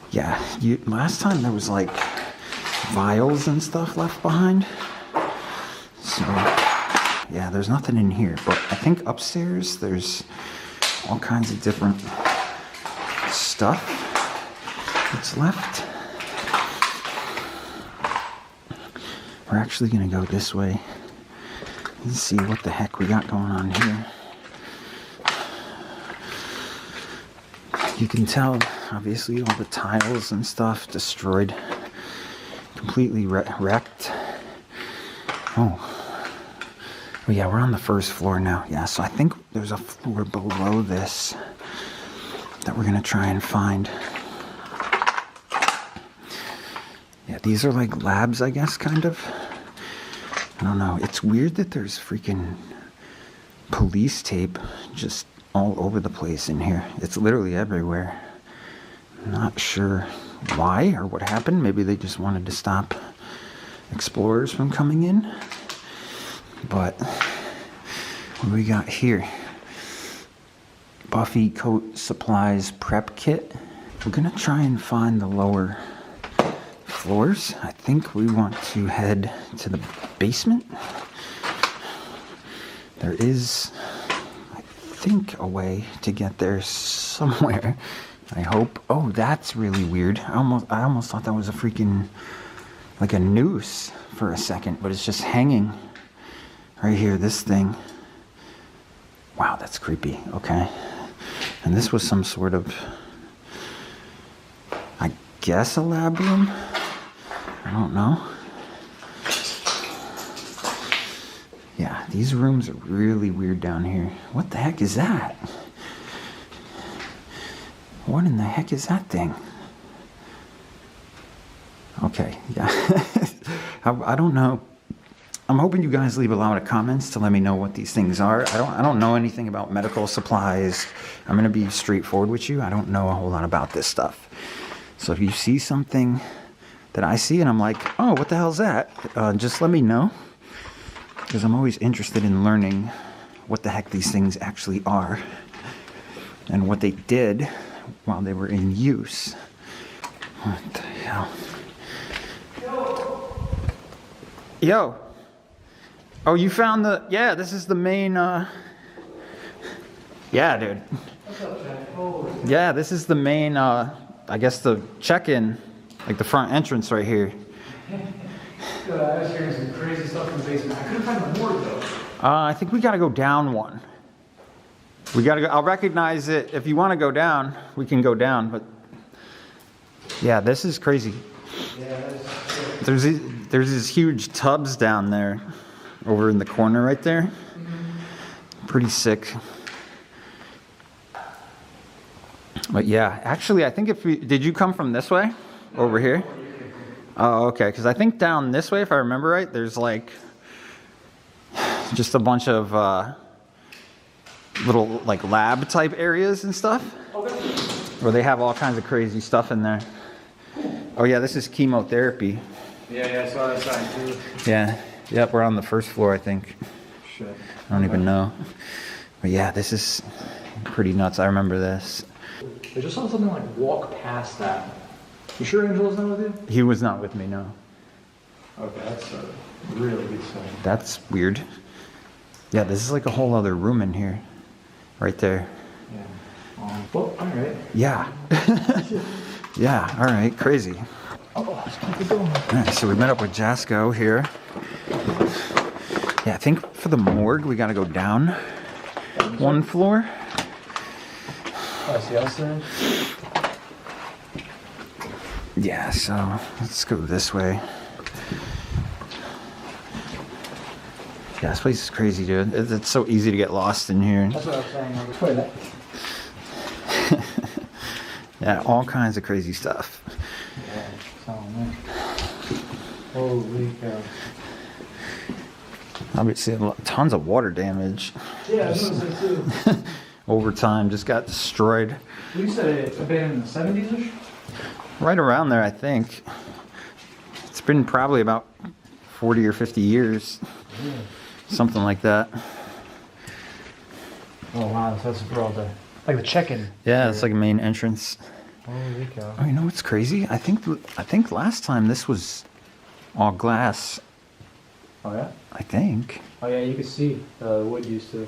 yeah. Last time there was like vials and stuff left behind. So, yeah, there's nothing in here. But I think upstairs there's all kinds of different stuff that's left. We're actually gonna go this way and see what the heck we got going on here. You can tell, obviously, all the tiles and stuff destroyed, completely wrecked. Oh yeah, we're on the first floor now. Yeah, so I think there's a floor below this that we're gonna try and find. Yeah, these are like labs, I guess, kind of. I don't know. It's weird that there's freaking police tape just all over the place in here. It's literally everywhere. I'm not sure why or what happened. Maybe they just wanted to stop explorers from coming in. But what do we got here? Buffy Coat Supplies Prep Kit. We're gonna try and find the lower floors. I think we want to head to the basement. There is, I think, a way to get there somewhere. I hope. Oh, that's really weird. I almost thought that was a freaking, like a noose for a second, but it's just hanging right here, this thing. Wow, that's creepy. Okay. And this was some sort of, I guess, a lab room? I don't know. Yeah, these rooms are really weird down here. What the heck is that? What in the heck is that thing? Okay, yeah. I don't know. I'm hoping you guys leave a lot of comments to let me know what these things are. I don't know anything about medical supplies. I'm gonna be straightforward with you. I don't know a whole lot about this stuff. So if you see something that I see and I'm like, oh, what the hell's that? Just let me know. Because I'm always interested in learning what the heck these things actually are and what they did while they were in use. What the hell? Yo. Oh, you found the, yeah, this is the main, yeah, dude. Yeah, this is the main, I guess the check-in, like the front entrance right here. I was hearing some crazy stuff in the basement. I couldn't find the board though. I think we gotta go down one. We gotta go, I'll recognize it. If you wanna go down, we can go down, but yeah, this is crazy. Yeah, there's these huge tubs down there, over in the corner right there. Pretty sick. But yeah, actually, I think if we, did you come from this way? Over here? Oh, okay, because I think down this way, if I remember right, there's like just a bunch of little like lab type areas and stuff. Where they have all kinds of crazy stuff in there. Oh yeah, this is chemotherapy. Yeah, I saw that sign too. Yeah, yep, we're on the first floor, I think. Shit. I don't even know. But yeah, this is pretty nuts. I remember this. I just saw something like walk past that. You sure Angela's not with you? He was not with me, no. Okay, that's a really good sign. That's weird. Yeah, this is like a whole other room in here. Right there. Yeah. Well, alright. Yeah. Yeah, alright, crazy. Oh, let's keep it going. Alright, so we met up with Jasco here. Yeah, I think for the morgue we gotta go down one floor. Oh, I see us there. Yeah, so let's go this way. Yeah, this place is crazy, dude. It's so easy to get lost in here. That's what I was saying. I was toilet. Yeah, all kinds of crazy stuff. Yeah, holy cow. Obviously, tons of water damage. Yeah, I noticed that too. Over time, just got destroyed. You said it abandoned in the 70s-ish? Right around there, I think. It's been probably about 40 or 50 years. Yeah. Something like that. Oh wow, so that's for all the, like the check-in. Yeah, it's like a main entrance. Holy cow. Oh, you know what's crazy? I think last time this was all glass. Oh yeah? I think. Oh yeah, you could see the wood used to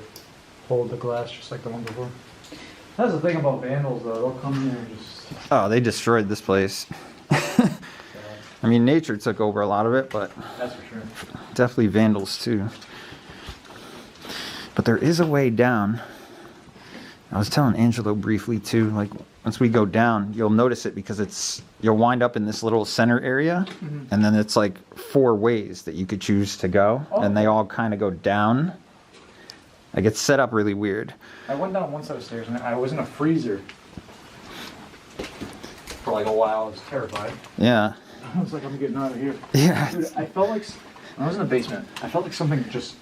hold the glass just like the one before. That's the thing about vandals though, they'll come here and just... Oh, they destroyed this place. I mean, nature took over a lot of it, but... That's for sure. Definitely vandals too. But there is a way down. I was telling Angelo briefly too, like once we go down, you'll notice it because you'll wind up in this little center area, and then it's like 4 ways that you could choose to go, and they all kind of go down. Like it's set up really weird. I went down one set of stairs and I was in a freezer for like a while. I was terrified. Yeah. I was like, I'm getting out of here. Yeah. Dude, I felt like, when I was in the basement, I felt like something just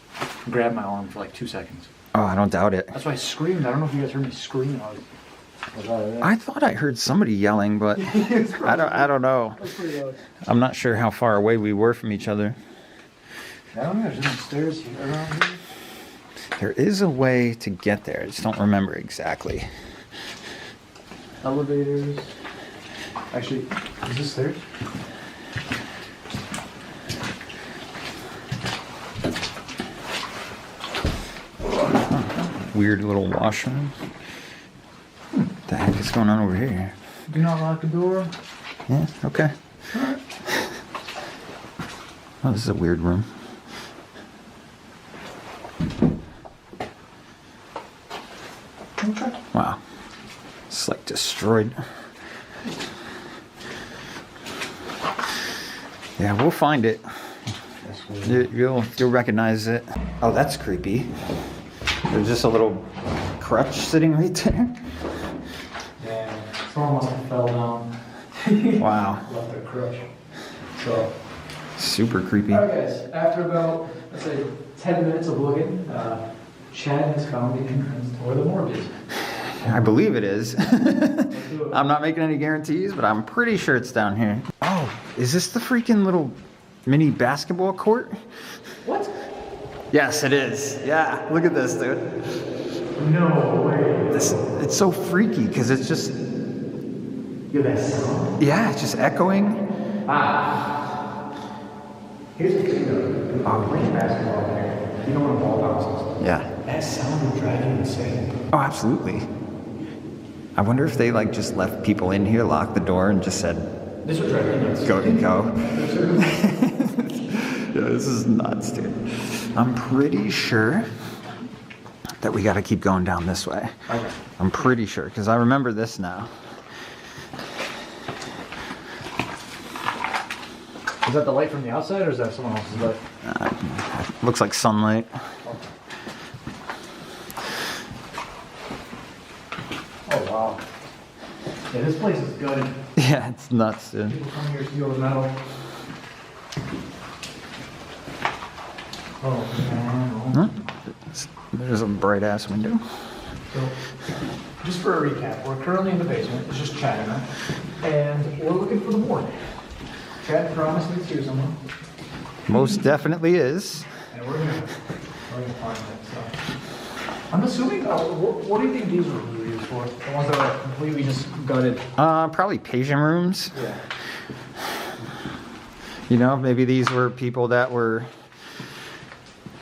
grabbed my arm for like 2 seconds. Oh, I don't doubt it. That's why I screamed. I don't know if you guys heard me scream. I thought I heard somebody yelling, but I don't know. I'm not sure how far away we were from each other. I don't know. There's any stairs here around here. There is a way to get there. I just don't remember exactly. Elevators. Actually, is this stairs? Weird little washroom. What the heck is going on over here? Do not lock the door. Yeah, okay. Oh, this is a weird room. Okay. Wow. It's like destroyed. Yeah, we'll find it. You'll recognize it. Oh, that's creepy. There's just a little crutch sitting right there. Yeah, someone must have fell down. Wow. Left their crutch. So. Super creepy. Alright guys, after about, let's say, 10 minutes of looking, Chad has found the entrance to where the morgue is. I believe it is. I'm not making any guarantees, but I'm pretty sure it's down here. Oh, is this the freaking little mini basketball court? What? Yes, it is. Yeah, look at this, dude. No way. It's so freaky because it's just... You're that sound? Yeah, it's just echoing. Here's the thing though. I'm playing basketball here. You know what a ball bounces? Yeah. That sound would drive you insane. Oh, absolutely. I wonder if they like just left people in here, locked the door, and just said, This would drive me nuts. Go. Yeah, this is nuts, dude. I'm pretty sure that we got to keep going down this way. Okay. I'm pretty sure, because I remember this now. Is that the light from the outside, or is that someone else's light? Looks like sunlight. Oh, wow. Yeah, this place is good. Yeah, it's nuts, dude. People come here to steal the metal. Oh, man. Oh, Huh? There's a bright ass window. So, just for a recap, we're currently in the basement. It's just Chad and I, and we're looking for the morgue. Chad promised me to see someone, Most definitely is. and we're gonna find it. So, I'm assuming. What do you think these rooms were used for? The ones that are completely just gutted. Probably patient rooms. Yeah. You know, maybe these were people that were,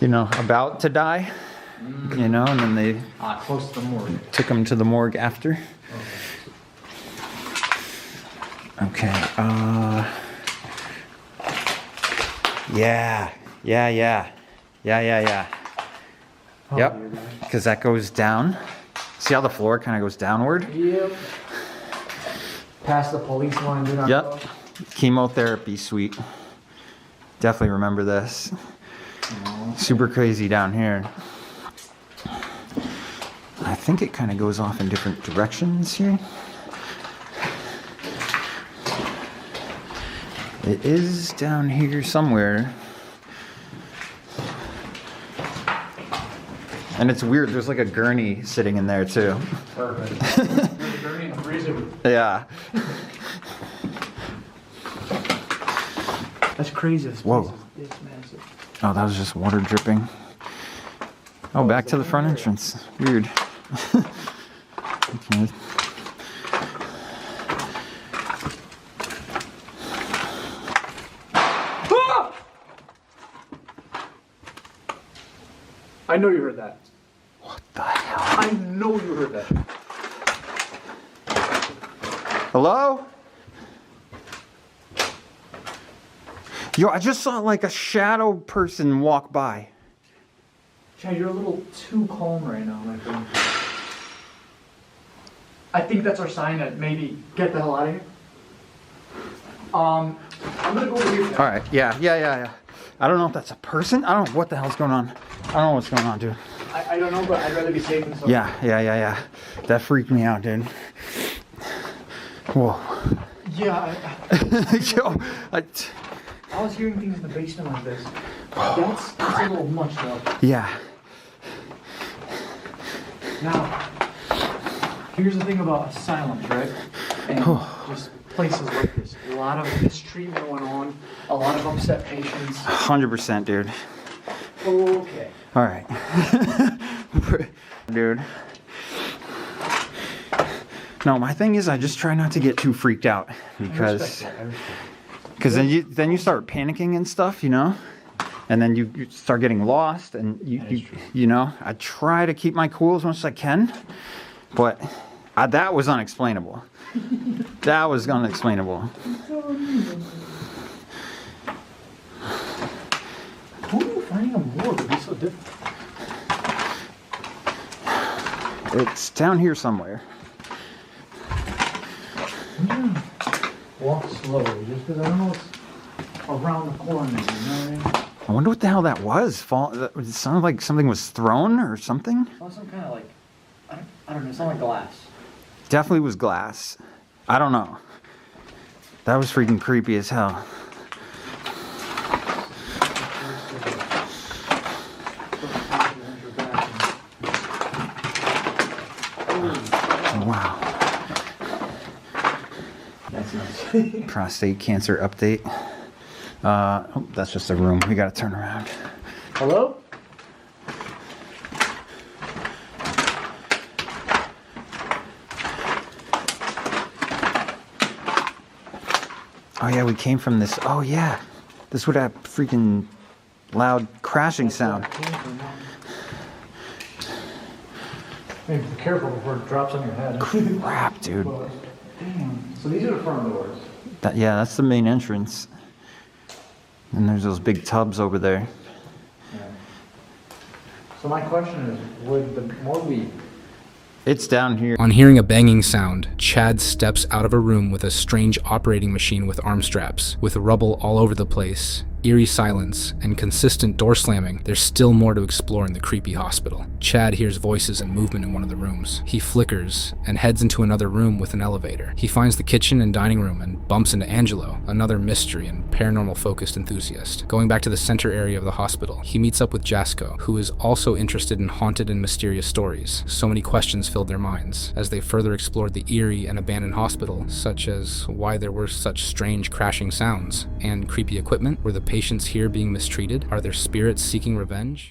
you know, about to die. You know, and then they Close to the morgue. took them to the morgue after. Okay. Yeah. Yep. Because that goes down. See how the floor kind of goes downward? Yep. Past the police line. Do not Yep. go. Chemotherapy suite. Definitely remember this. Super crazy down here. I think it kind of goes off in different directions here. It is down here somewhere. And it's weird, there's like a gurney sitting in there too. Perfect. There's a gurney and a freezer. Yeah. That's crazy. This Whoa. place is massive. Oh, that was just water dripping. Oh, back to the front entrance. Weird. Okay. I know you heard that. What the hell? I know you heard that. Hello? Yo, I just saw like a shadow person walk by. Chad, you're a little too calm right now, my friend. I think that's our sign that maybe get the hell out of here. I'm gonna go over here. All right, yeah. I don't know if that's a person. I don't know what the hell's going on. I don't know what's going on, dude. I don't know, but I'd rather be safe than sorry. Yeah. That freaked me out, dude. Whoa. Yeah. Yo, I was hearing things in the basement like this. That's a little much, though. yeah. Now, here's the thing about asylums, right? And just places like this. A lot of mistreatment going on. A lot of upset patients. 100%, dude. Okay. All right. Dude. No, my thing is I just try not to get too freaked out because then you start panicking and stuff, you know? And then you start getting lost and you know, I try to keep my cool as much as I can, but that was unexplainable. That was unexplainable. Who are you finding a morgue to be so different? It's down here somewhere. Walk slowly, just because I don't know what's around the corner, you know what I mean? I wonder what the hell that was. It sounded like something was thrown or something. Well, some kind of like, I don't know, it sounded like glass. Definitely was glass. I don't know. That was freaking creepy as hell. Oh, wow. That's nice. Prostate cancer update. Oh, that's just a room. We gotta turn around. Hello? Oh yeah, we came from this. Oh yeah. This would have freaking loud crashing sound. Maybe be careful before it drops on your head. Crap, dude. But, damn. So these are the front doors. Yeah, that's the main entrance. And there's those big tubs over there. Yeah. So my question is, would the morgue be... It's down here. On hearing a banging sound, Chad steps out of a room with a strange operating machine with arm straps. With rubble all over the place, eerie silence, and consistent door slamming, there's still more to explore in the creepy hospital. Chad hears voices and movement in one of the rooms. He flickers and heads into another room with an elevator. He finds the kitchen and dining room and bumps into Angelo, another mystery and paranormal focused enthusiast. Going back to the center area of the hospital, he meets up with Jasko, who is also interested in haunted and mysterious stories. So many questions filled their minds as they further explored the eerie and abandoned hospital, such as why there were such strange crashing sounds and creepy equipment. Were the patients here being mistreated? Are their spirits seeking revenge?